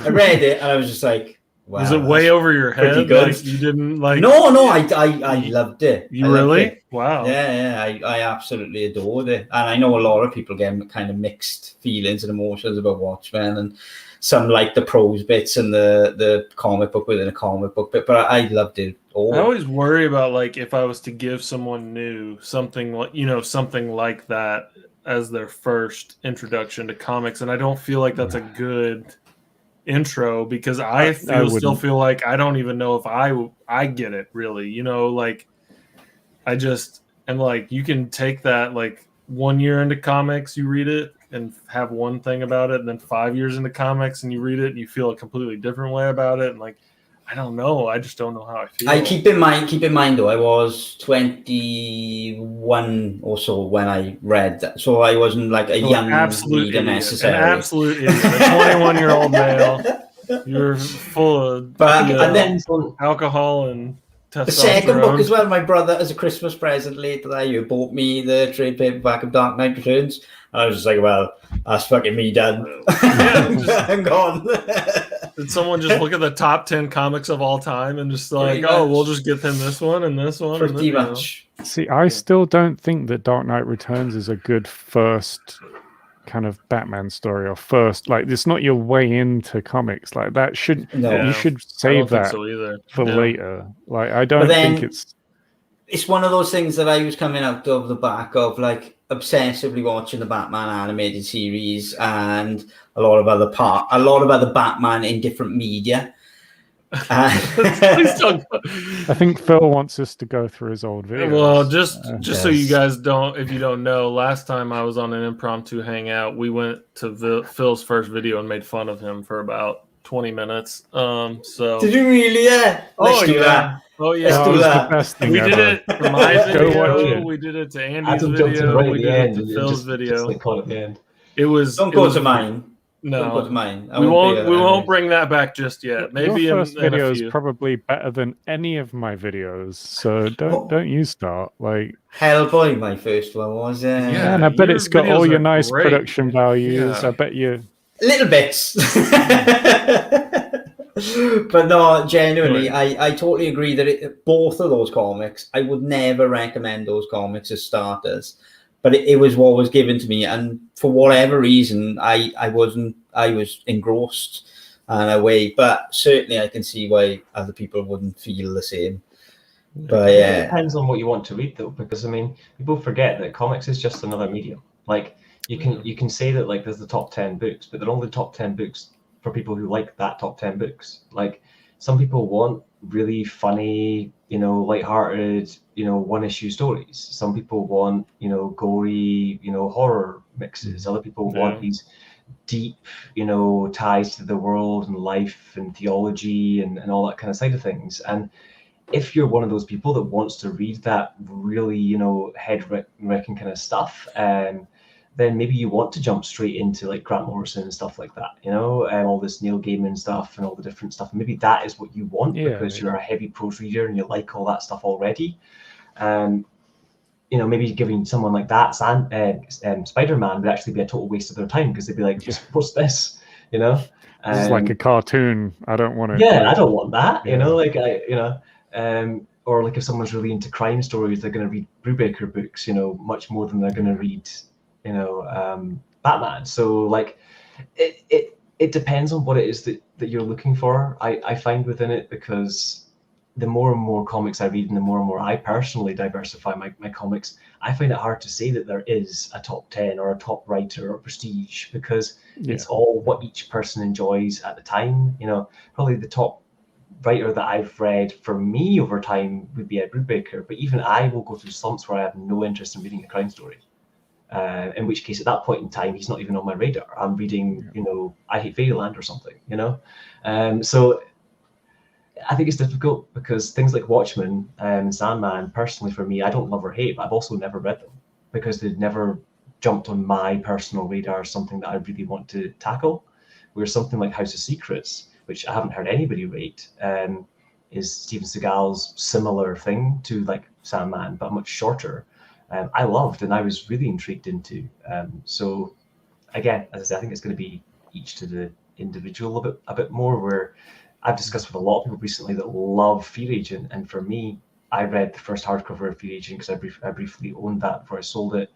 I read it, and I was just like, wow. Was it way over your head? Like you didn't like? No. I loved it. You really? Wow. Yeah. I absolutely adored it, and I know a lot of people get kind of mixed feelings and emotions about Watchmen, and some like the prose bits and the comic book within a comic book bit. But I loved it all. I always worry about like if I was to give someone new something like that as their first introduction to comics, and I don't feel like that's a good intro because I still feel like I don't even know if I get it really, like I just am like, you can take that like 1 year into comics, you read it and have one thing about it, and then 5 years into comics and you read it and you feel a completely different way about it, and like I don't know, I just don't know how I feel. I keep in mind though, I was 21 or so when I read that, so I wasn't like a young reader necessarily. An absolute idiot. A 21-year-old male. You're full of and then alcohol and testosterone. The second book as well, my brother, as a Christmas present later that year, bought me the trade paperback of Dark Knight Returns. And I was just like, well, that's fucking me done. I'm gone. Did someone just look at the top 10 comics of all time and just like, we'll just get them this one and this one? Pretty much. See, I still don't think that Dark Knight Returns is a good first kind of Batman story, or first, like, it's not your way into comics. Like that should you should save that for later. Like I don't think it's one of those things that I was coming out of the back of like obsessively watching the Batman animated series and a lot of other Batman in different media. Please don't. I think Phil wants us to go through his old videos. Well, just so you Yes. guys don't, if you don't know, last time I was on an impromptu hangout, we went to Phil's first video and made fun of him for about 20 minutes. So Did you really? Yeah. Let's do that. Oh yeah. Let's That do was that. the best thing We ever. did it to my Go watch video. it. We did it to Andy's Adam jumped in video. right We at the did end it to and Phil's just video. like caught at the end. It was. Don't it go was, to mine. No, Don't go to mine. we won't. We won't bring that back just yet. Maybe your first in a video is few. probably better than any of my videos, so Oh. don't you start like. Hellboy. My first one was. Yeah. And I bet your it's got videos all your are nice great. production values. Yeah. I bet you. Little bits. But no, genuinely, I totally agree that both of those comics, I would never recommend those comics as starters. But it was what was given to me, and for whatever reason, I was engrossed away. But certainly, I can see why other people wouldn't feel the same. But It yeah, depends on what you want to read, though, because I mean, people forget that comics is just another medium. Like you can say that like there's the top 10 books, but they're only the top 10 books for people who like that top 10 books. Like some people want really funny, lighthearted, one-issue stories. Some people want, gory, horror mixes. Other people want these deep, ties to the world and life and theology and all that kind of side of things. And if you're one of those people that wants to read that really, head-wrecking kind of stuff, then maybe you want to jump straight into like Grant Morrison and stuff like that, all this Neil Gaiman stuff and all the different stuff. And maybe that is what you want because you're a heavy prose reader and you like all that stuff already. Maybe giving someone like that Spider-Man would actually be a total waste of their time because they'd be like, what's this? This is like a cartoon. I don't want to. Yeah, I don't want that. Or like if someone's really into crime stories, they're going to read Brubaker books, much more than they're going to read, Batman. So like, it depends on what it is that you're looking for. I find within it, because the more and more comics I read and the more I personally diversify my comics, I find it hard to say that there is a top 10 or a top writer or prestige, because it's all what each person enjoys at the time. Probably the top writer that I've read for me over time would be Ed Brubaker, but even I will go through slumps where I have no interest in reading a crime story. In which case, at that point in time, he's not even on my radar. I'm reading, I Hate Fairyland or something, So I think it's difficult because things like Watchmen and Sandman, personally for me, I don't love or hate, but I've also never read them because they've never jumped on my personal radar as something that I really want to tackle. Whereas something like House of Secrets, which I haven't heard anybody rate, is Steven Seagal's similar thing to like Sandman, but much shorter. I loved and I was really intrigued into. So again, as I said, I think it's going to be each to the individual a bit more, where I've discussed with a lot of people recently that love Fear Agent, and for me, I read the first hardcover of Fear Agent because I briefly owned that before I sold it,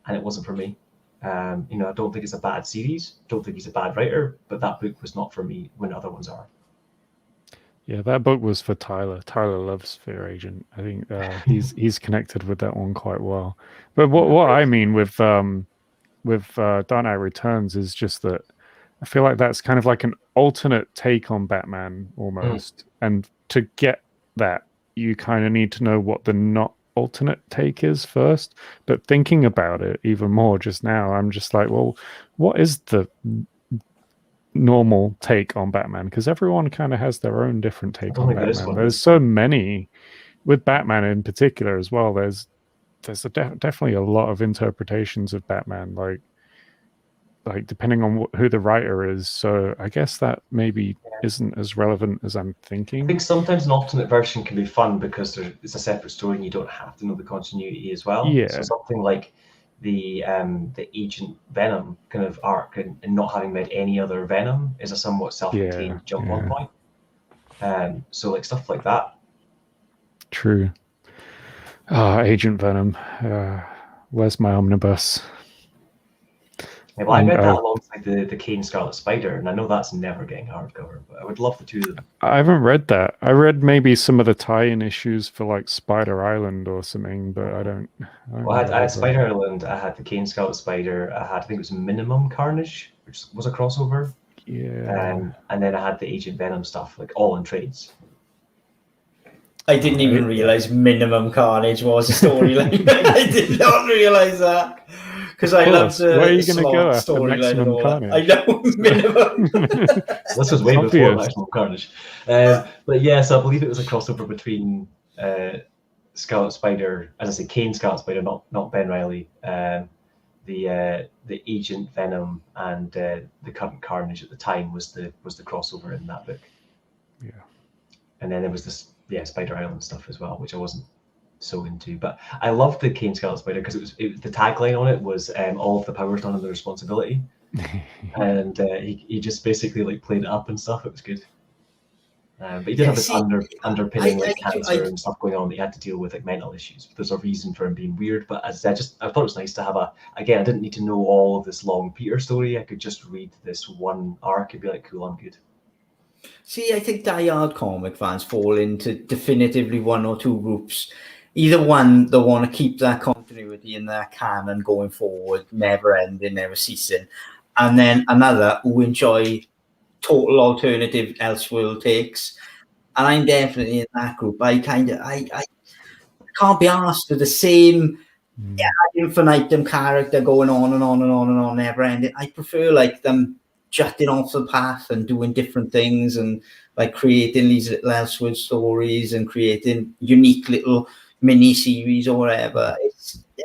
and it wasn't for me. I don't think it's a bad series, don't think he's a bad writer, but that book was not for me when other ones are. Yeah, that book was for Tyler. Tyler loves Fear Agent. I think he's connected with that one quite well. But what I mean with Dark Knight Returns is just that I feel like that's kind of like an alternate take on Batman almost. And to get that, you kind of need to know what the not alternate take is first. But thinking about it even more just now, I'm just like, well, what is the normal take on Batman? Because everyone kind of has their own different take on Batman. There's so many with Batman in particular as well. There's definitely a lot of interpretations of Batman, like depending on who the writer is. So I guess that maybe isn't as relevant as I'm thinking. I think sometimes an alternate version can be fun because it's a separate story and you don't have to know the continuity as well. Yeah. So something like the Agent Venom kind of arc and not having read any other Venom is a somewhat self-contained jump on point. So like stuff like that. True. Agent Venom. Where's my omnibus? Yeah, well, I read that alongside the Kane Scarlet Spider, and I know that's never getting hardcover, but I would love the two of them. I haven't read that. I read maybe some of the tie-in issues for like Spider Island or something, but I don't Well, I had Spider Island, I had the Kane Scarlet Spider, I think it was Minimum Carnage, which was a crossover. Yeah. And then I had the Agent Venom stuff, like all in trades. I didn't even realize Minimum Carnage was a storyline. I did not realize that. Because I love the Where are you going to go after storyline and Maximum all Carnage? that. I know, Minimum. This was way before Obvious. Maximum Carnage. But yeah, so I believe it was a crossover between Scarlet Spider, as I say, Kane Scarlet Spider, not Ben Reilly, the Agent Venom, and the current Carnage at the time was the crossover in that book. Yeah. And then there was this Spider Island stuff as well, which I wasn't so into. But I loved the Kane Scarlet Spider because it the tagline on it was all of the powers done under responsibility, and he just basically like played it up and stuff. It was good. But he did have this underpinning like cancer and stuff going on that he had to deal with, like mental issues. But there's a reason for him being weird. But as I said, I thought it was nice to have I didn't need to know all of this long Peter story. I could just read this one arc and be like, cool, I'm good. See, I think die-hard comic fans fall into definitively one or two groups. Either one, they want to keep that continuity in their canon going forward, never ending, never ceasing. And then another who enjoy total alternative Elseworld takes. And I'm definitely in that group. I can't be asked with the same infinitum character going on and on and on and on, never ending. I prefer like them jutting off the path and doing different things and like creating these little Elseworld stories and creating unique little mini series or whatever.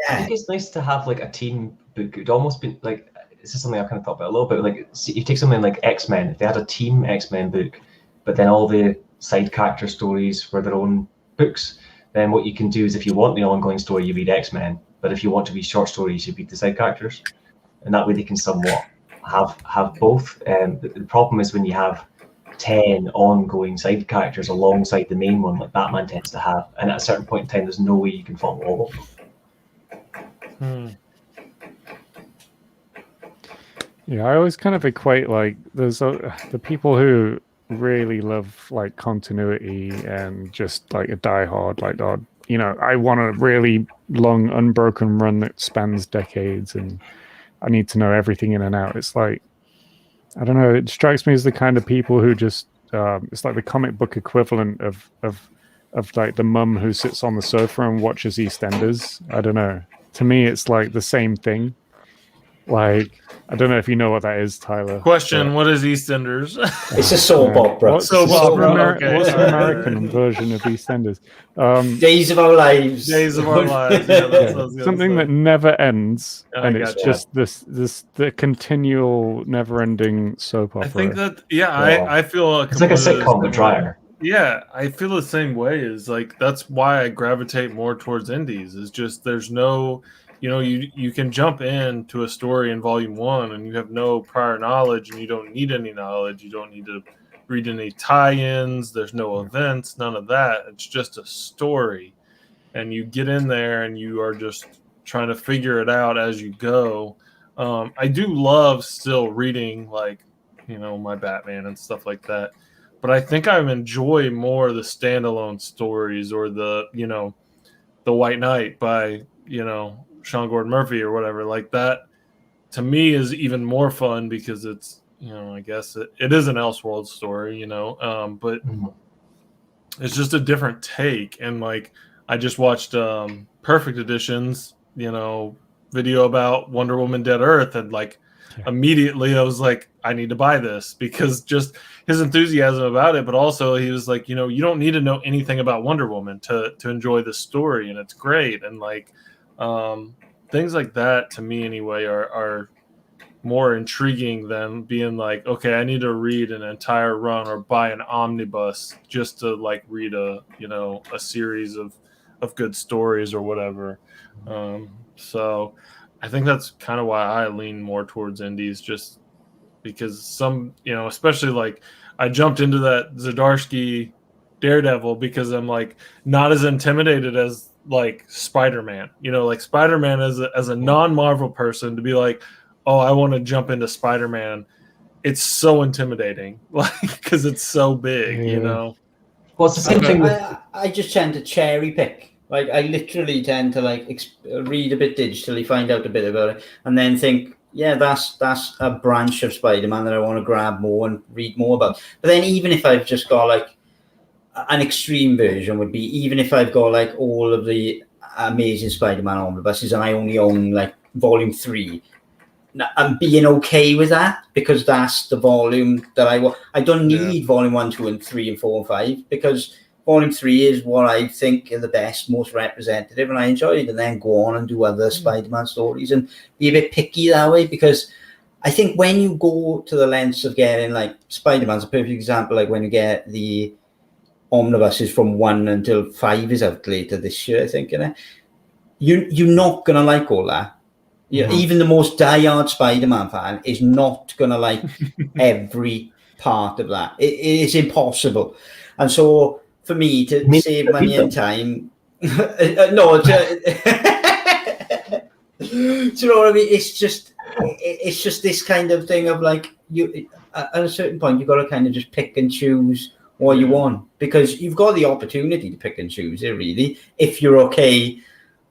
I think it's nice to have like a team book. It'd almost be like, this is something I've kind of thought about a little bit. Like, you take something like X-Men, if they had a team X-Men book, but then all the side character stories were their own books, then what you can do is if you want the ongoing story, you read X-Men. But if you want to read short stories, you read the side characters. And that way they can somewhat have both. The problem is when you have 10 ongoing side characters alongside the main one, like Batman tends to have, and at a certain point in time, there's no way you can follow all of them. Yeah, I always kind of equate like there's the people who really love like continuity and just like a diehard, like, I want a really long unbroken run that spans decades and I need to know everything in and out. It's like, I don't know, it strikes me as the kind of people who just it's like the comic book equivalent of like the mum who sits on the sofa and watches EastEnders. I don't know. To me, it's like the same thing. Like, I don't know if you know what that is, Tyler. Question: what is EastEnders? It's a soap opera. What's the American version of EastEnders? Days of Our Lives. Days of Our Lives. Yeah, something that never ends, and it's just the continual, never-ending soap opera. I think that I feel it's like a sitcom but drier. Yeah, I feel the same way. Is like that's why I gravitate more towards indies. Is just there's no. You can jump into a story in volume 1 and you have no prior knowledge and you don't need any knowledge. You don't need to read any tie-ins. There's no events, none of that. It's just a story. And you get in there and you are just trying to figure it out as you go. I do love still reading my Batman and stuff like that. But I think I enjoy more the standalone stories or the White Knight by, Sean Gordon Murphy or whatever, like that to me is even more fun because it's I guess it is an Elseworld story, but it's just a different take. And like I just watched Perfect Edition's video about Wonder Woman Dead Earth, and immediately I was like, I need to buy this because just his enthusiasm about it, but also he was like, you don't need to know anything about Wonder Woman to enjoy this story, and it's great. And things like that to me anyway are more intriguing than being like, okay, I need to read an entire run or buy an omnibus just to read a series of good stories or whatever. So I think that's kind of why I lean more towards indies, just because some, especially I jumped into that Zdarsky Daredevil because I'm not as intimidated as Spider-Man, Spider-Man as a non-Marvel person to be like, oh, I want to jump into Spider-Man. It's so intimidating, because it's so big, Well, it's the same thing with... I just tend to cherry pick. I literally tend to read a bit digitally, find out a bit about it, and then think, yeah, that's a branch of Spider-Man that I want to grab more and read more about. But then even if I've just got like an extreme version would be, even if I've got like all of the Amazing Spider-Man omnibuses and I only own like volume 3, I'm being okay with that because that's the volume that I want. I don't need volume 1, 2, and 3, and 4, and 5 because volume 3 is what I think are the best, most representative, and I enjoy it. And then go on and do other Spider-Man stories and be a bit picky that way, because I think when you go to the lengths of getting, like, Spider-Man's a perfect example, like when you get the omnibuses from 1 until 5 is out later this year, I think, you're not going to like all that. Yeah, even the most diehard Spider-Man fan is not going to like every part of that. It is impossible. And so for me to save money and time, no, do you know what I mean? It's just this kind of thing of like, you at a certain point you've got to kind of just pick and choose what you want, because you've got the opportunity to pick and choose it, really, if you're okay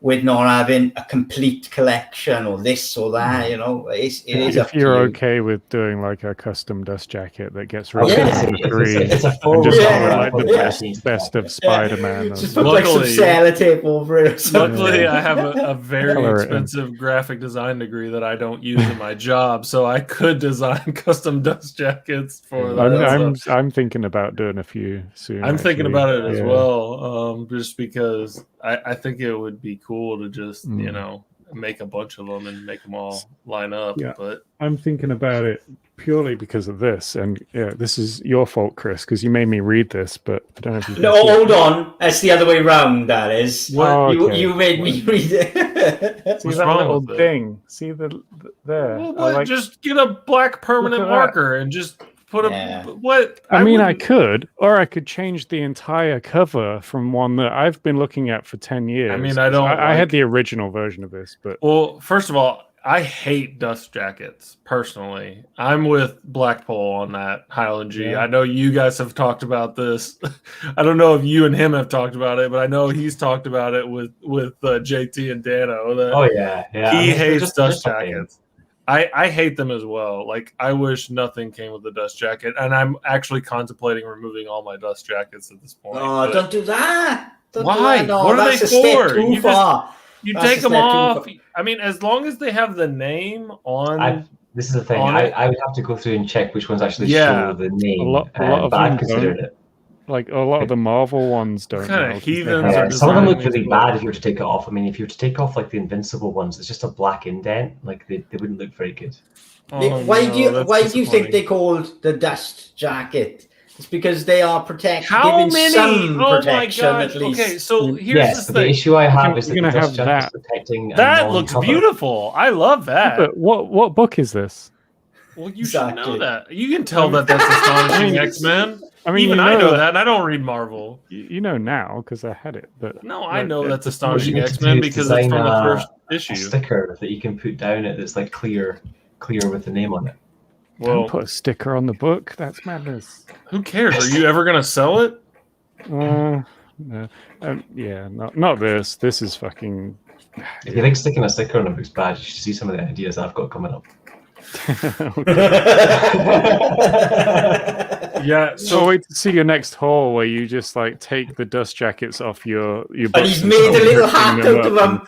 with not having a complete collection or this or that, you know. It is if you're okay with doing like a custom dust jacket that gets rid of it's a and just like the best of Spider-Man. Just put like some sellotape over it. Luckily, I have a very expensive graphic design degree that I don't use in my job, so I could design custom dust jackets for that. I'm thinking about doing a few soon. I'm thinking about it as well, just because I think it would be cool to just make a bunch of them and make them all line up. But I'm thinking about it purely because of this, and this is your fault, Chris, because you made me read this, but I don't know if you hold on, that's the other way round. That is you made me read it. See that little thing? See there? Well, just get a black permanent marker and just put what? I could, or I could change the entire cover from one that I've been looking at for 10 years. I mean, I had the original version of this, but first of all, I hate dust jackets personally. I'm with Blackpool on that, Highland G. Yeah. I know you guys have talked about this. I don't know if you and him have talked about it, but I know he's talked about it with JT and Dano. He hates dust jackets. I hate them as well. Like, I wish nothing came with the dust jacket, and I'm actually contemplating removing all my dust jackets at this point. Oh, don't do that! Why? No, what are they for? You take them off. I mean, as long as they have the name on. This is the thing. I would have to go through and check which ones actually show the name. A lot of but I've considered it. Like a lot of the Marvel ones don't. Kind of heathens. Some of them look really bad if you were to take it off. I mean, if you were to take off like the Invincible ones, it's just a black indent. Like they wouldn't look very good. Why do you think they called the dust jacket? It's because they are protected. How many? Some protection, at least. Okay, so here's the issue I have is that the dust jacket is protecting. That looks beautiful. I love that. But what book is this? Well, you should know that. You can tell that's Astonishing X-Men. I mean, even I know that, and I don't read Marvel. You know now because I had it, but no, I know that's Astonishing X-Men because it's from the first issue. A sticker that you can put down it that's like clear with the name on it. Well, don't put a sticker on the book. That's madness. Who cares? Are you ever gonna sell it? No. Not this. This is fucking. If you think sticking a sticker on a book's bad, you should see some of the ideas I've got coming up. Yeah, so wait to see your next haul where you just like take the dust jackets off your and he's made a little hat out of them.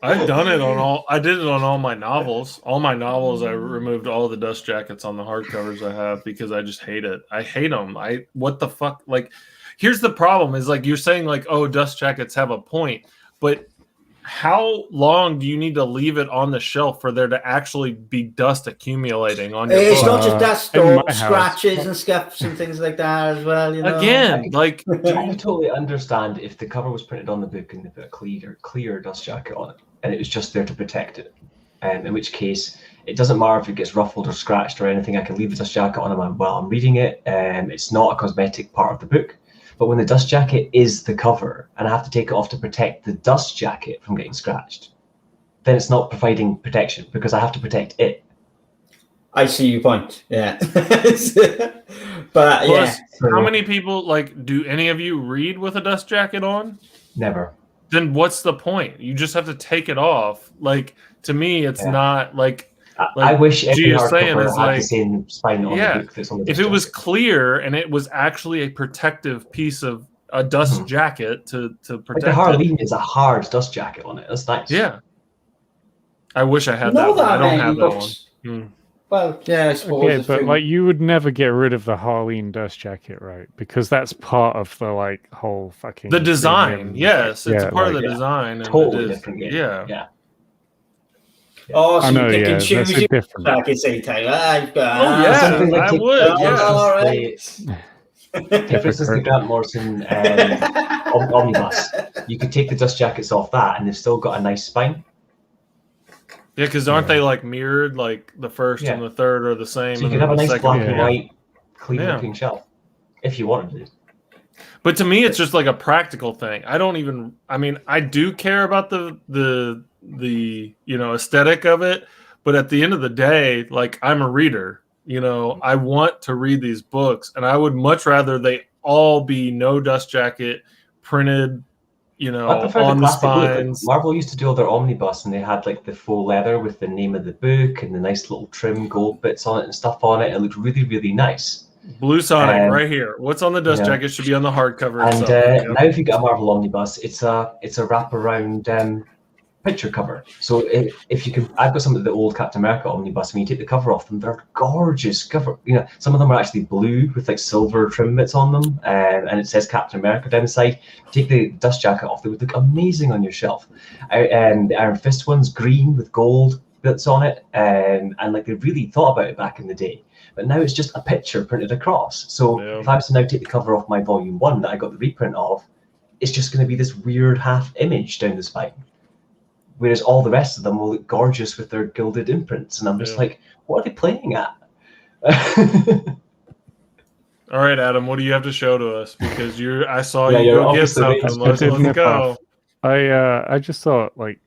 I've done it on all. I did it on all my novels. All my novels, I removed all the dust jackets on the hardcovers I have because I just hate it. I hate them. What the fuck? Like, here's the problem: is like you're saying like, oh, dust jackets have a point, but how long do you need to leave it on the shelf for there to actually be dust accumulating on your It's book? not just dust, though. Scratches and scuffs and things like that as well. You know? Again, like, I totally understand if the cover was printed on the book and they put a clear dust jacket on it, and it was just there to protect it. In which case, it doesn't matter if it gets ruffled or scratched or anything. I can leave the dust jacket on while I'm reading it. It's not a cosmetic part of the book. But when the dust jacket is the cover and I have to take it off to protect the dust jacket from getting scratched, then it's not providing protection because I have to protect it. I see your point. Yeah. But plus, how many people, like, do any of you read with a dust jacket on? Never. then what's the point? You just have to take it off. Like, to me, it's not like I wish every hardcover is had like, the same spine on the book that's on the if it was clear and it was actually a protective piece of a dust jacket to protect like the Harleen is a hard dust jacket on it. That's nice. Yeah. I wish I had that one. I don't have that one. Well, yeah, I suppose. Okay, but like you would never get rid of the Harleen dust jacket, right? Because that's part of the like whole fucking the design. Yes, it's a part of the design. Totally different. Yeah. Oh, so know, you pick and that's choose your different. jacket, say, Taylor. I've got. Oh yeah, something like I would. Yeah. All right. If this is the Grant Morrison omnibus, you could take the dust jackets off that, and they've still got a nice spine. Yeah, because aren't they like mirrored? Like the first and the third are the same. So you could have a nice black and white, clean-looking shelf if you wanted to. But to me, it's just like a practical thing. I don't even. I mean, I do care about the aesthetic of it, but at the end of the day, like I'm a reader. I want to read these books, and I would much rather they all be no dust jacket, printed. I prefer on the the spines. Like, Marvel used to do all their omnibus, and they had like the faux leather with the name of the book and the nice little trim gold bits on it and stuff on it. It looked really, really nice. Blue Sonic right here. What's on the dust jacket should be on the hardcover. And now, if you get a Marvel omnibus, it's a wraparound picture cover. So if you can, I've got some of the old Captain America omnibus. When you take the cover off them, they're gorgeous cover. Some of them are actually blue with like silver trim bits on them, and it says Captain America down the side. Take the dust jacket off; they would look amazing on your shelf. The Iron Fist one's green with gold bits on it, and like they really thought about it back in the day. But now it's just a picture printed across. So if I was to now take the cover off my Volume 1 that I got the reprint of, it's just going to be this weird half image down the spine. Whereas all the rest of them will look gorgeous with their gilded imprints. And I'm just like, what are they playing at? All right, Adam, what do you have to show to us? Because I saw you go get something. Let's go. I just thought, like,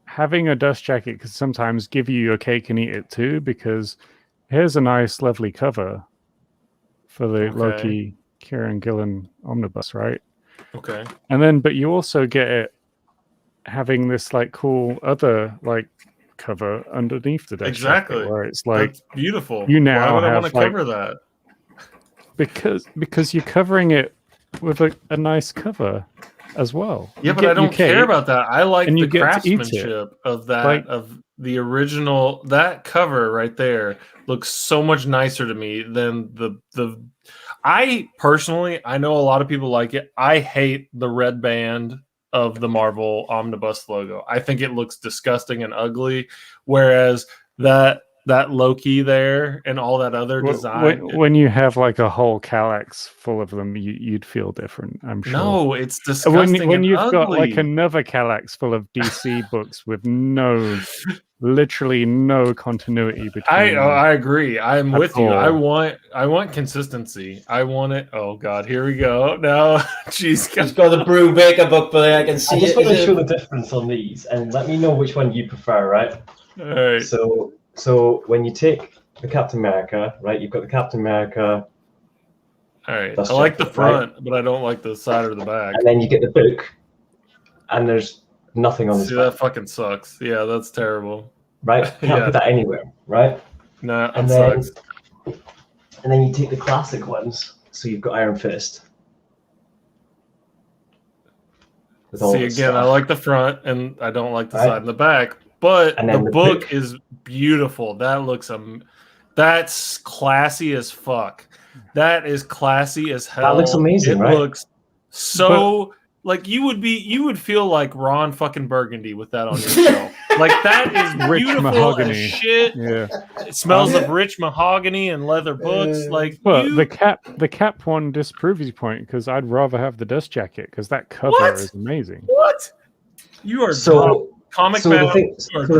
having a dust jacket could sometimes give you your cake and eat it too, because here's a nice, lovely cover for the Loki Kieran Gillen omnibus, right? Okay. And then, but you also get it having this like cool other like cover underneath the dust jacket, where it's like that's beautiful. You now why would I have want to cover that? Because you're covering it with a nice cover as well. Yeah, but I don't care about that. I like the craftsmanship of that, of the original. That cover right there looks so much nicer to me than the. I personally, I know a lot of people like it. I hate the red band of the Marvel Omnibus logo. I think it looks disgusting and ugly, whereas that Loki there and all that other design. When you have like a whole Kallax full of them, you'd feel different, I'm sure. No, it's disgusting. When you've ugly. got like another Kallax full of DC books with literally no continuity between. I agree. I'm with you. I want consistency. I want it. Oh God, here we go. No, he's got the Brew Baker book, but I can see I just want to show the difference on these, and let me know which one you prefer. Right. All right. So when you take the Captain America, right, you've got the Captain America. All right. I like the front, right? But I don't like the side or the back. And then you get the book, and there's nothing on the that fucking sucks. Yeah, that's terrible. Right? Can't put that anywhere, right? No, that sucks. And then you take the classic ones. So you've got Iron Fist. See, again, I like the front, and I don't like the side and the back. But the book is beautiful. That looks that's classy as fuck. That is classy as hell. That looks amazing, right? It looks so like you would feel like Ron fucking Burgundy with that on your shelf. Like that is rich beautiful mahogany. As shit. Yeah. It smells of rich mahogany and leather books. Like the cap one disproves your point, because I'd rather have the dust jacket, because that cover is amazing. What? You are the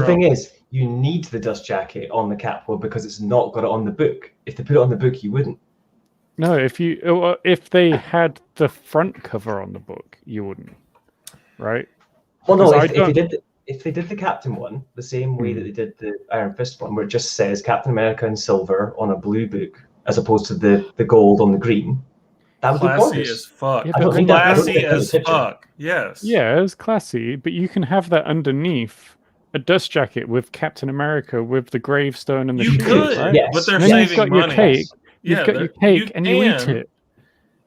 thing is, you need the dust jacket on the cap one because it's not got it on the book. If they put it on the book, you wouldn't. No, if they had the front cover on the book, you wouldn't, right? Well, no. If they did the Captain one the same way that they did the Iron Fist one, where it just says Captain America in silver on a blue book, as opposed to the gold on the green, That would be classy gorgeous. as fuck. Yeah, I don't think that- I don't Classy think that's as a picture. fuck. Yes. Yeah, it's classy, but you can have that underneath a dust jacket with Captain America with the gravestone and the You shield, could, right? Yes. but they're And then you've saving got your money. cake. You've Yeah, got your cake and you eat it.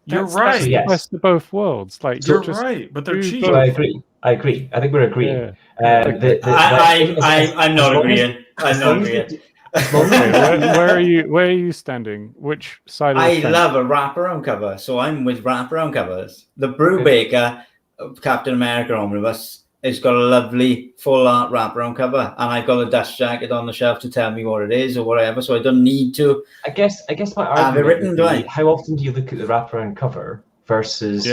You're That's right. yes. the best of both worlds. Like You're just right, but they're do cheap. So I both. agree. I think we're agreeing. Yeah. I'm not agreeing. I'm not agreeing. Okay, where are you standing? Which side of the I fence? love a wraparound cover, so I'm with wraparound covers. The Brubaker Captain America omnibus has got a lovely full art wraparound cover, and I've got a dust jacket on the shelf to tell me what it is or whatever, so I don't need to. I guess my Have it argument written would be, right. how often do you look at the wraparound cover versus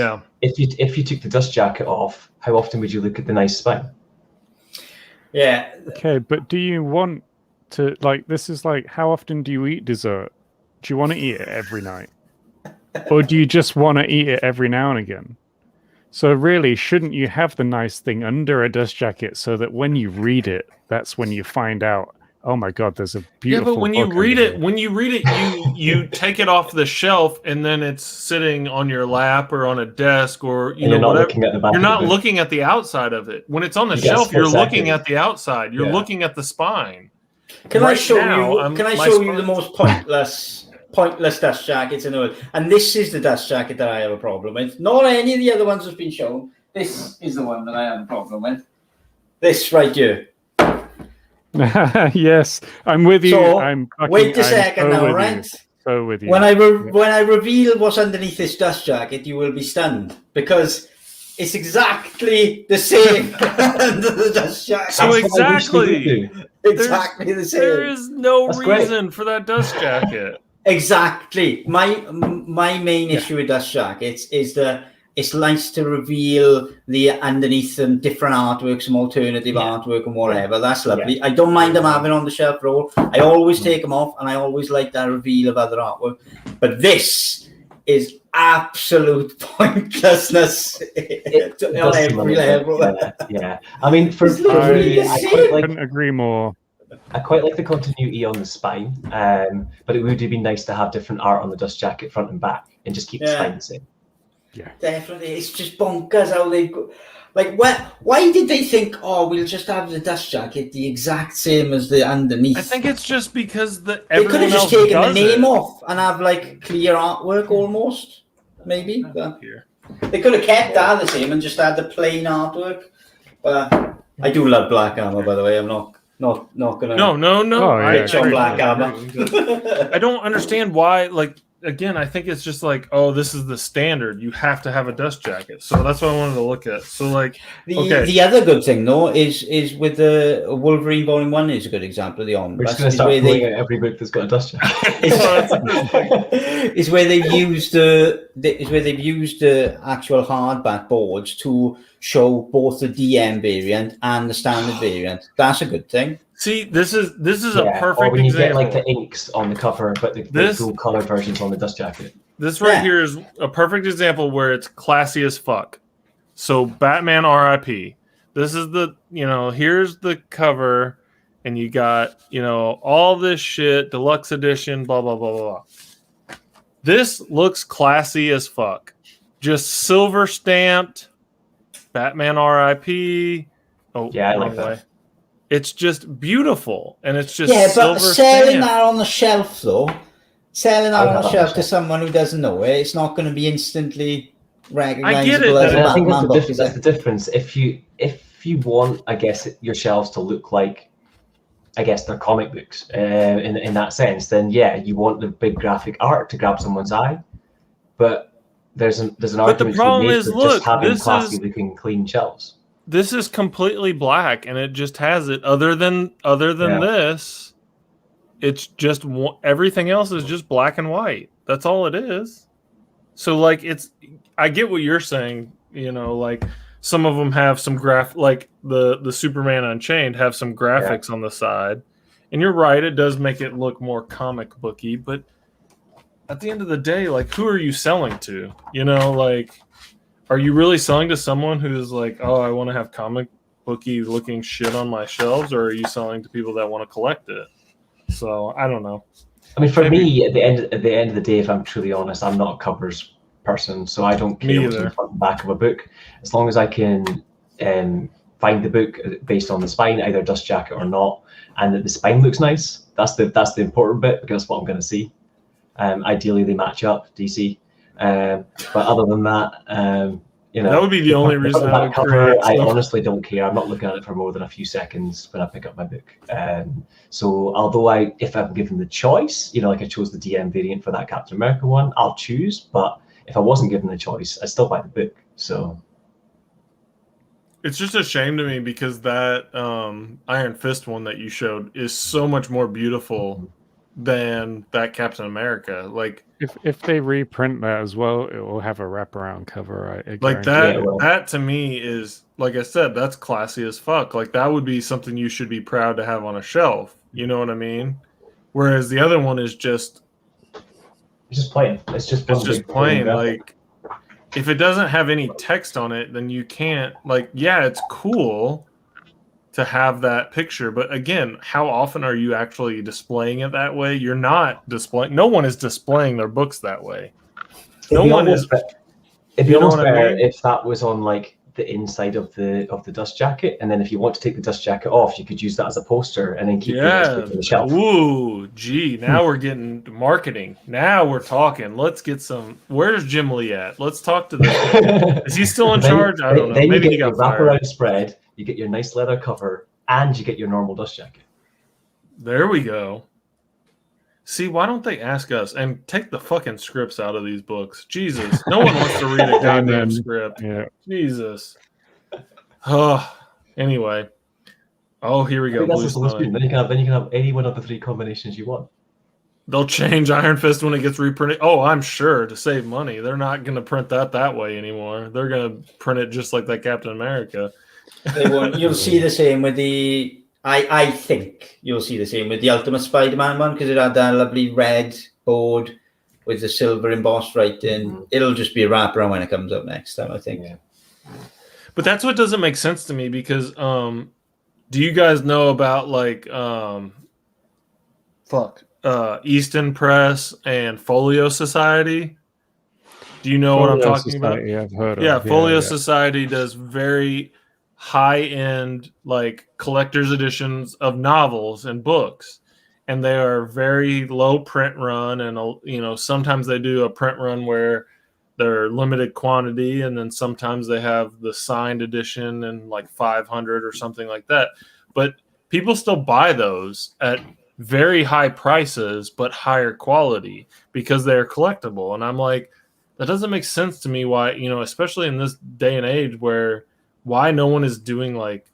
if you took the dust jacket off, how often would you look at the nice spine? Yeah. Okay, but do you want to, like, this is like, how often do you eat dessert? Do you want to eat it every night? Or do you just want to eat it every now and again? So really, shouldn't you have the nice thing under a dust jacket so that when you read it, that's when you find out, oh my God, there's a beautiful but when you read it, you take it off the shelf and then it's sitting on your lap or on a desk or You're not looking at the back. You're not looking at the outside of it. When it's on the You get shelf, you're split looking seconds. at the outside. You're looking at the spine. Can I Right show now, you? Can I my show you spine- the most pointless dust jackets in the world? And this is the dust jacket that I have a problem with. Not any of the other ones that's been shown. This is the one that I have a problem with. This right here. Yes, I'm with you. So, wait a I'm second so now, with right? you. So with you. When I reveal what's underneath this dust jacket, you will be stunned because it's exactly the same under the dust jacket. So exactly. Exactly the same. There is no That's great. reason for that dust jacket. Exactly. My main issue with dust jackets is that it's nice to reveal the underneath them different artwork, some alternative artwork and whatever. That's lovely. Yeah. I don't mind them having on the shelf roll. I always take them off and I always like that reveal of other artwork. But this is absolute pointlessness on every level. Yeah. I mean, for It's literally me, the I same. couldn't agree more. I quite like the continuity on the spine, but it would have been nice to have different art on the dust jacket front and back and just keep the spine the same. Yeah, Definitely. It's just bonkers how they go. Like, why did they think, oh, we'll just have the dust jacket the exact same as the underneath? I think it's just because they could have just taken the name off and have like clear artwork almost, maybe. But they could have kept that the same and just had the plain artwork. But I do love black armor, by the way. I'm not gonna. No. Oh, yeah, bitch on black armor. I don't understand why. Like, again, I think it's just like, oh, this is the standard. You have to have a dust jacket. So that's what I wanted to look at. So, like, the other good thing though is with the Wolverine Volume 1 is a good example of the We're omnibus. just going to start pulling out every book that's got a dust jacket. Is where they've used the actual hardback boards to show both the DM variant and the standard variant. That's a good thing. See, this is a or perfect when you get example. like the inks on the cover, but the full color versions on the dust jacket. This right here is a perfect example where it's classy as fuck. So Batman RIP. This is the, here's the cover and you got, all this shit, deluxe edition, blah, blah, blah, blah. This looks classy as fuck. Just silver stamped, Batman RIP. Oh, yeah, I like that. It's just beautiful, and it's just but selling that on the shelf though, to someone who doesn't know it, it's not going to be instantly recognizable. I get it. As a I think Batman book, that's the difference. If you want, I guess, your shelves to look like, I guess, they're comic books in that sense, then yeah, you want the big graphic art to grab someone's eye, but there's an argument to be made for just having classy looking clean shelves. This is completely black, and it just has it. Other than this, it's just everything else is just black and white. That's all it is. So, like, I get what you're saying. Like some of them have some like the Superman Unchained have some graphics on the side, and you're right. It does make it look more comic booky, but at the end of the day, like, who are you selling to? Like. Are you really selling to someone who's like, oh, I want to have comic booky looking shit on my shelves, or are you selling to people that want to collect it? So I don't know. I mean, for me, at the end of the day, if I'm truly honest, I'm not a covers person, so I don't Me care what's on either. the front and back of a book, as long as I can find the book based on the spine, either dust jacket or not, and that the spine looks nice. That's the important bit, because that's what I'm going to see. Ideally, they match up, DC. But other than that, you know, that would be the only reason I would cover, create. I honestly don't care. I'm not looking at it for more than a few seconds when I pick up my book. So although if I'm given the choice, you know, like I chose the DM variant for that Captain America one, I'll choose. But if I wasn't given the choice, I'd still buy the book. So It's just a shame to me because that Iron Fist one that you showed is so much more beautiful than that Captain America. Like If they reprint that as well, it will have a wraparound cover. I like guarantee that. it. well. That to me is, like I said, that's classy as fuck. Like that would be something you should be proud to have on a shelf. You know what I mean? Whereas the other one is just it's just plain. It's just plain. Like if it doesn't have any text on it, then you can't. Like, yeah, it's cool to have that picture, but again, how often are you actually displaying it that way? You're not displaying. No one is displaying their books that way. No one is. It'd be You know almost what I better mean? if that was on like the inside of the dust jacket, and then if you want to take the dust jacket off, you could use that as a poster and then keep it on the shelf. Ooh, gee, now we're getting to marketing. Now we're talking. Let's get some. Where's Jim Lee at? Let's talk to this. Is he still in charge? I don't know. Then Maybe you he get got your fired. wraparound spread, you get your nice leather cover, and you get your normal dust jacket. There we go. See, why don't they ask us and take the fucking scripts out of these books? Jesus, no one wants to read a goddamn script. Yeah. Jesus. Oh, anyway. Oh, here we I go. think that's Blue the solution. Spine. Then you can have any one of the three combinations you want. They'll change Iron Fist when it gets reprinted. Oh, I'm sure, to save money. They're not going to print that way anymore. They're going to print it just like that Captain America. They won't. You'll see the same with the. I think you'll see the same with the Ultimate Spider-Man one, because it had that lovely red board with the silver embossed writing. Mhm. It'll just be a wraparound when it comes up next time, I think. Yeah. But that's what doesn't make sense to me because do you guys know about like Easton Press and Folio Society? Do you know what I'm talking about? Yeah, I've heard Yeah, of. Folio Society does very high-end like collector's editions of novels and books, and they are very low print run, and you know, sometimes they do a print run where they're limited quantity, and then sometimes they have the signed edition and like 500 or something like that. But people still buy those at very high prices but higher quality because they're collectible. And I'm like, that doesn't make sense to me why, you know, especially in this day and age where why no one is doing like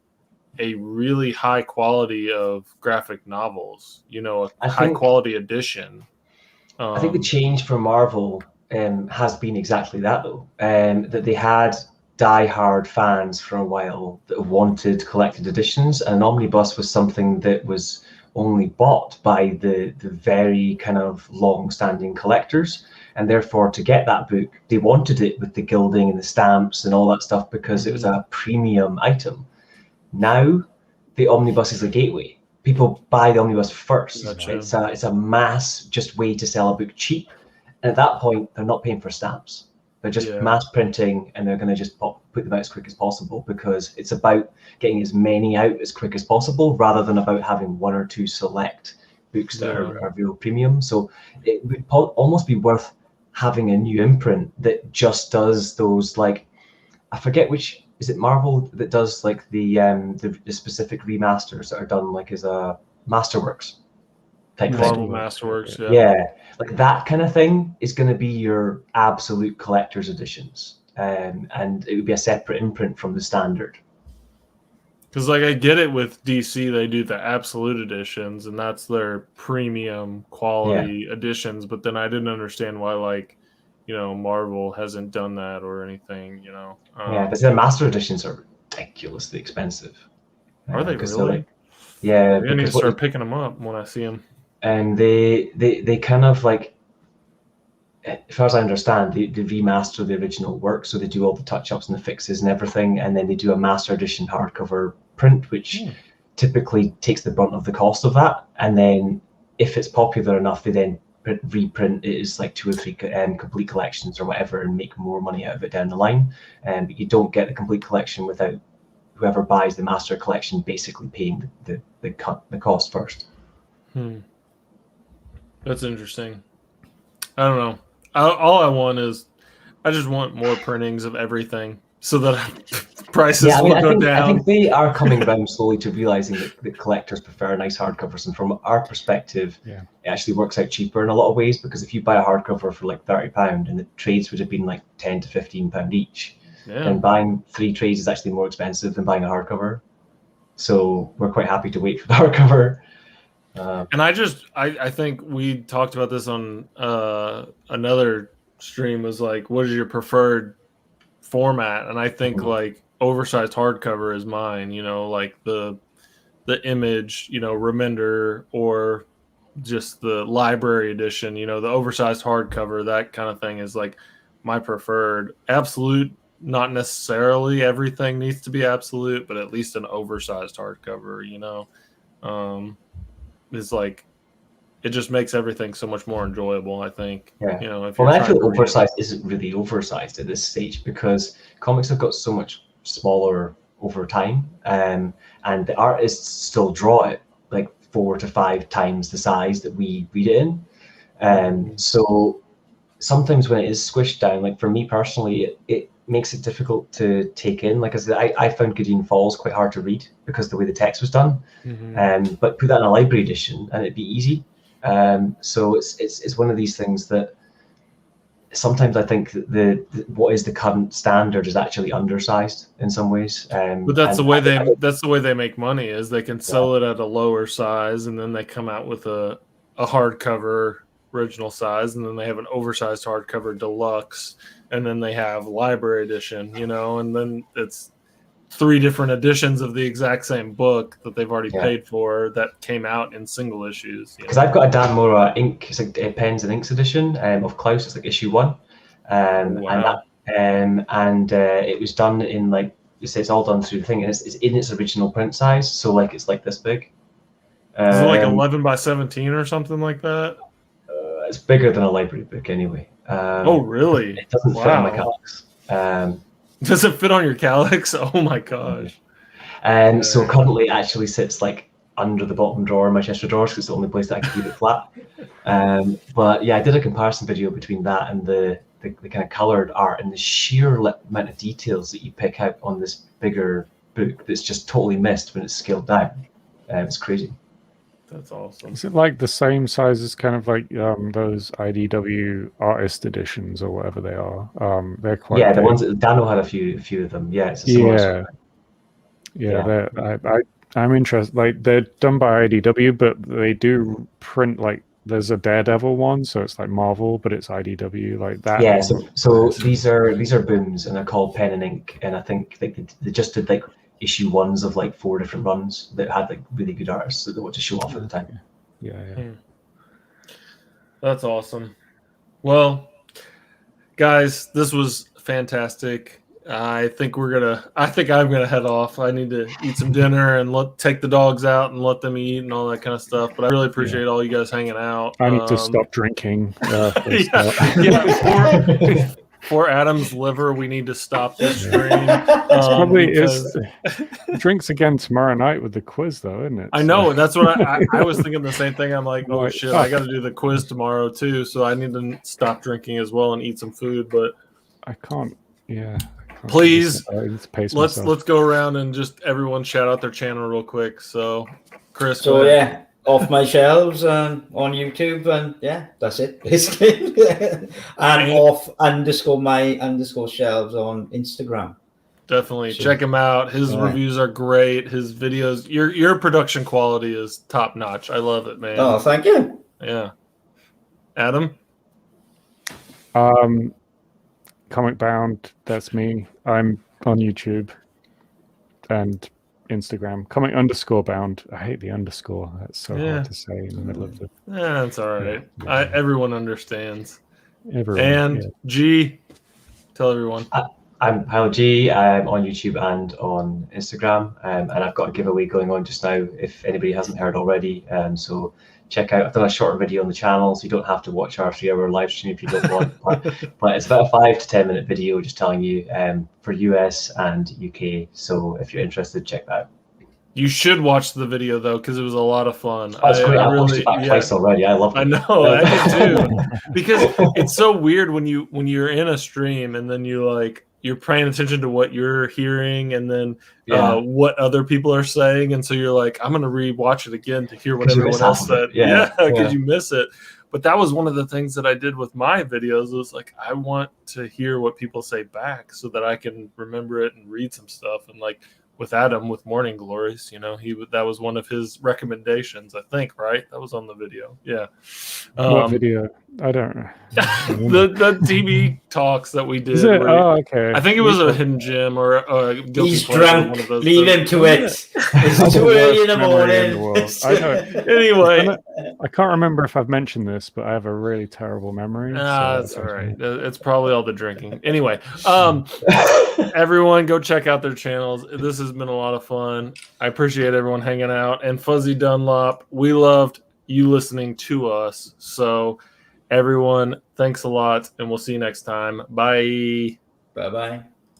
a really high quality of graphic novels, you know, a high quality edition. I think the change for Marvel has been exactly that, though. That they had die-hard fans for a while that wanted collected editions, and an omnibus was something that was only bought by the very kind of long-standing collectors, and therefore to get that book, they wanted it with the gilding and the stamps and all that stuff because it was a premium item. Now, the omnibus is a gateway. People buy the omnibus first. Gotcha. It's a mass just way to sell a book cheap. And at that point, they're not paying for stamps. They're just mass printing, and they're going to just put them out as quick as possible because it's about getting as many out as quick as possible rather than about having one or two select books that are real premium. So it would almost be worth having a new imprint that just does those, like, I forget which, is it Marvel that does like the specific remasters that are done like as a Masterworks type Marvel thing. Masterworks, Yeah, like that kind of thing is going to be your absolute collector's editions, and it would be a separate imprint from the standard. Because like I get it with DC, they do the absolute editions, and that's their premium quality editions. But then I didn't understand why, like, you know, Marvel hasn't done that or anything. You know, but the master editions are ridiculously expensive. Are they really? Like, yeah, I need to start picking them up when I see them. And they kind of like, as far as I understand, they remaster the original work, so they do all the touch-ups and the fixes and everything, and then they do a master edition hardcover print, which typically takes the brunt of the cost of that. And then if it's popular enough, they then reprint it as like 2 or 3 complete collections or whatever and make more money out of it down the line. But you don't get the complete collection without whoever buys the master collection basically paying the cost first. That's interesting. I don't know. All I want is I just want more printings of everything so that prices will go down. I think they are coming around slowly to realizing that collectors prefer nice hardcovers, and from our perspective, it actually works out cheaper in a lot of ways, because if you buy a hardcover for like £30 and the trades would have been like £10 to £15 each, then buying 3 trades is actually more expensive than buying a hardcover. So we're quite happy to wait for the hardcover. And I think we talked about this on another stream, was like, what is your preferred format? And I think like oversized hardcover is mine, you know, like the image, you know, Remender, or just the library edition, you know, the oversized hardcover, that kind of thing is like my preferred. Absolute, not necessarily everything needs to be absolute, but at least an oversized hardcover, you know, is like, it just makes everything so much more enjoyable, I think. Yeah. You know, if I feel oversized isn't really oversized at this stage, because comics have got so much smaller over time, and the artists still draw it like 4 to 5 times the size that we read it in. So sometimes when it is squished down, like for me personally, it makes it difficult to take in. Like I said, I found Gideon Falls quite hard to read because the way the text was done. But put that in a library edition and it'd be easy. So it's one of these things that sometimes I think that what is the current standard is actually undersized in some ways. But that's the way they make money, is they can sell it at a lower size, and then they come out with a hardcover original size, and then they have an oversized hardcover deluxe, and then they have library edition, you know, and then it's 3 different editions of the exact same book that they've already paid for that came out in single issues. Because I've got a Dan Mora ink, it's like pens and inks edition of Klaus. It's like issue 1, and it was done in like, it's all done through the thing, and it's in its original print size, so like it's like this big. Is it like 11 by 17 or something like that? It's bigger than a library book anyway. Oh really? It doesn't fit on my calyx. Does it fit on your calyx? Oh my gosh. So currently it actually sits like under the bottom drawer in my chest of drawers, because it's the only place that I can keep it flat. But yeah, I did a comparison video between that and the kind of coloured art, and the sheer amount of details that you pick out on this bigger book that's just totally missed when it's scaled down. It's crazy. That's awesome. Is it like the same size as kind of like those IDW artist editions or whatever they are? They're quite the ones that Dano had a few of them. Yeah, it's a similar I'm interested. Like, they're done by IDW, but they do print like, there's a Daredevil one, so it's like Marvel, but it's IDW, like that. Yeah, so these are booms, and they're called Pen and Ink, and I think they just did like issue 1s of like 4 different runs that had like really good artists that they want to show off at the time. Yeah. That's awesome. Well, guys, this was fantastic. I think I'm gonna head off. I need to eat some dinner and take the dogs out and let them eat and all that kind of stuff. But I really appreciate all you guys hanging out. I need to stop drinking. For Adam's liver, we need to stop this stream. Drinks again tomorrow night with the quiz, though, isn't it? I know. That's what I was thinking the same thing. I'm like, oh shit, I got to do the quiz tomorrow too, so I need to stop drinking as well and eat some food. But I can't. Yeah. Please, let's go around and just everyone shout out their channel real quick. So, Chris. So yeah, Off My Shelves on YouTube, and yeah, that's it basically. And off_my_shelves on Instagram. Definitely check him out. His reviews are great. His videos, your production quality is top notch. I love it, man. Oh, thank you. Yeah. Adam. Comic Bound, that's me. I'm on YouTube and Instagram. Comic_bound. I hate the underscore. That's so hard to say in the middle of the. Yeah, that's all right. Yeah. Everyone understands. Everyone. And G, tell everyone. I'm Pile G. I'm on YouTube and on Instagram, and I've got a giveaway going on just now. If anybody hasn't heard already, so check out. I've done a shorter video on the channel, so you don't have to watch our 3-hour live stream if you don't want. But it's about a 5 to 10 minute video just telling you for US and UK. So if you're interested, check that out. You should watch the video though, because it was a lot of fun. Oh, it's great. I've watched it back twice already. I love it. I know, I did too. Because it's so weird when you're in a stream and then you're paying attention to what you're hearing and then what other people are saying, and so you're like, I'm gonna re-watch it again to hear what everyone else said. Because you miss it. But that was one of the things that I did with my videos. It was like, I want to hear what people say back so that I can remember it and read some stuff. And like with Adam with Morning Glories, that was one of his recommendations, I think, right? That was on the video. Yeah. What video? I don't know. the TV talks that we did. Is it? Oh, okay. I think it was a hidden gem or a guilty He's pleasure, drunk. one of those Leave him to it. It's too early in the morning. I know. Anyway, I can't remember if I've mentioned this, but I have a really terrible memory. That's all right. It's probably all the drinking. Anyway, everyone go check out their channels. This has been a lot of fun. I appreciate everyone hanging out. And Fuzzy Dunlop, we loved you listening to us. So everyone, thanks a lot, and we'll see you next time. Bye. Bye-bye.